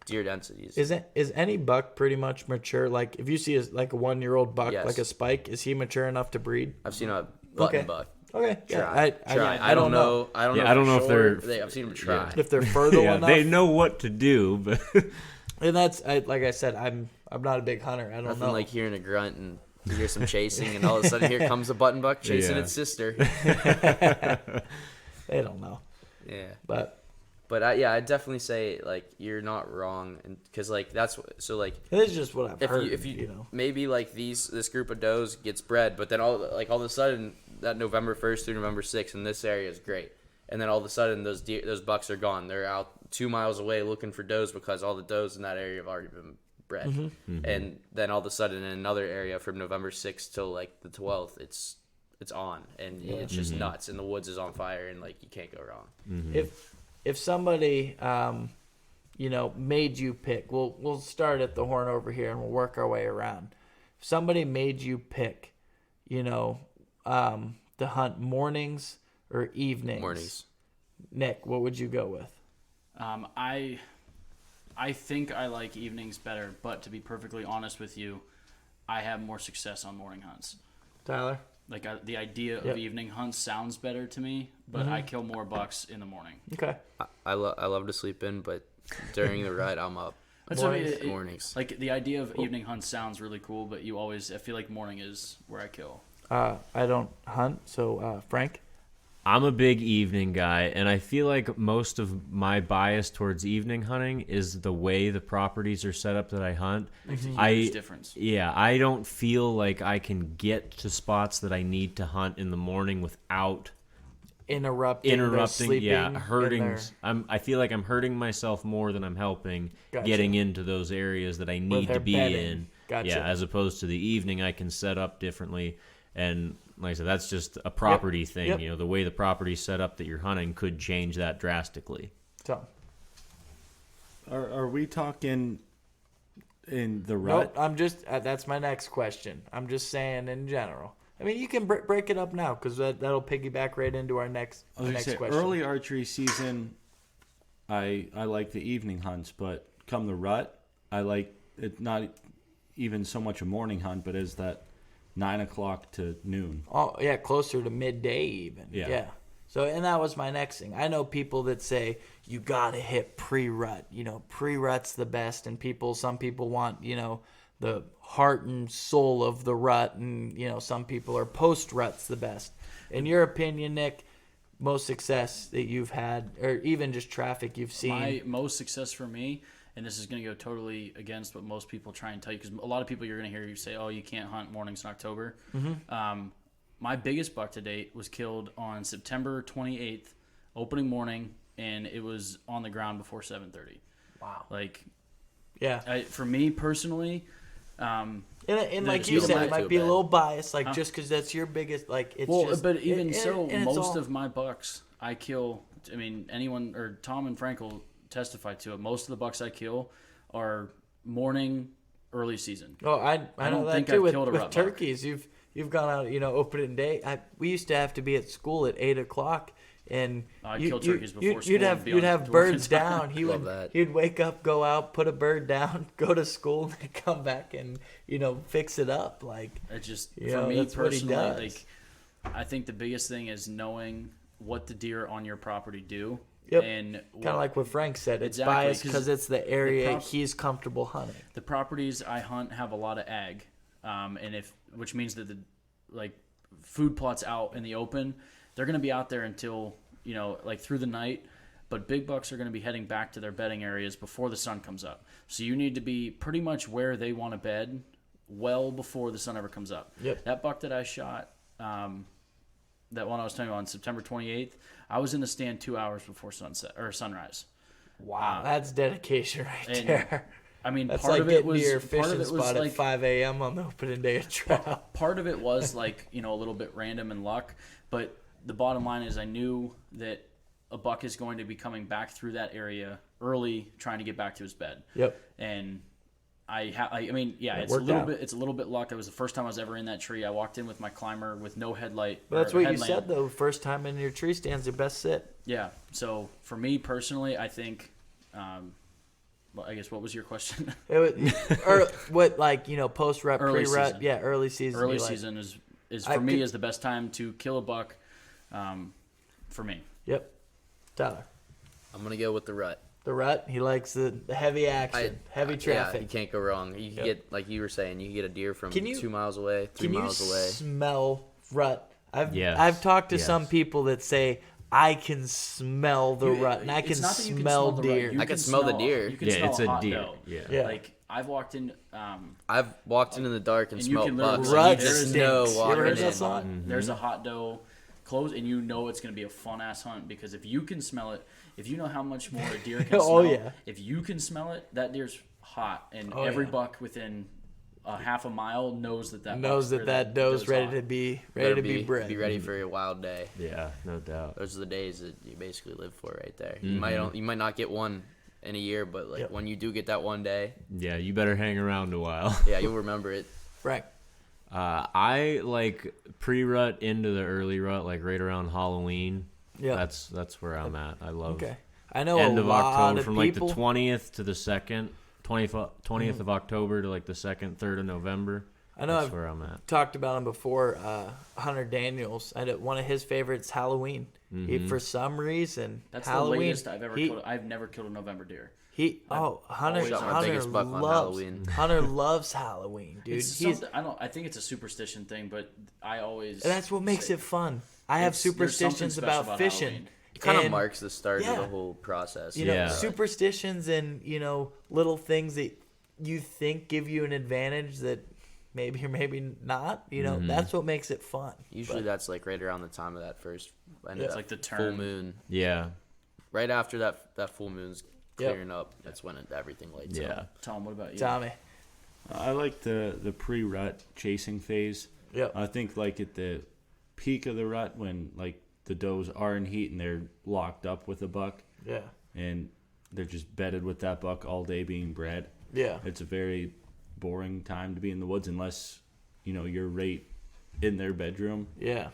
Speaker 8: deer densities.
Speaker 9: is any buck pretty much mature? Like if you see a 1-year-old buck,
Speaker 8: Yes.
Speaker 9: like a spike, is he mature enough to breed?
Speaker 8: I've seen a button
Speaker 9: Okay.
Speaker 8: buck.
Speaker 9: Okay, yeah,
Speaker 8: Try. I don't know. I don't know if
Speaker 1: they're-
Speaker 8: I've seen them try.
Speaker 9: if they're fertile
Speaker 1: Yeah,
Speaker 9: enough.
Speaker 1: they know what to do, but
Speaker 9: And that's like I said, I'm not a big hunter. I don't
Speaker 8: Nothing
Speaker 9: know.
Speaker 8: like hearing a grunt and you hear some chasing, and all of a sudden here comes a button buck chasing
Speaker 1: Yeah.
Speaker 8: its sister.
Speaker 9: They don't know.
Speaker 8: Yeah.
Speaker 9: But
Speaker 8: I'd definitely say like you're not wrong, and because like that's so like
Speaker 9: it's just what I've
Speaker 8: if
Speaker 9: heard.
Speaker 8: you if you maybe like this group of does gets bred, but then all of a sudden that November 1st through November 6th in this area is great, and then all of a sudden those bucks are gone. They're out 2 miles away looking for does because all the does in that area have already been bred, and then all of a sudden in another area from November 6th till like the 12th, it's on, and it's just nuts, and the woods is on fire, and like you can't go wrong.
Speaker 9: If somebody made you pick, we'll start at the horn over here and we'll work our way around. If somebody made you pick, to hunt mornings or evenings.
Speaker 8: Mornings.
Speaker 9: Nick, what would you go with?
Speaker 7: I think I like evenings better, but to be perfectly honest with you, I have more success on morning hunts.
Speaker 9: Tyler?
Speaker 7: Like the idea of evening hunts sounds better to me, but I kill more bucks in the morning.
Speaker 9: Okay.
Speaker 8: I love to sleep in, but during the ride I'm up.
Speaker 7: That's
Speaker 8: Mornings.
Speaker 7: Like the idea of evening hunts sounds really cool, but I feel like morning is where I kill.
Speaker 9: I don't hunt, so Frank?
Speaker 1: I'm a big evening guy, and I feel like most of my bias towards evening hunting is the way the properties are set up that I hunt.
Speaker 7: Makes a huge difference.
Speaker 1: Yeah, I don't feel like I can get to spots that I need to hunt in the morning without
Speaker 9: Interrupting,
Speaker 1: yeah, hurting.
Speaker 9: their-
Speaker 1: I feel like I'm hurting myself more than I'm helping
Speaker 9: Gotcha.
Speaker 1: getting into those areas that I need
Speaker 9: they're
Speaker 1: to be
Speaker 9: bedding.
Speaker 1: in.
Speaker 9: Gotcha.
Speaker 1: Yeah, as opposed to the evening, I can set up differently. And like I said, that's just a property thing.
Speaker 9: Yep.
Speaker 1: You know, the way the property's set up that you're hunting could change that drastically.
Speaker 9: So,
Speaker 10: Are we talking in the
Speaker 9: nope,
Speaker 10: rut?
Speaker 9: I'm just, that's my next question. I'm just saying in general. I mean, you can break it up now because that'll piggyback right into our next,
Speaker 10: I was gonna say,
Speaker 9: question.
Speaker 10: early archery season, I like the evening hunts, but come the rut, I like it not even so much a morning hunt, but as that 9 o'clock to noon.
Speaker 9: Oh yeah, closer to midday even.
Speaker 10: Yeah.
Speaker 9: So, and that was my next thing. I know people that say you gotta hit pre-rut. Pre-rut's the best, and some people want the heart and soul of the rut, and some people are post-rut's the best. In your opinion, Nick, most success that you've had, or even just traffic you've seen?
Speaker 7: My most success for me, and this is going to go totally against what most people try and tell you, because a lot of people you're going to hear you say, "Oh, you can't hunt mornings in October." Mm-hmm. My biggest buck to date was killed on September 28th, opening morning, and it was on the ground before 7:30.
Speaker 9: Wow.
Speaker 7: Yeah. For me personally,
Speaker 9: and like you said, it might be a little biased, just because that's your biggest,
Speaker 7: but even most of my bucks I kill. I mean, anyone or Tom and Frank will testify to it. Most of the bucks I kill are morning, early season.
Speaker 9: Oh, I know
Speaker 7: don't
Speaker 9: that
Speaker 7: think
Speaker 9: too.
Speaker 7: I've killed a
Speaker 9: With
Speaker 7: rut
Speaker 9: turkeys, you've gone out, opening day. We used to have to be at school at 8 o'clock. And
Speaker 7: I'd kill turkeys before school.
Speaker 9: You'd have birds down.
Speaker 8: Love
Speaker 9: He'd wake up, go out, put a bird down, go to school, and come back and fix it up.
Speaker 7: It just for me
Speaker 9: that's what he
Speaker 7: personally,
Speaker 9: does.
Speaker 7: I think the biggest thing is knowing what the deer on your property do.
Speaker 9: Yep.
Speaker 7: And
Speaker 9: kind of like what Frank said, it's
Speaker 7: Exactly,
Speaker 9: biased because it's the area he's comfortable hunting.
Speaker 7: The properties I hunt have a lot of ag, which means that the food plots out in the open, they're going to be out there until through the night. But big bucks are going to be heading back to their bedding areas before the sun comes up. So you need to be pretty much where they want to bed well before the sun ever comes up.
Speaker 9: Yep.
Speaker 7: That buck that I shot, that one I was telling you on September 28th, I was in the stand 2 hours before sunrise.
Speaker 9: Wow, that's dedication right there.
Speaker 7: I mean,
Speaker 9: that's
Speaker 7: part
Speaker 9: like
Speaker 7: of it
Speaker 9: getting
Speaker 7: was
Speaker 9: to your
Speaker 7: part of
Speaker 9: fishing
Speaker 7: it was
Speaker 9: spot at 5 a.m. on the opening day of trout.
Speaker 7: Part of it was a little bit random and luck, but the bottom line is I knew that a buck is going to be coming back through that area early, trying to get back to his bed.
Speaker 9: Yep.
Speaker 7: And it's a little bit luck. It was the first time I was ever in that tree. I walked in with my climber with no headlight.
Speaker 9: But that's what you said though. First time in your tree stand's your best sit.
Speaker 7: Yeah. So for me personally, I think. Well, I guess what was your question?
Speaker 9: Post rut, pre rut,
Speaker 7: season.
Speaker 9: Yeah, early season.
Speaker 7: Early season is for me is the best time to kill a buck. For me.
Speaker 9: Yep. Tyler.
Speaker 8: I'm gonna go with the rut.
Speaker 9: The rut. He likes the heavy action, heavy traffic.
Speaker 8: Yeah, you can't go wrong. You can get, like you were saying, you can get a deer from 2 miles away, 3 miles away.
Speaker 9: Can you smell rut? I've talked to some people that say I can smell the rut, and I can smell deer.
Speaker 8: I can smell the deer.
Speaker 7: You can smell
Speaker 1: it's
Speaker 7: a
Speaker 1: a
Speaker 7: hot
Speaker 1: deer.
Speaker 7: doe.
Speaker 1: Yeah.
Speaker 7: I've walked in.
Speaker 8: I've walked in the dark and smelled
Speaker 7: can
Speaker 8: bucks.
Speaker 7: literally-
Speaker 8: And you just know
Speaker 9: You ever
Speaker 8: walking
Speaker 9: heard
Speaker 8: in.
Speaker 9: that song?
Speaker 7: There's a hot doe close, and you know it's going to be a fun ass hunt because if you can smell it, if you know how much more a deer can smell, if you can smell it, that deer's hot, and every buck within a half a mile knows that
Speaker 9: doe's ready to be bred.
Speaker 8: Be ready for a wild day.
Speaker 1: Yeah, no doubt.
Speaker 8: Those are the days that you basically live for right there. You might not get one in a year, but when you do get that one day,
Speaker 1: yeah, you better hang around a while.
Speaker 8: Yeah, you'll remember it.
Speaker 9: Right.
Speaker 1: I like pre-rut into the early rut, like right around Halloween.
Speaker 9: Yeah,
Speaker 1: that's where I'm at. I love.
Speaker 9: Okay, I know
Speaker 1: end
Speaker 9: a
Speaker 1: of
Speaker 9: lot
Speaker 1: October
Speaker 9: of
Speaker 1: from
Speaker 9: people.
Speaker 1: like the 20th to the 2nd, 20th of October to like the 2nd, 3rd of November.
Speaker 9: I know
Speaker 1: that's where I'm at.
Speaker 9: Talked about him before. Hunter Daniels. One of his favorites, Halloween. He, for some reason,
Speaker 7: that's
Speaker 9: Halloween,
Speaker 7: the latest I've ever killed. I've never killed a November deer.
Speaker 8: Hunter shot my biggest buck on Halloween.
Speaker 9: Hunter loves Halloween, dude.
Speaker 7: I think it's a superstition thing, but I always.
Speaker 9: And that's what makes it fun. I have superstitions about fishing.
Speaker 7: Halloween.
Speaker 8: It kind of marks the start of the whole process.
Speaker 9: You know, superstitions and little things that you think give you an advantage that maybe or maybe not. That's what makes it fun.
Speaker 8: Usually that's like right around the time of that first.
Speaker 7: It's like the turn.
Speaker 8: Full moon.
Speaker 1: Yeah.
Speaker 8: Right after that full moon's clearing up, that's when everything lights up.
Speaker 7: Tom, what about you?
Speaker 9: Tommy.
Speaker 10: I like the pre-rut chasing phase.
Speaker 9: Yep.
Speaker 10: I think like at the peak of the rut when like the does are in heat and they're locked up with a buck.
Speaker 9: Yeah.
Speaker 10: And they're just bedded with that buck all day being bred.
Speaker 9: Yeah.
Speaker 10: It's a very boring time to be in the woods unless, you're right in their bedroom.
Speaker 9: Yeah.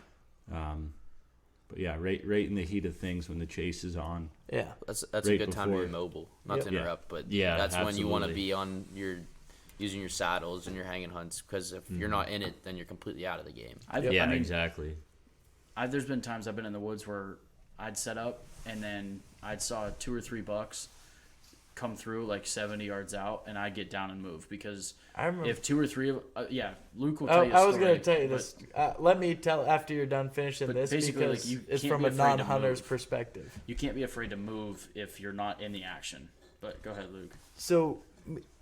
Speaker 10: But yeah, right in the heat of things when the chase is on.
Speaker 8: Yeah. That's a good time to be mobile. Not to interrupt, but that's
Speaker 1: absolutely.
Speaker 8: when you want to be on your using your saddles and your hanging hunts, because if you're not in it, then you're completely out of the game.
Speaker 1: Exactly.
Speaker 7: There's been times I've been in the woods where I'd set up and then I'd saw 2 or 3 bucks come through like 70 yards out, and I'd get down and move, because if 2 or 3 of Luke will tell you a story.
Speaker 9: I was going to tell you this. Let me tell after you're done finishing this, because it's from a non-hunter's perspective.
Speaker 7: You can't be afraid to move if you're not in the action. But go ahead, Luke.
Speaker 9: So,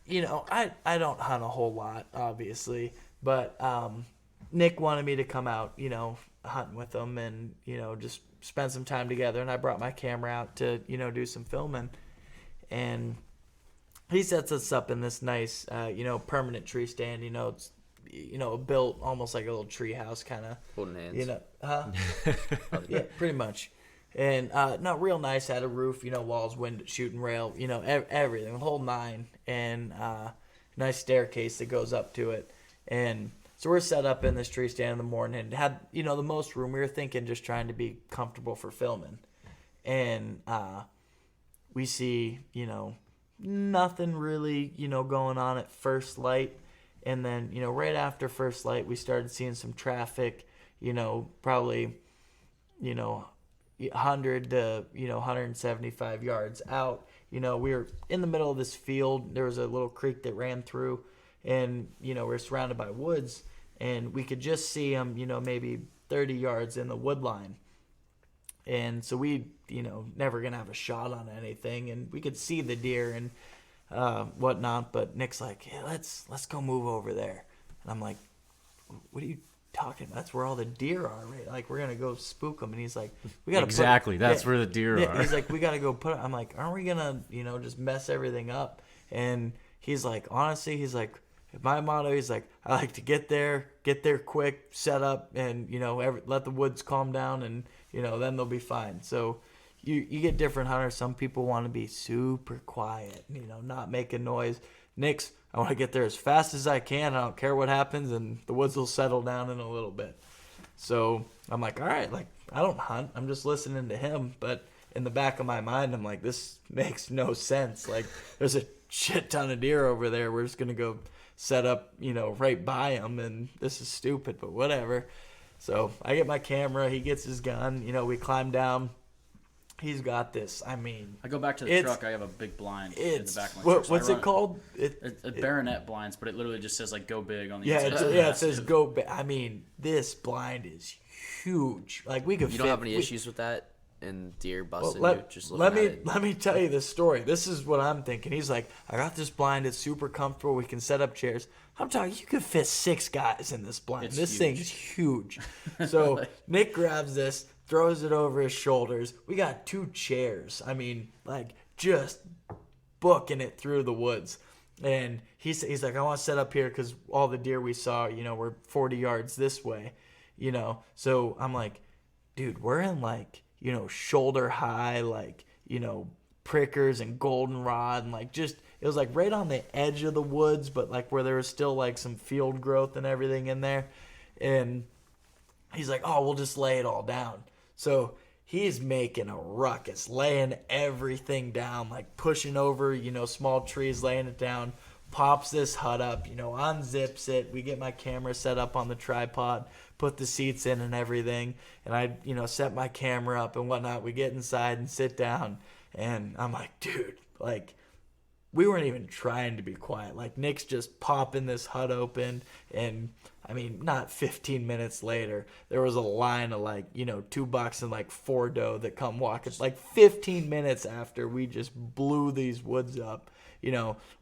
Speaker 9: I don't hunt a whole lot, obviously, but Nick wanted me to come out, hunting with him and, just spend some time together. And I brought my camera out to, do some filming. And he sets us up in this nice, permanent tree stand. It's, built almost like a little tree house kind of.
Speaker 8: Holding hands.
Speaker 9: Yeah, pretty much. And not real nice. Had a roof, walls, wind, shooting rail, everything, the whole nine. And nice staircase that goes up to it. And so we're set up in this tree stand in the morning and had, the most room. We were thinking just trying to be comfortable for filming. And we see, nothing really, going on at first light. And then, right after first light, we started seeing some traffic, probably, 100 to, 175 yards out. We were in the middle of this field. There was a little creek that ran through, and, we're surrounded by woods, and we could just see them, maybe 30 yards in the wood line. And so we, never going to have a shot on anything, and we could see the deer and whatnot, but Nick's like, hey, let's go move over there. And I'm like, what are you talking about? That's where all the deer are, right? Like, we're going to go spook them. And he's like, we got to
Speaker 1: that's where the deer are.
Speaker 9: He's like, we got to go put it. I'm like, aren't we going to, just mess everything up? And he's like, honestly, he's like, my motto, he's like, I like to get there quick, set up, and, let the woods calm down, and, then they'll be fine. So you get different hunters. Some people want to be super quiet, not making noise. Nick's, I want to get there as fast as I can. I don't care what happens, and the woods will settle down in a little bit. So I'm like, all right, like, I don't hunt. I'm just listening to him. But in the back of my mind, I'm like, this makes no sense. Like, there's a shit ton of deer over there. We're just going to go set up, right by him, and this is stupid, but whatever. So I get my camera. He gets his gun. We climb down. He's got this. I mean,
Speaker 7: I go back to the truck. I have a big blind in the back of my truck. So
Speaker 9: what's it called?
Speaker 7: It's baronet blinds, but it literally just says like "Go Big" on the
Speaker 9: inside.
Speaker 7: Yeah,
Speaker 9: it says "Go Big." I mean, this blind is huge. Like, we could.
Speaker 8: You don't have any issues with that and deer busting
Speaker 9: you?
Speaker 8: Just looking at it.
Speaker 9: Let me tell you this story. This is what I'm thinking. He's like, I got this blind. It's super comfortable. We can set up chairs. I'm talking, you could fit 6 guys in this blind. This thing is huge. So Nick grabs this, throws it over his shoulders. We got 2 chairs. I mean, like, just booking it through the woods. And he's like, I want to set up here because all the deer we saw, were 40 yards this way, So I'm like, dude, we're in like, shoulder high, like, prickers and goldenrod, and like, just, it was like right on the edge of the woods, but like where there was still like some field growth and everything in there. And he's like, oh, we'll just lay it all down. So he's making a ruckus, laying everything down, like pushing over, small trees, laying it down, pops this hut up, unzips it. We get my camera set up on the tripod, put the seats in and everything. And I, set my camera up and whatnot. We get inside and sit down. And I'm like, dude, like, we weren't even trying to be quiet. Like, Nick's just popping this hut open. And, I mean, not 15 minutes later, there was a line of, like, 2 bucks and, like, 4 doe that come walking. Like, 15 minutes after we just blew these woods up,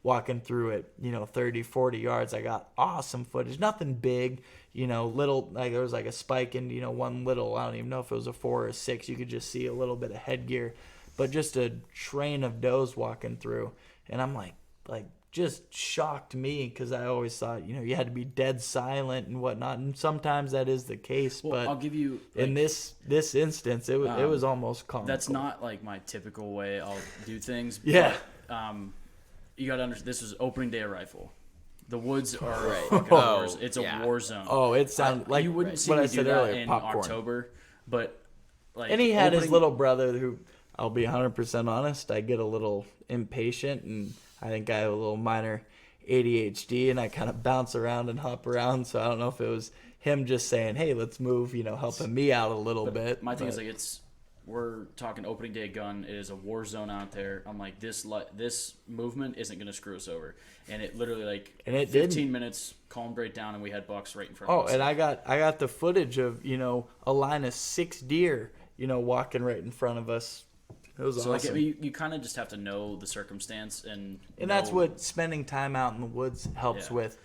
Speaker 9: walking through it, 30, 40 yards. I got awesome footage. Nothing big, little, like, there was, like, a spike in, one little, I don't even know if it was a 4 or a 6. You could just see a little bit of headgear. But just a train of does walking through. And I'm like just shocked me, because I always thought, you had to be dead silent and whatnot. And sometimes that is the case.
Speaker 7: Well,
Speaker 9: but
Speaker 7: I'll give you,
Speaker 9: in this instance, it was almost comical.
Speaker 7: That's not like my typical way I'll do things.
Speaker 9: Yeah.
Speaker 7: But, you got to understand, this is opening day of rifle. The woods are
Speaker 8: right.
Speaker 7: wars. It's a war zone.
Speaker 9: Oh, it sounds like
Speaker 7: you wouldn't see
Speaker 9: what
Speaker 7: me
Speaker 9: I
Speaker 7: do
Speaker 9: said
Speaker 7: that
Speaker 9: earlier,
Speaker 7: in
Speaker 9: popcorn.
Speaker 7: October, but like,
Speaker 9: and he had his little brother who, I'll be 100% honest, I get a little impatient, and I think I have a little minor ADHD and I kind of bounce around and hop around. So I don't know if it was him just saying, hey, let's move, helping me out a little bit.
Speaker 7: My thing is like we're talking opening day gun. It is a war zone out there. I'm like this movement isn't gonna screw us over, and it literally 15 minutes calmed right down, and we had bucks right in front of us.
Speaker 9: Oh, and I got the footage of a line of 6 deer walking right in front of us. It was awesome.
Speaker 7: You kind of just have to know the circumstance and
Speaker 9: that's what spending time out in the woods helps with.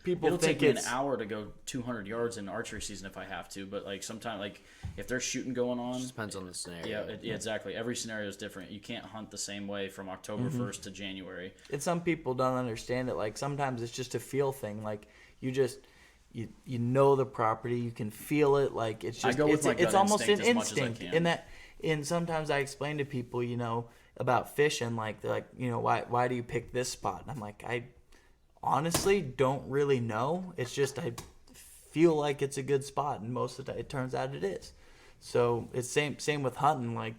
Speaker 9: People think
Speaker 7: take me an hour to go 200 yards in archery season if I have to, but sometimes if there's shooting going on,
Speaker 8: it just depends on the scenario.
Speaker 7: Yeah, exactly. Every scenario is different. You can't hunt the same way from October 1st to January.
Speaker 9: And some people don't understand it. Sometimes it's just a feel thing. You know the property, you can feel it. It's just it's almost an instinct. And sometimes I explain to people, about fishing. They're like, why do you pick this spot? And I'm like, I honestly don't really know. It's just I feel like it's a good spot, and most of the time it turns out it is. So it's same with hunting.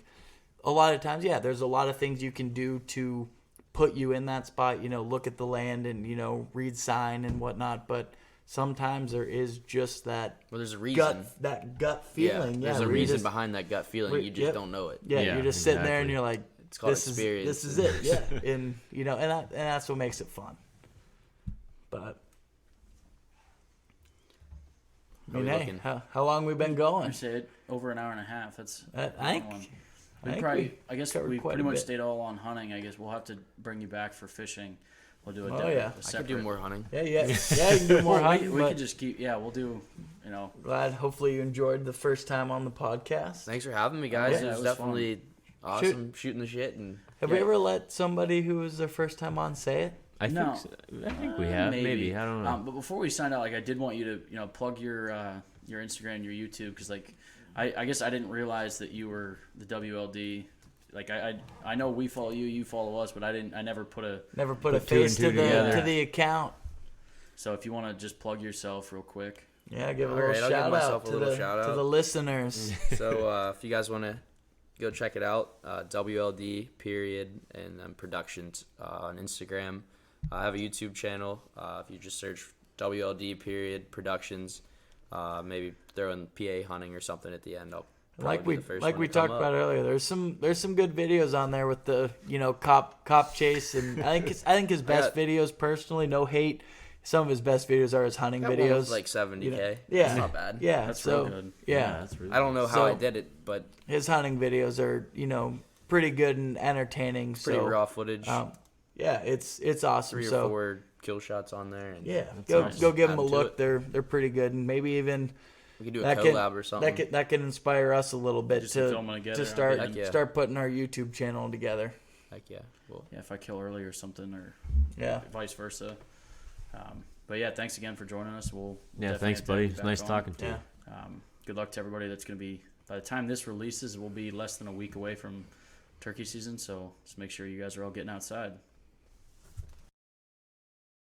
Speaker 9: A lot of times, there's a lot of things you can do to put you in that spot. Look at the land and read sign and whatnot. But sometimes there is just that.
Speaker 8: Well, there's a reason.
Speaker 9: Gut feeling.
Speaker 8: There's a reason behind that gut feeling. You just don't know it.
Speaker 9: Yeah, you're just sitting there and you're like,
Speaker 8: it's called experience.
Speaker 9: This is it. Yeah, and and that's what makes it fun. But hey, how long we been going?
Speaker 7: I said over an hour and a half. That's
Speaker 9: I
Speaker 7: guess we pretty much stayed all on hunting. I guess we'll have to bring you back for fishing. We'll do a
Speaker 8: I could do more hunting.
Speaker 9: Yeah, you can do more hunting.
Speaker 7: We could just keep. Yeah, we'll do.
Speaker 9: Glad. Hopefully you enjoyed the first time on the podcast.
Speaker 8: Thanks for having me, guys. It was definitely awesome shooting the shit. And
Speaker 9: have we ever let somebody who was their first time on say it?
Speaker 1: I think we have. Maybe. I don't know.
Speaker 7: But before we signed out, I did want you to plug your Instagram, your YouTube, because I guess I didn't realize that you were the WLD. I know we follow you, you follow us, but I never put a
Speaker 9: face to the account.
Speaker 7: So if you want to just plug yourself real quick.
Speaker 9: Yeah, give a little shout out to the listeners.
Speaker 8: So if you guys want to go check it out, WLD period and then Productions on Instagram. I have a YouTube channel. If you just search WLD period Productions, maybe throw in PA hunting or something at the end.
Speaker 9: Like we talked about earlier, there's some good videos on there with the cop chase, and I think his best videos, personally, no hate. Some of his best videos are his hunting videos.
Speaker 8: Like 70K.
Speaker 9: Yeah,
Speaker 8: that's not bad.
Speaker 9: Yeah,
Speaker 7: that's real good.
Speaker 9: Yeah,
Speaker 1: that's really
Speaker 8: I don't know how I did it, but
Speaker 9: his hunting videos are pretty good and entertaining.
Speaker 8: Pretty raw footage.
Speaker 9: Yeah, it's awesome.
Speaker 8: 3 or 4 kill shots on there. And
Speaker 9: go give them a look. They're pretty good, and maybe even
Speaker 8: we could do a collab or something.
Speaker 9: That can inspire us a little bit
Speaker 7: to
Speaker 9: start putting our YouTube channel together.
Speaker 8: Heck yeah. Well,
Speaker 7: if I kill early or something, or vice versa. But yeah, thanks again for joining us.
Speaker 1: Thanks, buddy. It's nice talking to you.
Speaker 7: Good luck to everybody. That's going to be, by the time this releases, we'll be less than a week away from turkey season. So just make sure you guys are all getting outside.